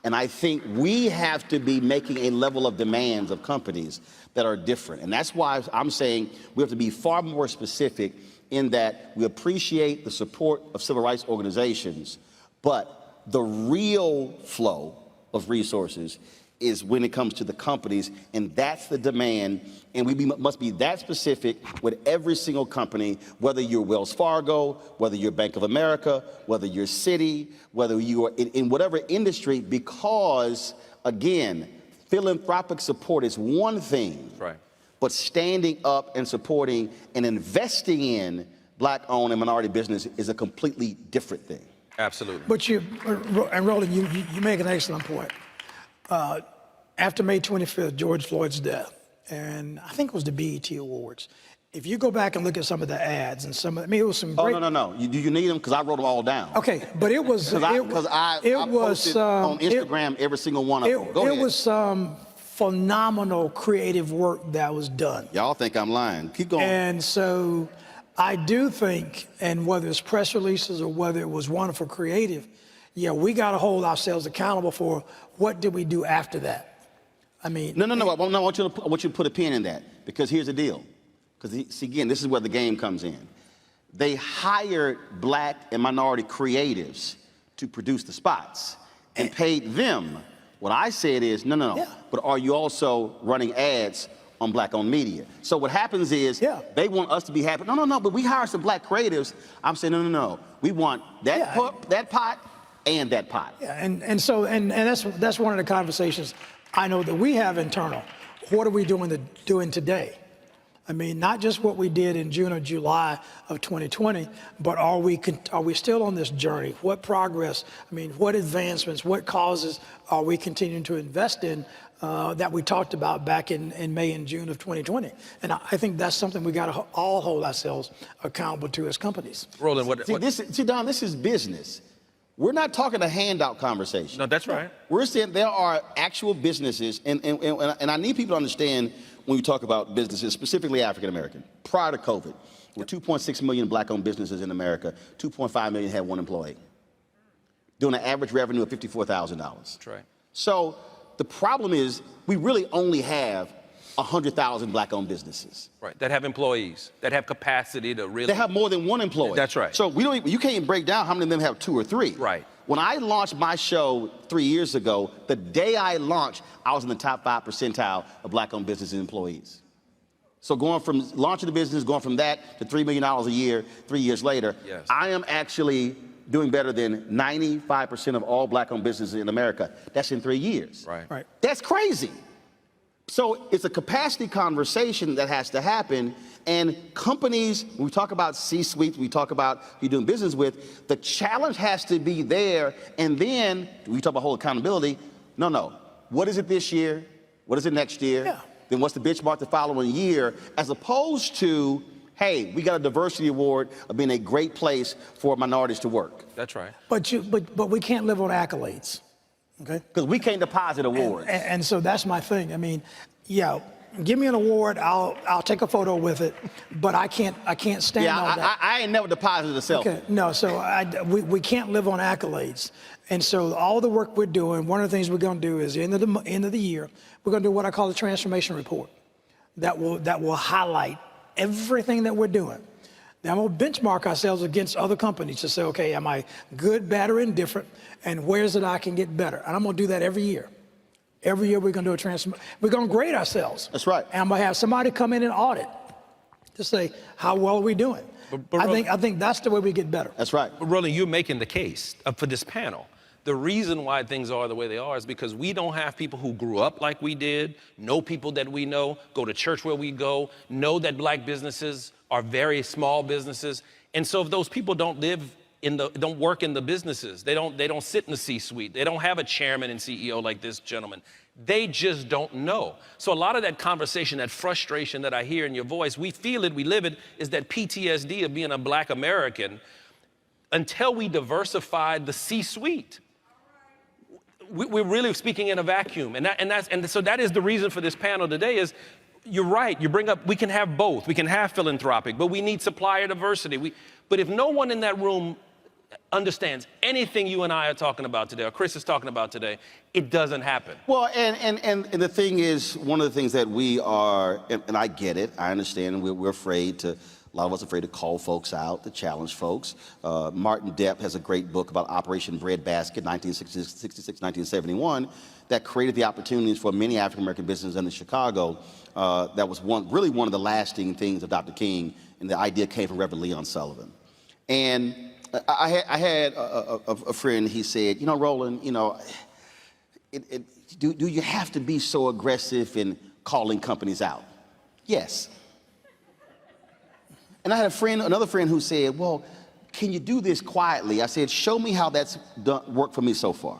Speaker 1: And I think we have to be making a level of demands of companies that are different. And that's why I'm saying we have to be far more specific in that we appreciate the support of civil rights organizations, but the real flow of resources is when it comes to the companies, and that's the demand. And we must be that specific with every single company, whether you're Wells Fargo, whether you're Bank of America, whether you're Citi, whether you are in whatever industry, because, again, philanthropic support is one thing,
Speaker 18: right,
Speaker 1: but standing up and supporting and investing in black-owned and minority business is a completely different thing.
Speaker 18: Absolutely.
Speaker 20: But and Roland, you make an excellent point. After May 25th, George Floyd's death, and I think it was the BET Awards. If you go back and look at some of the ads and some of, I mean, it was some great.
Speaker 1: Oh, no. Do you need them? Because I wrote them all down.
Speaker 20: Okay, but it was
Speaker 1: because I posted on Instagram every single one of them. Go ahead.
Speaker 20: It was some phenomenal creative work that was done.
Speaker 1: Y'all think I'm lying. Keep going.
Speaker 20: And so I do think, and whether it's press releases or whether it was wonderful creative, yeah, we got to hold ourselves accountable for what did we do after that. I mean,
Speaker 1: no. I want you to put a pin in that, because here's the deal. Because see, again, this is where the game comes in. They hired black and minority creatives to produce the spots and paid them. What I said is, no. Yeah. But are you also running ads on black-owned media? So what happens is, they want us to be happy. No. But we hire some black creatives. I'm saying, no. We want that that pot and that pot.
Speaker 20: Yeah, and that's one of the conversations I know that we have internal. What are we doing today? I mean, not just what we did in June or July of 2020, but are we still on this journey? What progress? I mean, what advancements? What causes are we continuing to invest in that we talked about back in May and June of 2020? And I think that's something we got to all hold ourselves accountable to as companies.
Speaker 18: Roland,
Speaker 1: Don, this is business. We're not talking a handout conversation.
Speaker 18: No, that's right.
Speaker 1: We're saying there are actual businesses, and I need people to understand when we talk about businesses, specifically African American. Prior to COVID, there were 2.6 million black-owned businesses in America. 2.5 million had one employee, doing an average revenue of $54,000.
Speaker 18: That's right.
Speaker 1: So the problem is we really only have 100,000 black-owned businesses.
Speaker 18: Right, that have employees, that have capacity to really.
Speaker 1: They have more than one employee.
Speaker 18: That's right.
Speaker 1: So you can't even break down how many of them have 2 or 3.
Speaker 18: Right.
Speaker 1: When I launched my show 3 years ago, the day I launched, I was in the top 5 percentile of black-owned businesses and employees. So going from launching the business, going from that to $3 million a year, 3 years later,
Speaker 18: yes.
Speaker 1: I am actually doing better than 95% of all black-owned businesses in America. That's in 3 years.
Speaker 18: Right.
Speaker 1: That's crazy. So it's a capacity conversation that has to happen, and companies, when we talk about C-suites, we talk about who you're doing business with, the challenge has to be there, and then we talk about whole accountability. No. What is it this year? What is it next year?
Speaker 20: Yeah.
Speaker 1: Then what's the benchmark the following year? As opposed to, hey, we got a diversity award of being a great place for minorities to work.
Speaker 18: That's right.
Speaker 20: But we can't live on accolades. Okay.
Speaker 1: Because we can't deposit awards.
Speaker 20: And so that's my thing. I mean, yeah, give me an award, I'll take a photo with it, but I can't stand on that.
Speaker 1: I ain't never deposited a selfie.
Speaker 20: Okay, no, so we can't live on accolades. And so all the work we're doing, one of the things we're going to do is end of the year, we're going to do what I call a transformation report that will highlight everything that we're doing. Then we'll benchmark ourselves against other companies to say, okay, am I good, bad, or indifferent, and where's it I can get better? And I'm going to do that every year. Every year we're going to do a transformation. We're going to grade ourselves.
Speaker 1: That's right.
Speaker 20: And I'm going to have somebody come in and audit to say, how well are we doing?
Speaker 18: But
Speaker 20: I think that's the way we get better.
Speaker 1: That's right.
Speaker 18: But Roland, you're making the case for this panel. The reason why things are the way they are is because we don't have people who grew up like we did, know people that we know, go to church where we go, know that black businesses are very small businesses. And so if those people don't work in the businesses, they don't sit in the C-suite, they don't have a chairman and CEO like this gentleman, they just don't know. So a lot of that conversation, that frustration that I hear in your voice, we feel it, we live it, is that PTSD of being a black American until we diversified the C-suite. we're really speaking in a vacuum. And so that is the reason for this panel today is, you're right, you bring up, we can have both. We can have philanthropic, but we need supplier diversity. But if no one in that room understands anything you and I are talking about today, or Chris is talking about today, it doesn't happen.
Speaker 1: Well, and the thing is, one of the things that we are, and I get it, I understand, and we're afraid to, a lot of us are afraid to call folks out, to challenge folks. Martin Depp has a great book about Operation Breadbasket, 1966, 1971, that created the opportunities for many African-American businesses in Chicago. That was really one of the lasting things of Dr. King, and the idea came from Reverend Leon Sullivan. And I had a friend, he said, Roland, do you have to be so aggressive in calling companies out? Yes. And I had another friend who said, well, can you do this quietly? I said, show me how that's worked for me so far.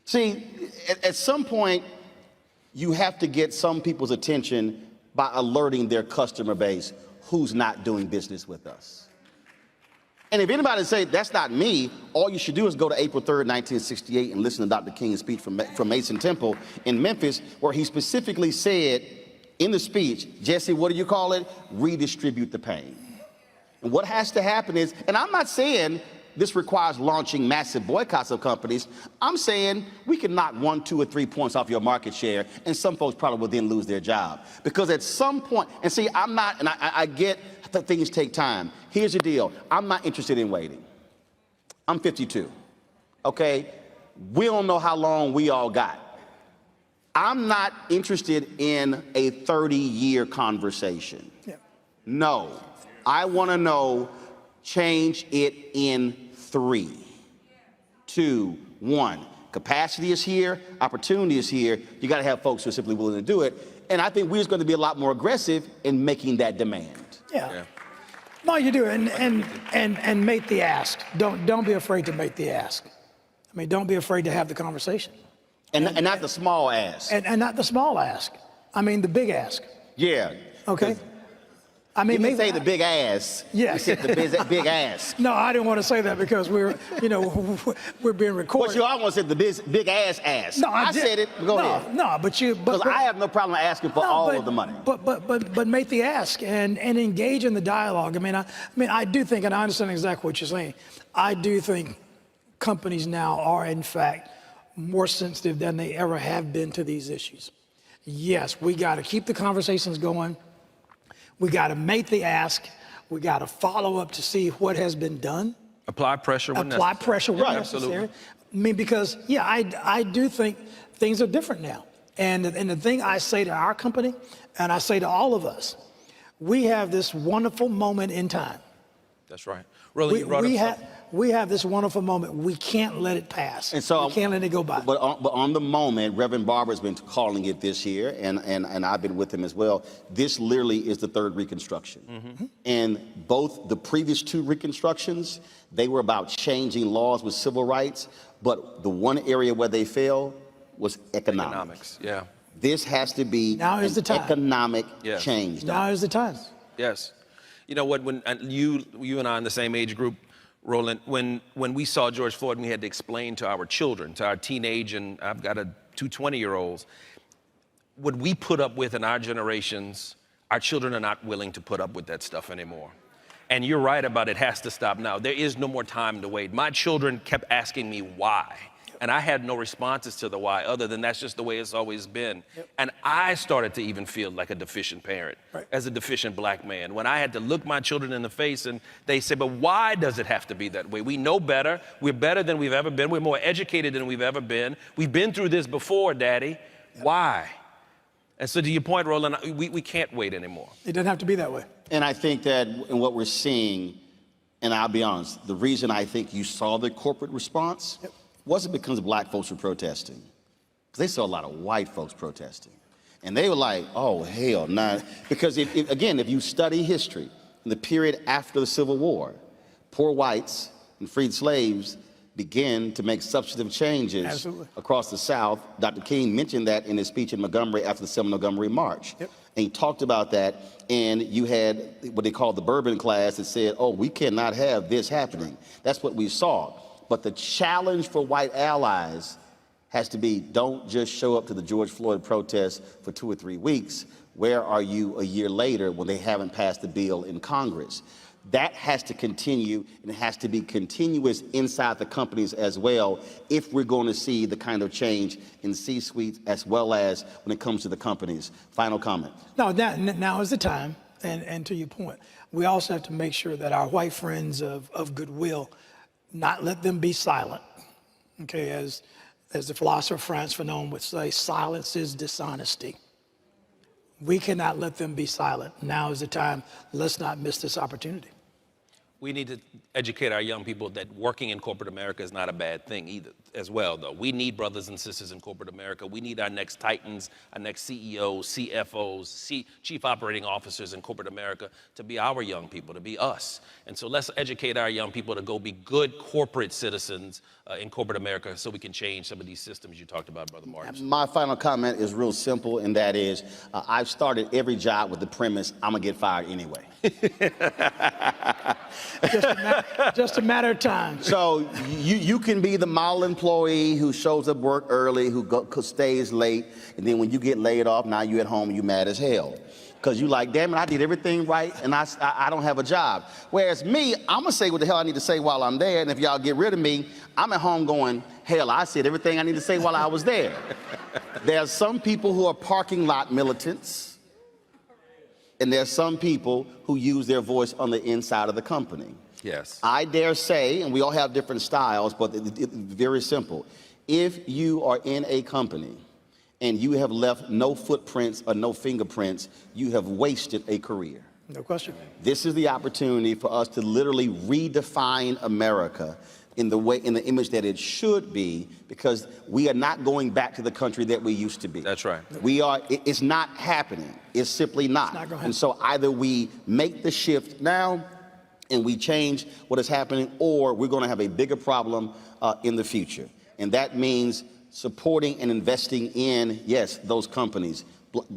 Speaker 1: See, at some point, you have to get some people's attention by alerting their customer base who's not doing business with us. And if anybody say that's not me, all you should do is go to April 3rd, 1968 and listen to Dr. King's speech from Mason Temple in Memphis, where he specifically said in the speech, Jesse, what do you call it? Redistribute the pain. And what has to happen is, and I'm not saying this requires launching massive boycotts of companies. I'm saying we can knock 1, 2, or 3 points off your market share, and some folks probably will then lose their job. Because at some point, and see, I'm not, and I get that things take time. Here's the deal. I'm not interested in waiting. I'm 52, okay? We don't know how long we all got. I'm not interested in a 30-year conversation. Yeah. No, I want to know, change it in 3, 2, 1. Capacity is here, opportunity is here. You got to have folks who are simply willing to do it. And I think we're just going to be a lot more aggressive in making that demand.
Speaker 20: Yeah. No, you do, and make the ask. Don't be afraid to make the ask. I mean, don't be afraid to have the conversation.
Speaker 1: And not the small ask.
Speaker 20: And not the small ask. I mean, the big ask.
Speaker 1: Yeah.
Speaker 20: Okay. I mean,
Speaker 1: maybe say the big ass.
Speaker 20: Yes.
Speaker 1: You said the big ass.
Speaker 20: No, I didn't want to say that because we're being recorded.
Speaker 1: But you almost said the big ass.
Speaker 20: No,
Speaker 1: I said it. Go ahead.
Speaker 20: No,
Speaker 1: because I have no problem asking for all of the money.
Speaker 20: But make the ask and engage in the dialogue. I do think, and I understand exactly what you're saying. I do think companies now are, in fact, more sensitive than they ever have been to these issues. Yes, we got to keep the conversations going. We got to make the ask. We got to follow up to see what has been done.
Speaker 18: Apply pressure when necessary.
Speaker 20: Apply pressure when necessary. Absolutely. I mean, because, yeah, I do think things are different now. And the thing I say to our company, and I say to all of us, we have this wonderful moment in time.
Speaker 18: That's right. Roland,
Speaker 20: we have this wonderful moment. We can't let it pass. And so we can't let it go by.
Speaker 1: But on the moment, Reverend Barber's been calling it this year, and I've been with him as well. This literally is the third Reconstruction. Mm-hmm. And both the previous 2 Reconstructions, they were about changing laws with civil rights, but the one area where they failed was economics.
Speaker 18: Yeah.
Speaker 1: This has to be an economic change.
Speaker 20: Now is the time.
Speaker 18: Yes. You know what, when you and I in the same age group, Roland, when we saw George Floyd, we had to explain to our children, to our teenage, and I've got 2 20-year-olds, what we put up with in our generations, our children are not willing to put up with that stuff anymore. And you're right about it has to stop now. There is no more time to wait. My children kept asking me why. And I had no responses to the why other than that's just the way it's always been. Yep. And I started to even feel like a deficient parent, as a deficient black man, when I had to look my children in the face and they say, but why does it have to be that way? We know better. We're better than we've ever been. We're more educated than we've ever been. We've been through this before, Daddy. Yep. Why? And so to your point, Roland, we can't wait anymore.
Speaker 20: It doesn't have to be that way.
Speaker 1: And I think that in what we're seeing, and I'll be honest, the reason I think you saw the corporate response wasn't because black folks were protesting. Because they saw a lot of white folks protesting. And they were like, oh, hell, nah. Because if you study history, in the period after the Civil War, poor whites and freed slaves began to make substantive changes across the South. Dr. King mentioned that in his speech in Montgomery after the 7 Montgomery March. Yep. And he talked about that, and you had what they called the Bourbon class that said, oh, we cannot have this happening. That's what we saw. But the challenge for white allies has to be, don't just show up to the George Floyd protest for 2 or 3 weeks. Where are you a year later when they haven't passed the bill in Congress? That has to continue, and it has to be continuous inside the companies as well if we're going to see the kind of change in C-suites as well as when it comes to the companies. Final comment.
Speaker 20: No, now is the time, and to your point, we also have to make sure that our white friends of goodwill, not let them be silent. Okay, as the philosopher Frantz Fanon would say, silence is dishonesty. We cannot let them be silent. Now is the time. Let's not miss this opportunity.
Speaker 18: We need to educate our young people that working in corporate America is not a bad thing either, as well, though. We need brothers and sisters in corporate America. We need our next titans, our next CEOs, CFOs, chief operating officers in corporate America to be our young people, to be us. And so let's educate our young people to go be good corporate citizens in corporate America so we can change some of these systems you talked about, Brother Martin.
Speaker 1: My final comment is real simple, and that is I've started every job with the premise I'm going to get fired anyway.
Speaker 20: Just a matter of time.
Speaker 1: So you can be the model employee who shows up work early, who stays late, and then when you get laid off, now you at home and you mad as hell. Because you like, damn it, I did everything right, and I don't have a job. Whereas me, I'm going to say what the hell I need to say while I'm there, and if y'all get rid of me, I'm at home going, hell, I said everything I need to say while I was there. There's some people who are parking lot militants, and there's some people who use their voice on the inside of the company.
Speaker 18: Yes.
Speaker 1: I dare say, and we all have different styles, but it's very simple. If you are in a company and you have left no footprints or no fingerprints, you have wasted a career.
Speaker 20: No question.
Speaker 1: This is the opportunity for us to literally redefine America in the image that it should be, because we are not going back to the country that we used to be.
Speaker 18: That's right.
Speaker 1: It's not happening. It's simply not.
Speaker 20: It's not gonna happen.
Speaker 1: And so either we make the shift now and we change what is happening, or we're going to have a bigger problem in the future. And that means supporting and investing in, yes, those companies,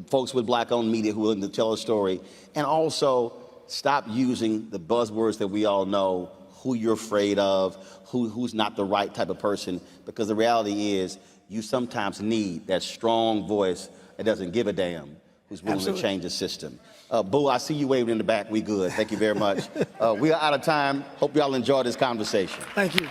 Speaker 1: folks with black-owned media who are willing to tell a story, and also stop using the buzzwords that we all know, who you're afraid of, who's not the right type of person, because the reality is you sometimes need that strong voice that doesn't give a damn, who's willing to change the system. Boo, I see you waving in the back. We good. Thank you very much. We are out of time. Hope y'all enjoyed this conversation.
Speaker 20: Thank you.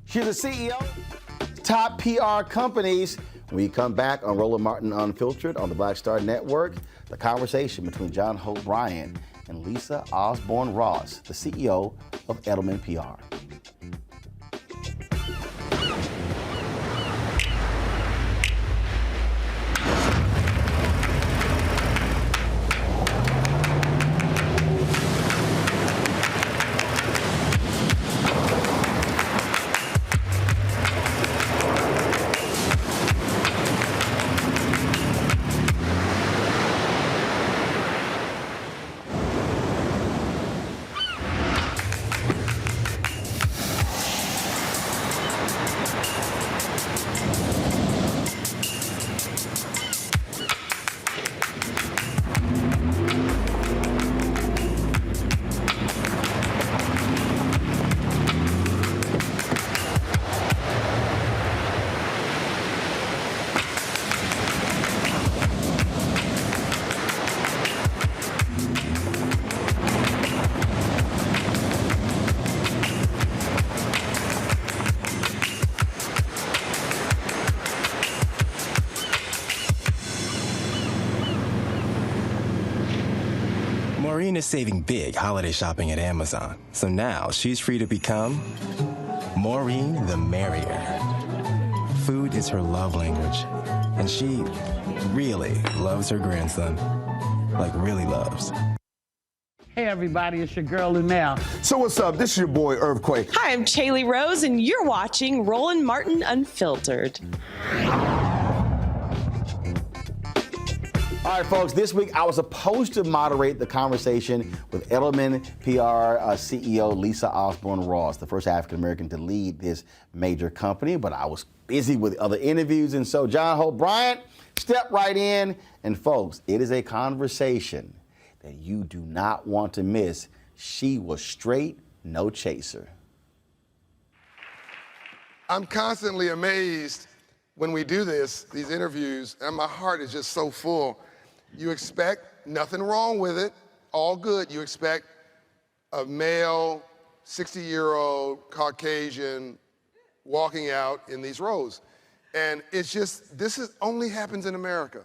Speaker 1: She's the CEO of top PR companies. When we come back on Roland Martin Unfiltered on the Black Star Network, the conversation between Hope Bryant and Lisa Osborne Ross, the CEO of Edelman PR.
Speaker 4: Maureen is saving big holiday shopping at Amazon, so now she's free to become Maureen the Merrier. Food is her love language, and she really loves her grandson. Like, really loves.
Speaker 3: Hey everybody, it's your girl Lunel.
Speaker 22: So what's up? This is your boy Earthquake.
Speaker 23: Hi, I'm Chaley Rose, and you're watching Roland Martin Unfiltered.
Speaker 1: All right, folks, this week I was supposed to moderate the conversation with Edelman PR CEO Lisa Osborne Ross, the first African-American to lead this major company, but I was busy with other interviews, and so Hope Bryant stepped right in, and folks, it is a conversation that you do not want to miss. She was straight, no chaser.
Speaker 15: I'm constantly amazed when we do these interviews, and my heart is just so full. You expect nothing wrong with it, all good. You expect a male, 60-year-old Caucasian walking out in these rows. And it's just, only happens in America.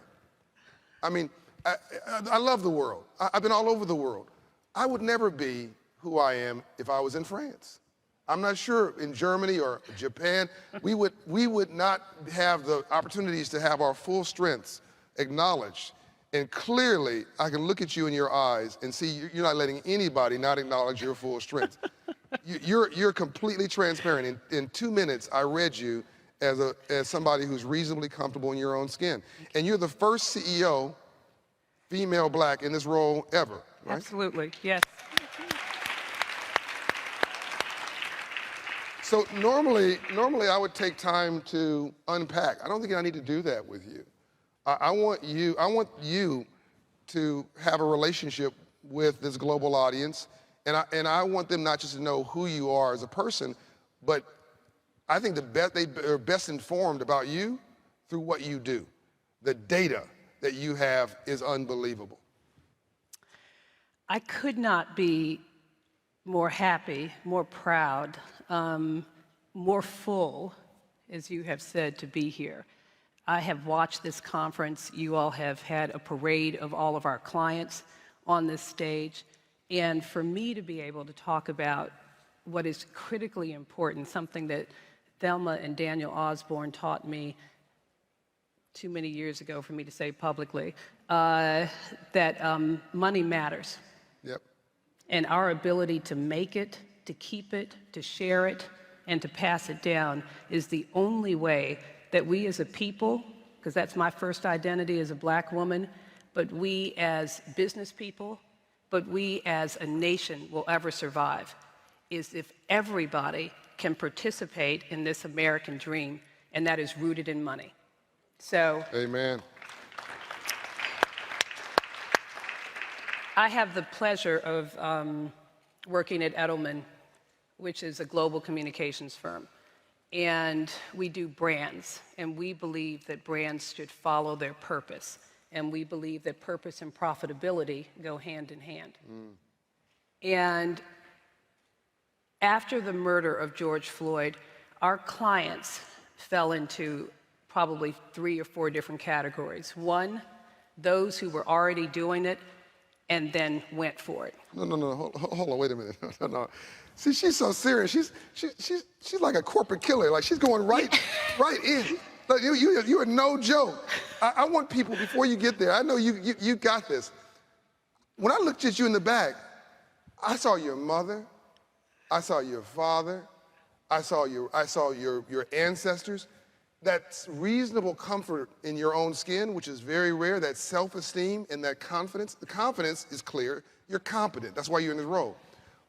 Speaker 15: I mean, I love the world. I've been all over the world. I would never be who I am if I was in France. I'm not sure in Germany or Japan, we would not have the opportunities to have our full strengths acknowledged. And clearly, I can look at you in your eyes and see you're not letting anybody not acknowledge your full strength. You're completely transparent. In 2 minutes, I read you as somebody who's reasonably comfortable in your own skin. And you're the first CEO, female black, in this role ever, right?
Speaker 5: Absolutely, yes.
Speaker 15: So normally I would take time to unpack. I don't think I need to do that with you. I want you to have a relationship with this global audience, and I want them not just to know who you are as a person, but I think they are best informed about you through what you do. The data that you have is unbelievable.
Speaker 5: I could not be more happy, more proud, more full, as you have said, to be here. I have watched this conference. You all have had a parade of all of our clients on this stage. And for me to be able to talk about what is critically important, something that Thelma and Daniel Osborne taught me too many years ago for me to say publicly, that money matters.
Speaker 15: Yep.
Speaker 5: And our ability to make it, to keep it, to share it, and to pass it down is the only way that we as a people, because that's my first identity as a black woman, but we as business people, but we as a nation will ever survive, is if everybody can participate in this American dream, and that is rooted in money. So,
Speaker 15: amen.
Speaker 5: I have the pleasure of working at Edelman, which is a global communications firm. And we do brands, and we believe that brands should follow their purpose. And we believe that purpose and profitability go hand in hand. And after the murder of George Floyd, our clients fell into probably 3 or 4 different categories. One, those who were already doing it and then went for it.
Speaker 15: No, hold on, wait a minute. No. See, she's so serious. She's like a corporate killer. Like, she's going right in. Like, you are no joke. I want people, before you get there, I know you got this. When I looked at you in the back, I saw your mother, I saw your father, I saw your ancestors. That reasonable comfort in your own skin, which is very rare, that self-esteem and that confidence. The confidence is clear. You're competent. That's why you're in this role.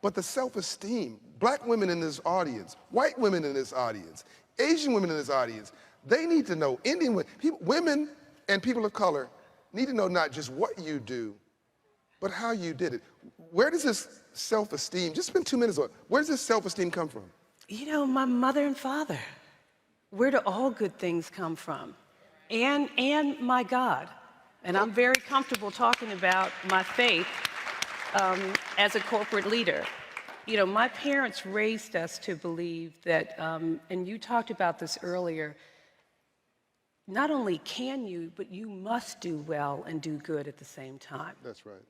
Speaker 15: But the self-esteem, black women in this audience, white women in this audience, Asian women in this audience, they need to know, Indian women, women and people of color need to know not just what you do, but how you did it. Where does this self-esteem, just spend 2 minutes on it, where does this self-esteem come from?
Speaker 5: You know, my mother and father. Where do all good things come from? And my God. And I'm very comfortable talking about my faith as a corporate leader. You know, my parents raised us to believe that, and you talked about this earlier, not only can you, but you must do well and do good at the same time.
Speaker 15: That's right.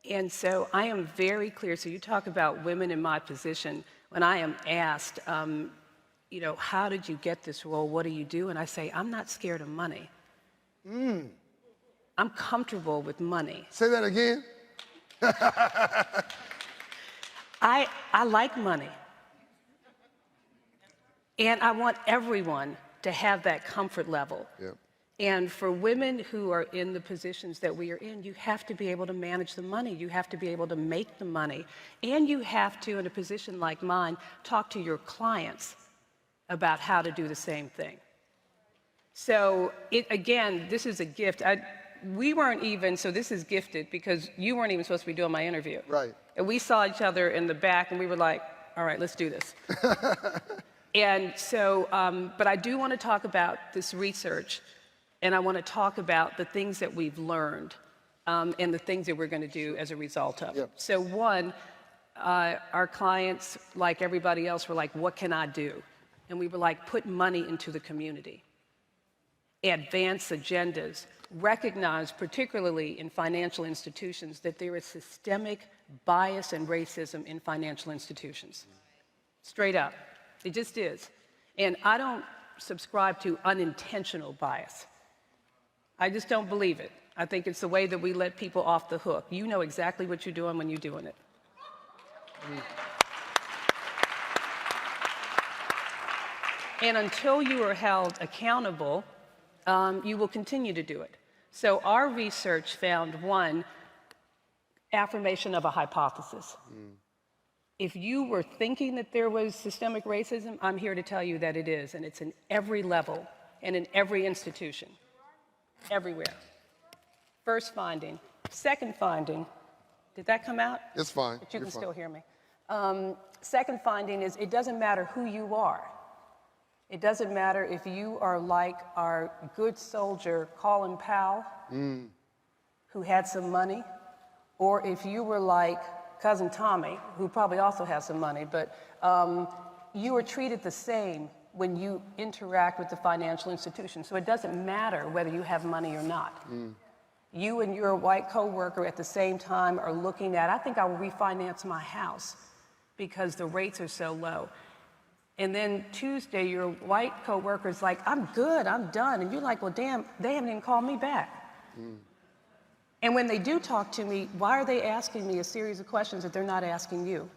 Speaker 5: And so I am very clear. So you talk about women in my position. When I am asked, you know, how did you get this role? What do you do? And I say, I'm not scared of money. I'm comfortable with money.
Speaker 15: Say that again.
Speaker 5: I like money. And I want everyone to have that comfort level.
Speaker 15: Yep.
Speaker 5: And for women who are in the positions that we are in, you have to be able to manage the money. You have to be able to make the money. And you have to, in a position like mine, talk to your clients about how to do the same thing. So, again, this is a gift. We weren't even, so this is gifted because you weren't even supposed to be doing my interview.
Speaker 15: Right.
Speaker 5: And we saw each other in the back and we were like, all right, let's do this. And so, but I do want to talk about this research, and I want to talk about the things that we've learned and the things that we're going to do as a result of it. So one, our clients, like everybody else, were like, what can I do? And we were like, put money into the community, advance agendas, recognize, particularly in financial institutions, that there is systemic bias and racism in financial institutions. Straight up. It just is. And I don't subscribe to unintentional bias. I just don't believe it. I think it's the way that we let people off the hook. You know exactly what you're doing when you're doing it. And until you are held accountable, you will continue to do it. So our research found one, affirmation of a hypothesis. If you were thinking that there was systemic racism, I'm here to tell you that it is, and it's in every level and in every institution, everywhere. First finding. Second finding, did that come out?
Speaker 15: It's fine.
Speaker 5: But you can still hear me. Second finding is it doesn't matter who you are. It doesn't matter if you are like our good soldier, Colin Powell, who had some money, or if you were like Cousin Tommy, who probably also has some money, but you are treated the same when you interact with the financial institution. So it doesn't matter whether you have money or not. You and your white coworker at the same time are looking at, I think I will refinance my house because the rates are so low. And then Tuesday, your white coworker's like, I'm good, I'm done. And you're like, well, damn, they haven't even called me back. And when they do talk to me, why are they asking me a series of questions that they're not asking you?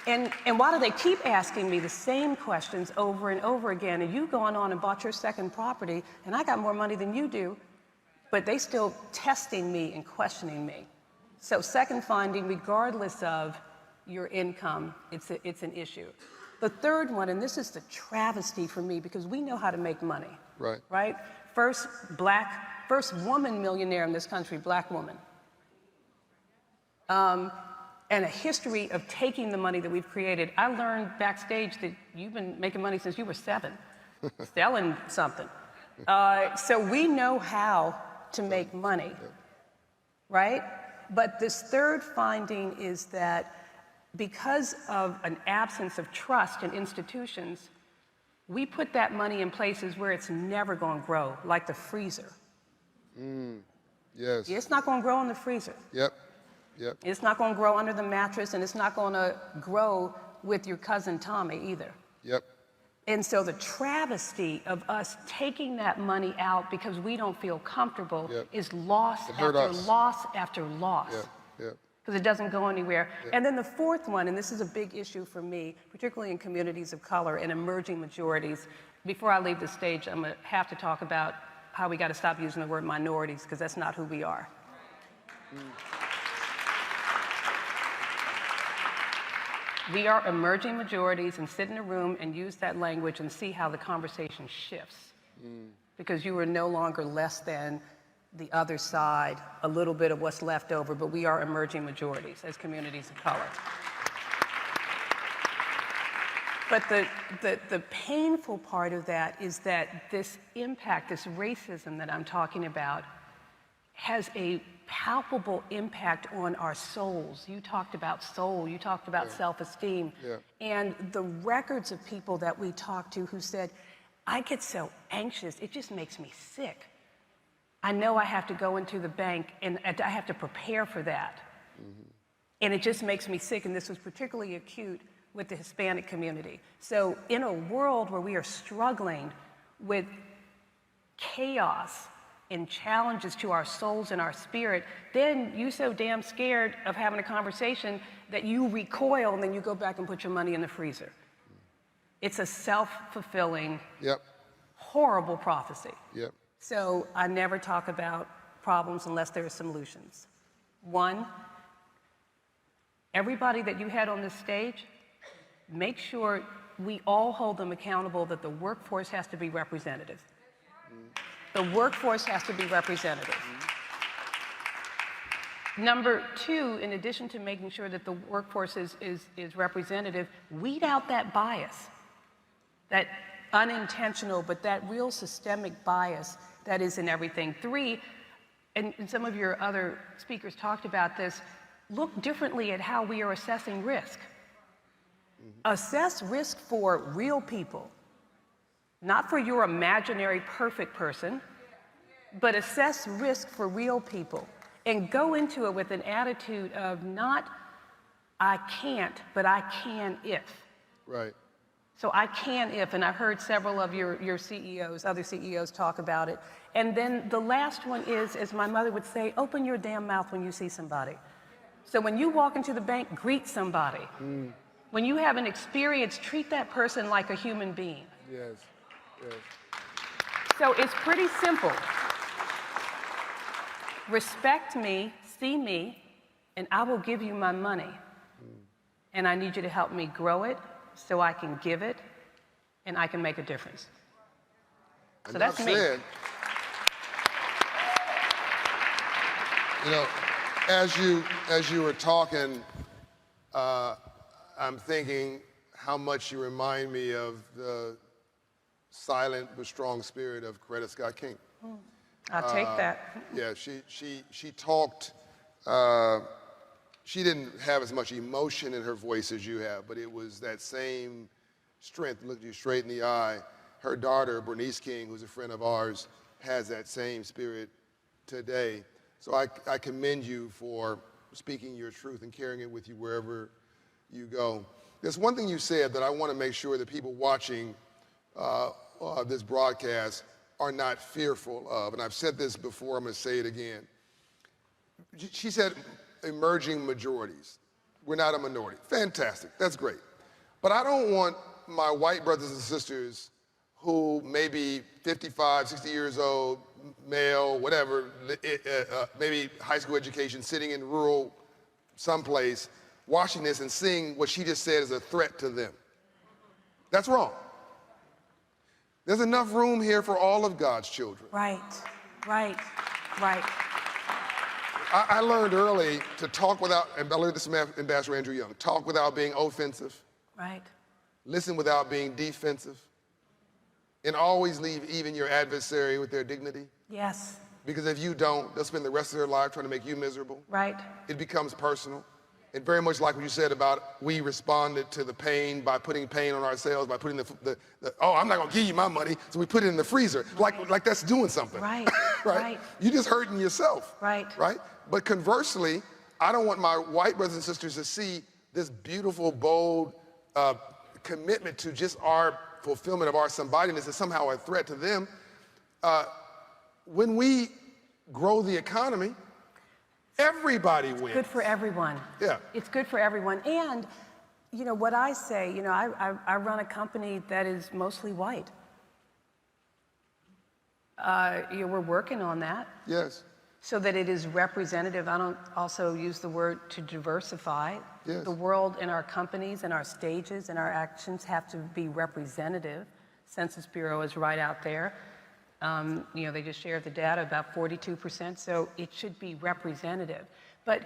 Speaker 5: And why do they keep asking me the same questions over and over again? And you going on and bought your second property, and I got more money than you do, but they still testing me and questioning me. So second finding, regardless of your income, it's an issue. The third one, and this is the travesty for me, because we know how to make money. Right? First woman millionaire in this country, black woman. And a history of taking the money that we've created. I learned backstage that you've been making money since you were 7, selling something. So we know how to make money, right? But this third finding is that because of an absence of trust in institutions, we put that money in places where it's never going to grow, like the freezer.
Speaker 15: Yes.
Speaker 5: It's not going to grow in the freezer.
Speaker 15: Yep.
Speaker 5: It's not going to grow under the mattress, and it's not going to grow with your cousin Tommy either.
Speaker 15: Yep.
Speaker 5: And so the travesty of us taking that money out because we don't feel comfortable is loss after loss after loss. Because it doesn't go anywhere. And then the fourth one, and this is a big issue for me, particularly in communities of color and emerging majorities. Before I leave the stage, I'm going to have to talk about how we got to stop using the word minorities, because that's not who we are. We are emerging majorities, and sit in a room and use that language and see how the conversation shifts. Because you are no longer less than the other side, a little bit of what's left over, but we are emerging majorities as communities of color. But the painful part of that is that this impact, this racism that I'm talking about, has a palpable impact on our souls. You talked about soul, you talked about self-esteem. And the records of people that we talked to who said, I get so anxious, it just makes me sick. I know I have to go into the bank and I have to prepare for that. And it just makes me sick, and this was particularly acute with the Hispanic community. So in a world where we are struggling with chaos and challenges to our souls and our spirit, then you so damn scared of having a conversation that you recoil and then you go back and put your money in the freezer. It's a self-fulfilling, horrible prophecy. So I never talk about problems unless there are solutions. One, everybody that you had on this stage, make sure we all hold them accountable that the workforce has to be representative. The workforce has to be representative. Number two, in addition to making sure that the workforce is representative, weed out that bias, that unintentional, but that real systemic bias that is in everything. Three, and some of your other speakers talked about this, look differently at how we are assessing risk. Assess risk for real people, not for your imaginary perfect person, but assess risk for real people. And go into it with an attitude of not, I can't, but I can if.
Speaker 15: Right.
Speaker 5: So I can if, and I've heard several of your CEOs, other CEOs talk about it. And then the last one is, as my mother would say, open your damn mouth when you see somebody. So when you walk into the bank, greet somebody. When you have an experience, treat that person like a human being.
Speaker 15: Yes, yes.
Speaker 5: So it's pretty simple. Respect me, see me, and I will give you my money. And I need you to help me grow it so I can give it and I can make a difference. So that's me.
Speaker 15: Said, you know, as you were talking, I'm thinking how much you remind me of the silent but strong spirit of Coretta Scott King.
Speaker 5: I'll take that.
Speaker 15: Yeah, she talked, she didn't have as much emotion in her voice as you have, but it was that same strength, looked you straight in the eye. Her daughter, Bernice King, who's a friend of ours, has that same spirit today. So I commend you for speaking your truth and carrying it with you wherever you go. There's one thing you said that I want to make sure that people watching this broadcast are not fearful of, and I've said this before, I'm going to say it again. She said emerging majorities. We're not a minority. Fantastic, that's great. But I don't want my white brothers and sisters who may be 55, 60 years old, male, whatever, maybe high school education, sitting in rural someplace, watching this and seeing what she just said as a threat to them. That's wrong. There's enough room here for all of God's children.
Speaker 5: Right.
Speaker 15: I learned early to talk without, and I learned this from Ambassador Andrew Young, talk without being offensive.
Speaker 5: Right.
Speaker 15: Listen without being defensive. And always leave even your adversary with their dignity.
Speaker 5: Yes.
Speaker 15: Because if you don't, they'll spend the rest of their life trying to make you miserable.
Speaker 5: Right.
Speaker 15: It becomes personal. And very much like what you said about we responded to the pain by putting pain on ourselves, by putting oh, I'm not gonna give you my money, so we put it in the freezer. Right. Like that's doing something.
Speaker 5: Right.
Speaker 15: Right? You're just hurting yourself.
Speaker 5: Right.
Speaker 15: Right? But conversely, I don't want my white brothers and sisters to see this beautiful, bold commitment to just our fulfillment of our somebodyness is somehow a threat to them. When we grow the economy, everybody wins.
Speaker 5: Good for everyone.
Speaker 15: Yeah.
Speaker 5: It's good for everyone. And, you know, what I say, you know, I run a company that is mostly white. You know, we're working on that.
Speaker 15: Yes.
Speaker 5: So that it is representative. I don't also use the word to diversify.
Speaker 15: Yes.
Speaker 5: The world and our companies and our stages and our actions have to be representative. Census Bureau is right out there. You know, they just shared the data, about 42%, so it should be representative. But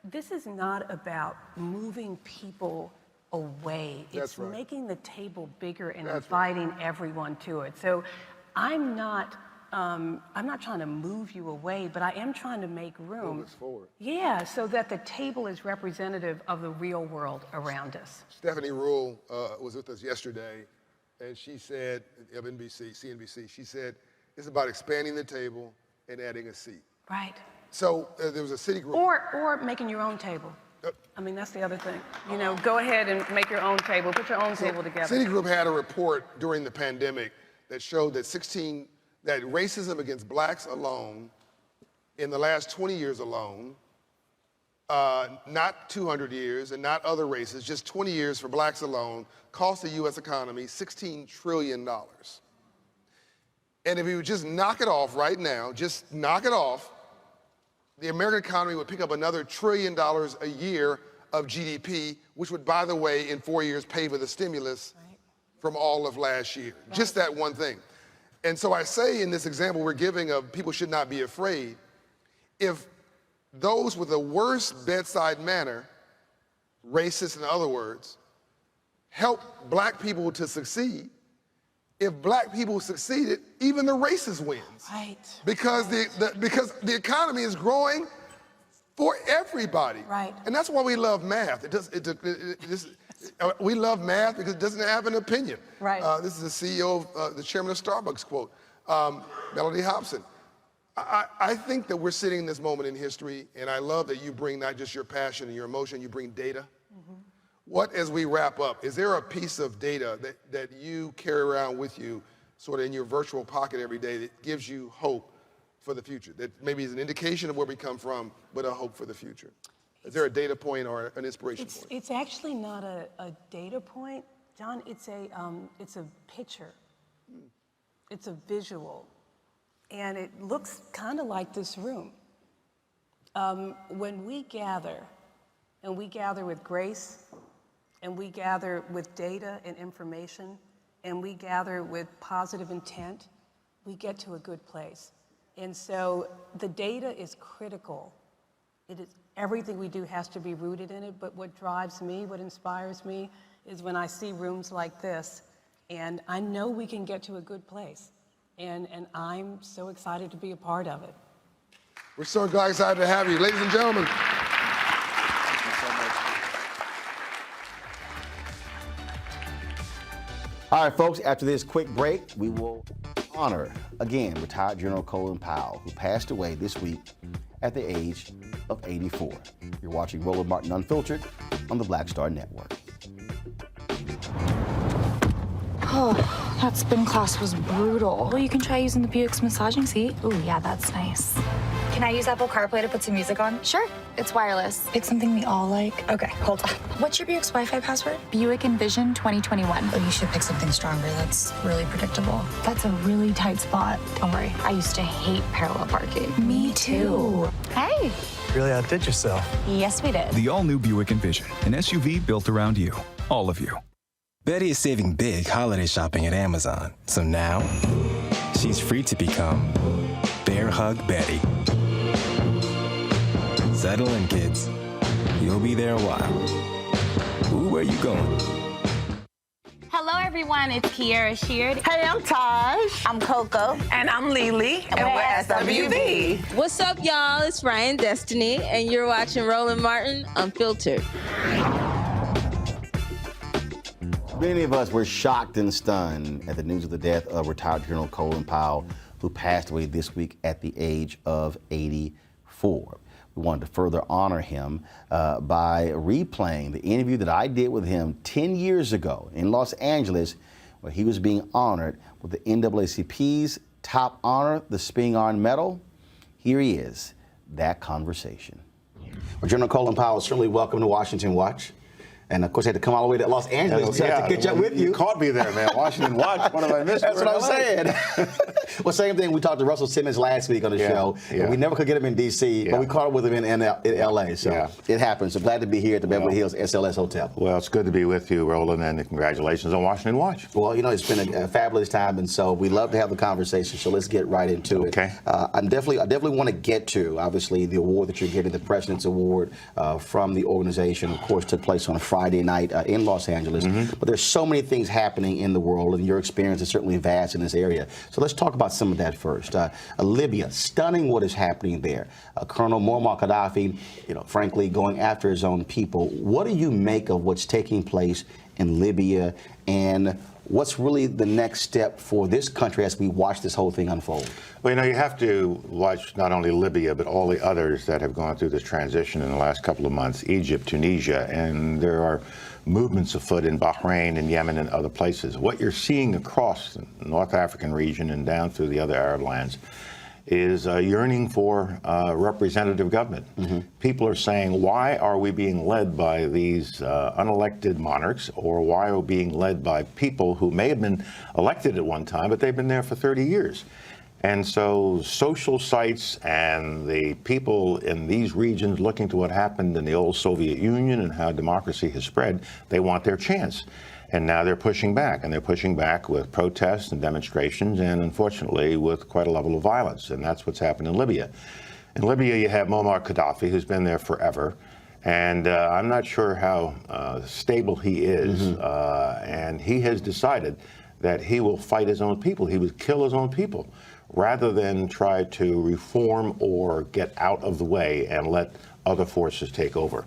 Speaker 5: this is not about moving people away.
Speaker 15: That's
Speaker 5: it's
Speaker 15: right.
Speaker 5: making the table bigger and
Speaker 15: That's
Speaker 5: inviting everyone to it. So I'm not trying to move you away, but I am trying to make room.
Speaker 15: Move us forward.
Speaker 5: Yeah, so that the table is representative of the real world around us.
Speaker 15: Stephanie Rule was with us yesterday, and she said, of CNBC, she said, it's about expanding the table and adding a seat.
Speaker 5: Right.
Speaker 15: So there was a Citigroup.
Speaker 5: Or making your own table. I mean, that's the other thing. You know, go ahead and make your own table, put your own table together.
Speaker 15: Citigroup had a report during the pandemic that showed that that racism against blacks alone, in the last 20 years alone, not 200 years and not other races, just 20 years for blacks alone, cost the U.S. economy $16 trillion. And if we would just knock it off right now, just knock it off, the American economy would pick up another $1 trillion a year of GDP, which would, by the way, in 4 years pay for the stimulus from all of last year. Right. Just that one thing. And so I say in this example we're giving of people should not be afraid, if those with the worst bedside manner, racist in other words, help black people to succeed. If black people succeeded, even the racist wins.
Speaker 5: Right.
Speaker 15: Because the economy is growing for everybody.
Speaker 5: Right.
Speaker 15: And that's why we love math. We love math because it doesn't have an opinion.
Speaker 5: Right.
Speaker 15: This is the CEO of, the chairman of Starbucks quote, Melody Hobson. I think that we're sitting in this moment in history, and I love that you bring not just your passion and your emotion, you bring data. What, as we wrap up, is there a piece of data that you carry around with you sort of in your virtual pocket every day that gives you hope for the future, that maybe is an indication of where we come from, but a hope for the future? Is there a data point or an inspiration point?
Speaker 5: It's actually not a data point, John. It's a picture. It's a visual. And it looks kind of like this room. When we gather, and we gather with grace, and we gather with data and information, and we gather with positive intent, we get to a good place. And so the data is critical. It is, everything we do has to be rooted in it, but what drives me, what inspires me, is when I see rooms like this, and I know we can get to a good place. And I'm so excited to be a part of it.
Speaker 15: We're so excited to have you. Ladies and gentlemen.
Speaker 1: All right, folks, after this quick break, we will honor, again, retired General Colin Powell, who passed away this week at the age of 84. You're watching Roland Martin Unfiltered on the Black Star Network.
Speaker 8: Oh, that spin class was brutal. Well, you can try using the Buick's massaging seat.
Speaker 9: Ooh, yeah, that's nice. Can I use Apple CarPlay to put some music on?
Speaker 8: Sure, it's wireless.
Speaker 9: It's something we all like. Okay, hold on. What's your Buick's Wi-Fi password?
Speaker 8: Buick Envision 2021.
Speaker 9: Oh, you should pick something stronger. That's really predictable. That's a really tight spot. Don't worry, I used to hate parallel parking.
Speaker 8: Me too.
Speaker 9: Hey.
Speaker 6: Really outdid yourself.
Speaker 9: Yes, we did.
Speaker 11: The all-new Buick Envision, an SUV built around you, all of you.
Speaker 4: Betty is saving big holiday shopping at Amazon. So now, she's free to become Bear Hug Betty. Settle in, kids. You'll be there a while. Ooh, where you going?
Speaker 7: Hello, everyone. It's Kiara Sheard.
Speaker 13: Hey, I'm Taj.
Speaker 7: I'm Coco.
Speaker 13: And I'm Lily. And we're SWV.
Speaker 24: What's up, y'all? It's Ryan Destiny, and you're watching Roland Martin Unfiltered.
Speaker 1: Many of us were shocked and stunned at the news of the death of retired General Colin Powell, who passed away this week at the age of 84. We wanted to further honor him by replaying the interview that I did with him 10 years ago in Los Angeles, where he was being honored with the NAACP's top honor, the Spingarn Iron Medal. Here he is, that conversation. Well, General Colin Powell, certainly welcome to Washington Watch. And of course, I had to come all the way to Los Angeles to catch up with you.
Speaker 22: You caught me there, man. Washington Watch. What have I missed?
Speaker 1: That's what I'm saying. Well, same thing. We talked to Russell Simmons last week on the show. Yeah. We never could get him in D.C., but we caught up with him in L.A. So it happens. So glad to be here at the Beverly Hills SLS Hotel.
Speaker 22: Well, it's good to be with you, Roland, and congratulations on Washington Watch.
Speaker 1: Well, you know, it's been a fabulous time, and so we love to have the conversation. So let's get right into it.
Speaker 22: Okay.
Speaker 1: I definitely want to get to, obviously, the award that you're getting, the President's Award from the organization. Of course, took place on a Friday night in Los Angeles. But there's so many things happening in the world, and your experience is certainly vast in this area. So let's talk about some of that first. Libya, stunning what is happening there. Colonel Muammar Gaddafi, frankly, going after his own people. What do you make of what's taking place in Libya, and what's really the next step for this country as we watch this whole thing unfold?
Speaker 22: Well, you have to watch not only Libya, but all the others that have gone through this transition in the last couple of months, Egypt, Tunisia, and there are movements afoot in Bahrain and Yemen and other places. What you're seeing across the North African region and down through the other Arab lands is a yearning for representative government. People are saying, why are we being led by these unelected monarchs, or why are we being led by people who may have been elected at one time, but they've been there for 30 years? And so social sites and the people in these regions looking to what happened in the old Soviet Union and how democracy has spread, they want their chance. And now they're pushing back, and they're pushing back with protests and demonstrations, and unfortunately with quite a level of violence. And that's what's happened in Libya. In Libya, you have Muammar Gaddafi, who's been there forever. And I'm not sure how stable he is. And he has decided that he will fight his own people. He would kill his own people rather than try to reform or get out of the way and let other forces take over.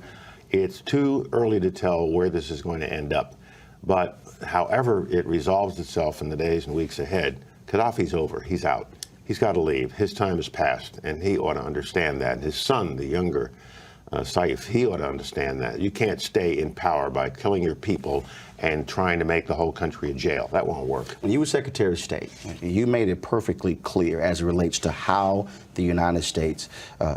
Speaker 22: It's too early to tell where this is going to end up. But however it resolves itself in the days and weeks ahead, Gaddafi's over. He's out. He's got to leave. His time has passed, and he ought to understand that. His son, the younger Saif, he ought to understand that. You can't stay in power by killing your people and trying to make the whole country a jail. That won't work.
Speaker 1: When you were Secretary of State, you made it perfectly clear as it relates to how the United States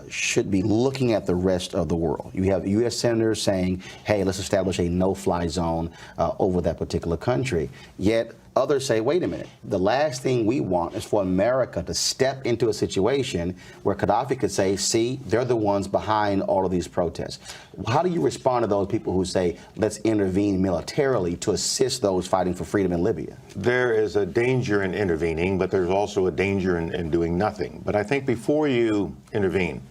Speaker 1: should be looking at the rest of the world. You have U.S. senators saying, hey, let's establish a no-fly zone over that particular country. Yet others say, wait a minute, the last thing we want is for America to step into a situation where Gaddafi could say, see, they're the ones behind all of these protests. How do you respond to those people who say, let's intervene militarily to assist those fighting for freedom in Libya?
Speaker 22: There is a danger in intervening, but there's also a danger in doing nothing. But I think before you intervene,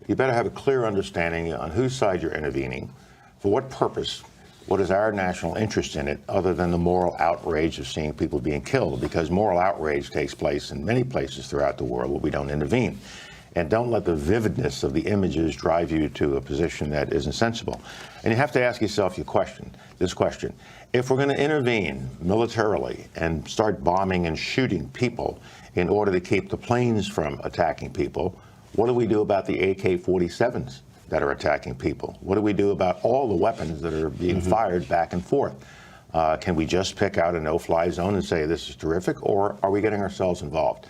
Speaker 22: you better have a clear understanding on whose side you're intervening, for what purpose, what is our national interest in it, other than the moral outrage of seeing people being killed, because moral outrage takes place in many places throughout the world where we don't intervene. And don't let the vividness of the images drive you to a position that isn't sensible. And you have to ask yourself this question. If we're going to intervene militarily and start bombing and shooting people in order to keep the planes from attacking people, what do we do about the AK-47s that are attacking people? What do we do about all the weapons that are being fired back and forth? Can we just pick out a no-fly zone and say this is terrific, or are we getting ourselves involved?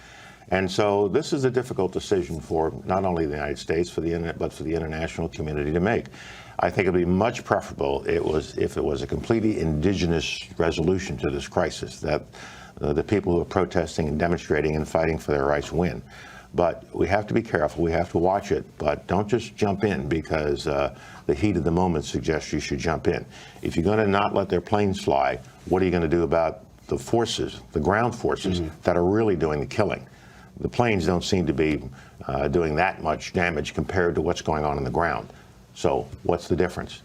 Speaker 22: And so this is a difficult decision for not only the United States, but for the international community to make. I think it would be much preferable if it was a completely indigenous resolution to this crisis, that the people who are protesting and demonstrating and fighting for their rights win. But we have to be careful. We have to watch it. But don't just jump in because the heat of the moment suggests you should jump in. If you're going to not let their planes fly, what are you going to do about the forces, the ground forces, that are really doing the killing? The planes don't seem to be doing that much damage compared to what's going on the ground. So what's the difference?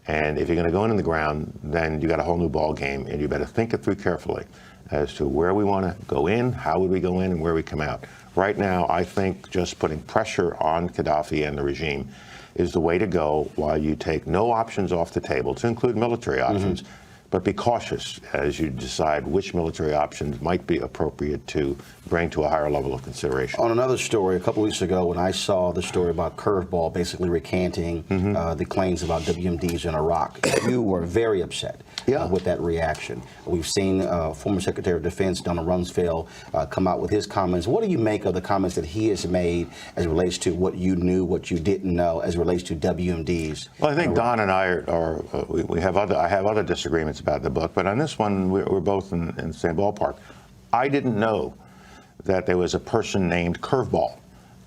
Speaker 22: And if you're going to go into the ground, then you got a whole new ball game, and you better think it through carefully as to where we want to go in, how would we go in, and where we come out. Right now, I think just putting pressure on Gaddafi and the regime is the way to go while you take no options off the table, to include military options. But be cautious as you decide which military options might be appropriate to bring to a higher level of consideration.
Speaker 1: On another story, a couple weeks ago, when I saw the story about Curveball basically recanting the claims about WMDs in Iraq, you were very upset with that reaction. We've seen former Secretary of Defense Donald Rumsfeld come out with his comments. What do you make of the comments that he has made as it relates to what you knew, what you didn't know, as it relates to WMDs?
Speaker 22: Well, I think Don and I I have other disagreements about the book, but on this one, we're both in the same ballpark. I didn't know that there was a person named Curveball.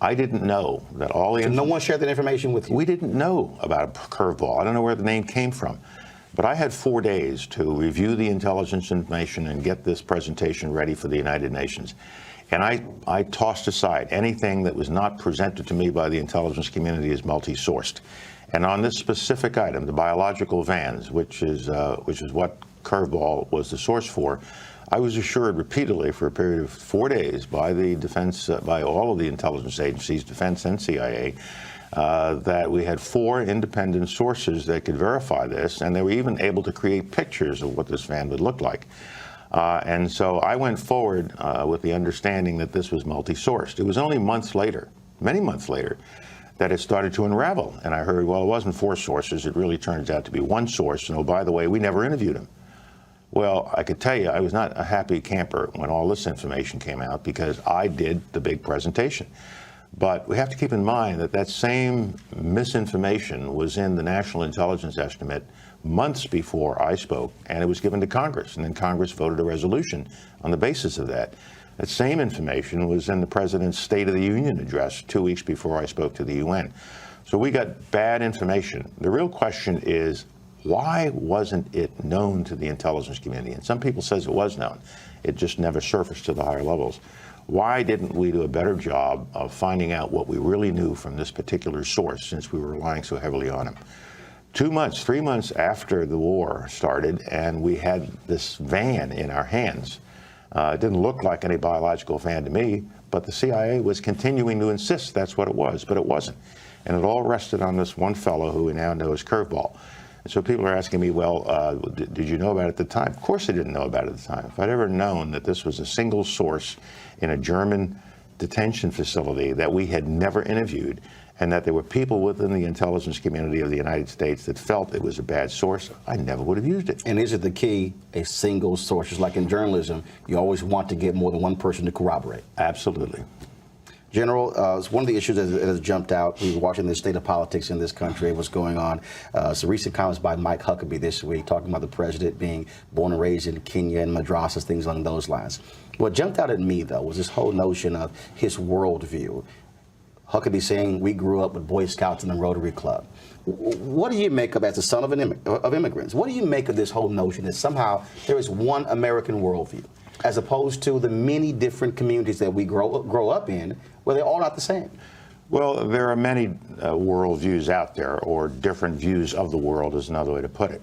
Speaker 22: I didn't know that all the...
Speaker 1: So no one shared that information with you?
Speaker 22: We didn't know about a Curveball. I don't know where the name came from. But I had 4 days to review the intelligence information and get this presentation ready for the United Nations. And I tossed aside anything that was not presented to me by the intelligence community as multi-sourced. And on this specific item, the biological vans, which is what Curveball was the source for, I was assured repeatedly for a period of 4 days by the defense, by all of the intelligence agencies, defense and CIA, that we had 4 independent sources that could verify this, and they were even able to create pictures of what this van would look like. And so I went forward with the understanding that this was multi-sourced. It was only months later, many months later, that it started to unravel. And I heard, well, it wasn't 4 sources. It really turns out to be 1 source. And oh, by the way, we never interviewed him. Well, I could tell you I was not a happy camper when all this information came out, because I did the big presentation. But we have to keep in mind that that same misinformation was in the National Intelligence Estimate months before I spoke, and it was given to Congress. And then Congress voted a resolution on the basis of that. That same information was in the President's State of the Union address 2 weeks before I spoke to the UN. So we got bad information. The real question is, why wasn't it known to the intelligence community? And some people says it was known. It just never surfaced to the higher levels. Why didn't we do a better job of finding out what we really knew from this particular source, since we were relying so heavily on him? 2 months, 3 months after the war started, and we had this van in our hands. It didn't look like any biological van to me, but the CIA was continuing to insist that's what it was, but it wasn't. And it all rested on this one fellow who we now know as Curveball. And so people are asking me, well, did you know about it at the time? Of course I didn't know about it at the time. If I'd ever known that this was a single source in a German detention facility that we had never interviewed, and that there were people within the intelligence community of the United States that felt it was a bad source, I never would have used it.
Speaker 1: And is it the key, a single source? Just like in journalism, you always want to get more than one person to corroborate.
Speaker 22: Absolutely.
Speaker 1: General, it's one of the issues that has jumped out. We were watching the state of politics in this country, what's going on. Some recent comments by Mike Huckabee this week, talking about the president being born and raised in Kenya and madrasas, things along those lines. What jumped out at me, though, was this whole notion of his worldview. Huckabee saying we grew up with Boy Scouts and the Rotary Club. What do you make of, as the son of immigrants, what do you make of this whole notion that somehow there is one American worldview, as opposed to the many different communities that we grow up in, where they're all not the same?
Speaker 22: Well, there are many worldviews out there, or different views of the world is another way to put it.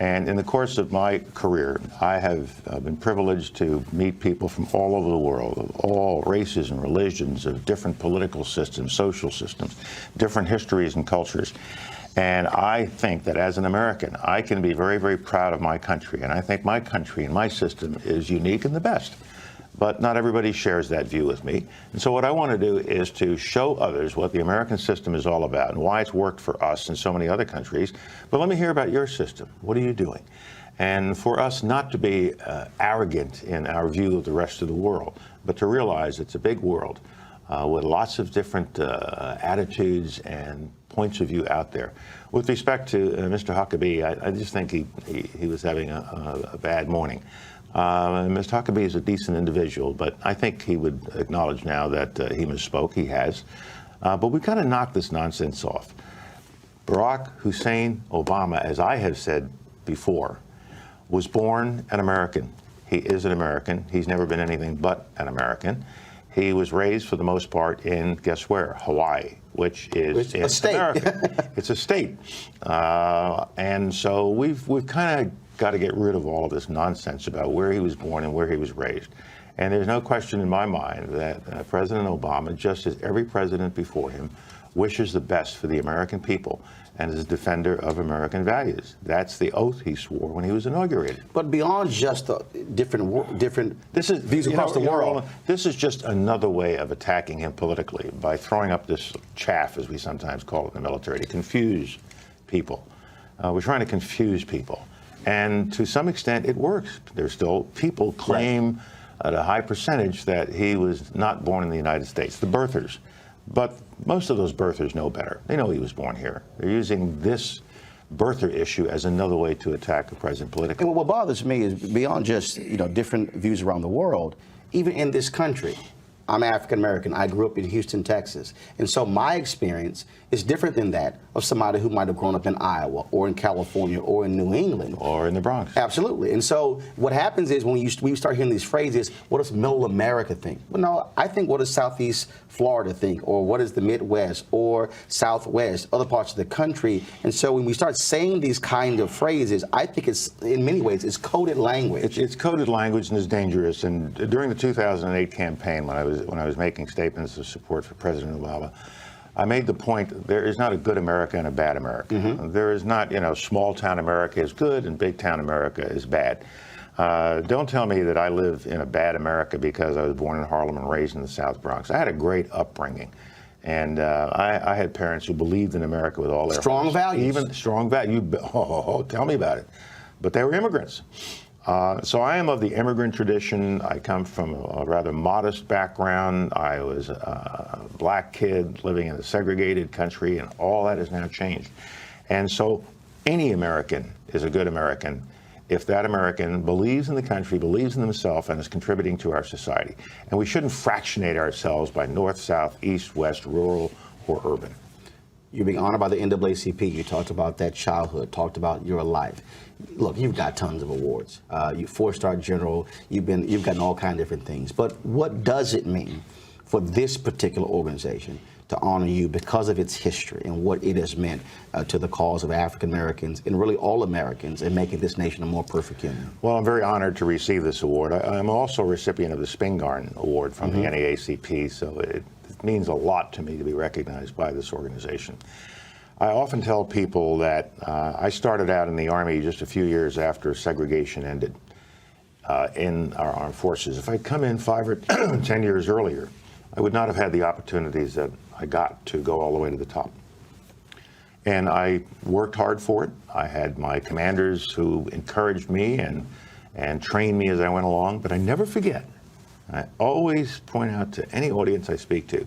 Speaker 22: And in the course of my career, I have been privileged to meet people from all over the world, of all races and religions, of different political systems, social systems, different histories and cultures. And I think that as an American, I can be very, very proud of my country. And I think my country and my system is unique and the best. But not everybody shares that view with me. And so what I want to do is to show others what the American system is all about and why it's worked for us and so many other countries. But let me hear about your system. What are you doing? And for us not to be arrogant in our view of the rest of the world, but to realize it's a big world with lots of different attitudes and points of view out there. With respect to Mr. Huckabee, I just think he was having a bad morning. Mr. Huckabee is a decent individual, but I think he would acknowledge now that he misspoke. He has. But we've got to knock this nonsense off. Barack Hussein Obama, as I have said before, was born an American. He is an American. He's never been anything but an American. He was raised, for the most part, in, guess where? Hawaii, which is in
Speaker 1: a state.
Speaker 22: America. It's a state. And so we've kind of got to get rid of all of this nonsense about where he was born and where he was raised. And there's no question in my mind that President Obama, just as every president before him, wishes the best for the American people and is a defender of American values. That's the oath he swore when he was inaugurated.
Speaker 1: But beyond just the different views across the world,
Speaker 22: this is just another way of attacking him politically by throwing up this chaff, as we sometimes call it in the military, to confuse people. We're trying to confuse people. And to some extent, it works. There's still people claim at a high percentage that he was not born in the United States, the birthers. But most of those birthers know better. They know he was born here. They're using this birther issue as another way to attack the president politically.
Speaker 1: And what bothers me is beyond just different views around the world, even in this country. I'm African American. I grew up in Houston, Texas. And so my experience is different than that of somebody who might have grown up in Iowa or in California or in New England.
Speaker 22: Or in the Bronx.
Speaker 1: Absolutely. And so what happens is when you start hearing these phrases, what does middle America think? Well, no, I think what does Southeast Florida think? Or what is the Midwest or Southwest, other parts of the country? And so when we start saying these kind of phrases, I think it's, in many ways, it's coded language.
Speaker 22: It's coded language and is dangerous. And during the 2008 campaign, when I was making statements of support for President Obama, I made the point that there is not a good America and a bad America. Mm-hmm. There is not, small town America is good and big town America is bad. Don't tell me that I live in a bad America because I was born in Harlem and raised in the South Bronx. I had a great upbringing. And I had parents who believed in America with all their
Speaker 1: strong values.
Speaker 22: Even strong values. Tell me about it. But they were immigrants. So I am of the immigrant tradition. I come from a rather modest background. I was a black kid living in a segregated country, and all that has now changed. And so any American is a good American if that American believes in the country, believes in themselves, and is contributing to our society. And we shouldn't fractionate ourselves by north, south, east, west, rural, or urban.
Speaker 1: You're being honored by the NAACP. You talked about that childhood, talked about your life. Look, you've got tons of awards. You 4-star general. You've gotten all kinds of different things. But what does it mean for this particular organization to honor you because of its history and what it has meant to the cause of African Americans and really all Americans in making this nation a more perfect union?
Speaker 22: Well, I'm very honored to receive this award. I'm also a recipient of the Spingarn Award from the NAACP, so it means a lot to me to be recognized by this organization. I often tell people that I started out in the Army just a few years after segregation ended in our armed forces. If I'd come in 5 or 10 years earlier, I would not have had the opportunities that I got to go all the way to the top. And I worked hard for it. I had my commanders who encouraged me and trained me as I went along, but I never forget. I always point out to any audience I speak to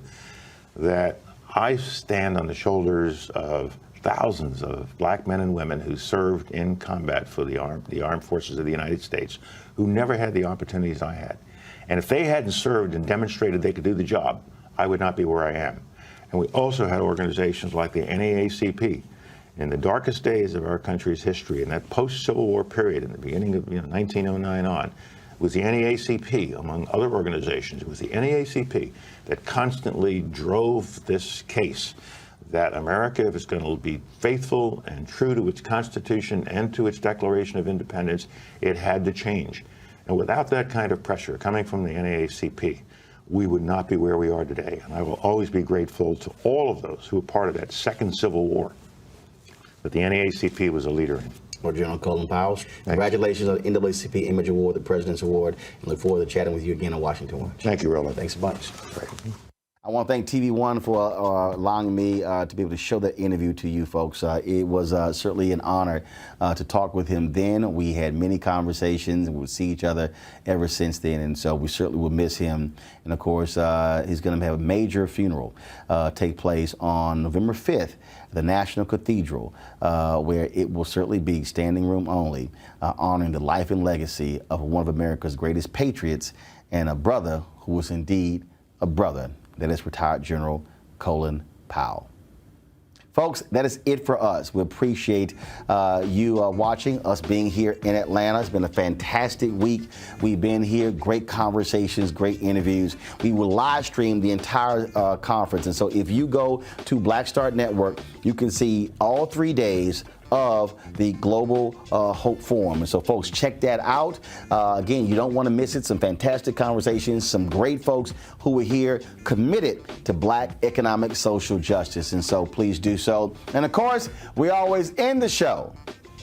Speaker 22: that I stand on the shoulders of thousands of black men and women who served in combat for the armed forces of the United States, who never had the opportunities I had. And if they hadn't served and demonstrated they could do the job, I would not be where I am. And we also had organizations like the NAACP. In the darkest days of our country's history, in that post-Civil War period, in the beginning of 1909 on, it was the NAACP, among other organizations, it was the NAACP that constantly drove this case that America, if it's going to be faithful and true to its Constitution and to its Declaration of Independence, it had to change. And without that kind of pressure coming from the NAACP, we would not be where we are today. And I will always be grateful to all of those who were part of that second Civil War that the NAACP was a leader in.
Speaker 1: Well, General Colin Powell, congratulations on the NAACP Image Award, the President's Award, and look forward to chatting with you again on Washington Watch.
Speaker 22: Thank you, Roland.
Speaker 1: Thanks a bunch. I want to thank TV1 for allowing me to be able to show that interview to you folks. It was certainly an honor to talk with him then. We had many conversations and we'll see each other ever since then, and so we certainly will miss him. And of course, he's going to have a major funeral take place on November 5th at the National Cathedral, where it will certainly be standing room only, honoring the life and legacy of one of America's greatest patriots and a brother who was indeed a brother. That is retired General Colin Powell. Folks, that is it for us. We appreciate you watching, us being here in Atlanta. It's been a fantastic week. We've been here, great conversations, great interviews. We will live stream the entire conference. And so if you go to Black Star Network, you can see all 3 days of the Global Hope Forum. And so folks, check that out. Again, you don't want to miss it. Some fantastic conversations, some great folks who are here committed to black economic social justice. And so please do so. And of course, we always end the show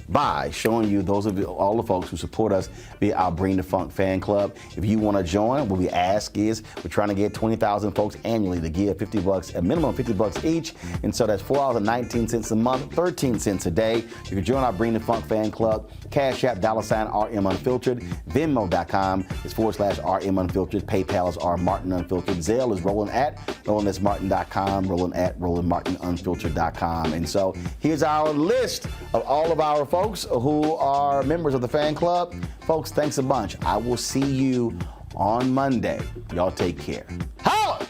Speaker 1: by showing you all the folks who support us via our Bring the Funk fan club. If you want to join, what we ask is we're trying to get 20,000 folks annually to give $50, a minimum of $50 each. And so that's $4.19 a month, 13 cents a day. You can join our Bring the Funk fan club. Cash App, $RM Unfiltered. Venmo.com is /RM Unfiltered. PayPal is R Martin Unfiltered. Zelle is Roland at RolandSMartin.com. Roland at RolandMartinUnfiltered.com. And so here's our list of all of our folks who are members of the fan club. Folks, thanks a bunch. I will see you on Monday. Y'all take care. Holla!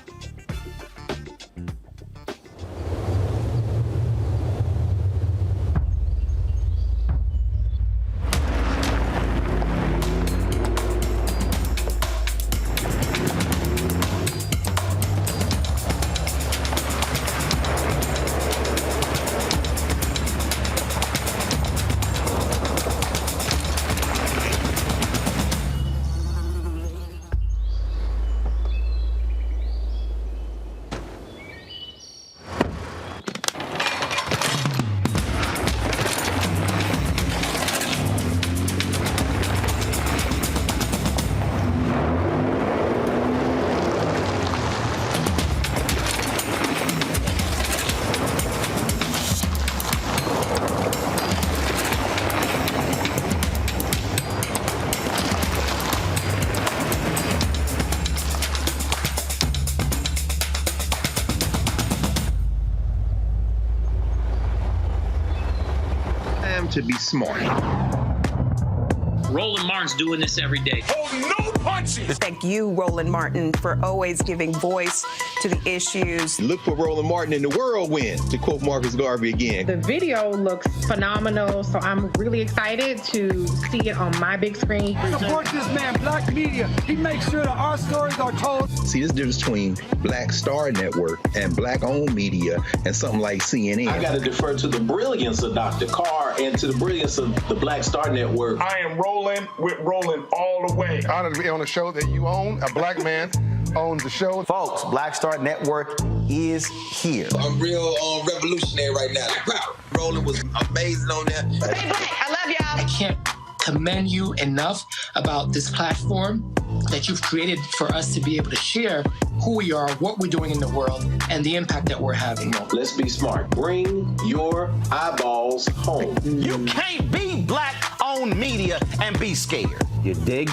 Speaker 6: To be smart. Roland Martin's doing this every day.
Speaker 13: No punches. Thank you, Roland Martin, for always giving voice to the issues.
Speaker 10: Look for Roland Martin in the whirlwind, to quote Marcus Garvey again.
Speaker 14: The video looks phenomenal, so I'm really excited to see it on my big screen.
Speaker 16: Support this man, Black Media. He makes sure that our stories are told.
Speaker 10: See, this difference between Black Star Network and Black-owned media and something like CNN.
Speaker 25: I got to defer to the brilliance of Dr. Carr and to the brilliance of the Black Star Network.
Speaker 15: I am rolling with Roland all the way. Honored to be on a show that you own. A black man owns the show.
Speaker 1: Folks, Black Star Network is here.
Speaker 19: I'm real revolutionary right now. Wow, Roland was amazing on there.
Speaker 14: Hey, Black, I love y'all.
Speaker 26: I can't commend you enough about this platform that you've created for us to be able to share who we are, what we're doing in the world, and the impact that we're having.
Speaker 25: Let's be smart. Bring your eyeballs home.
Speaker 1: You can't be Black-owned media and be scared. You dig?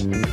Speaker 1: Unfiltered.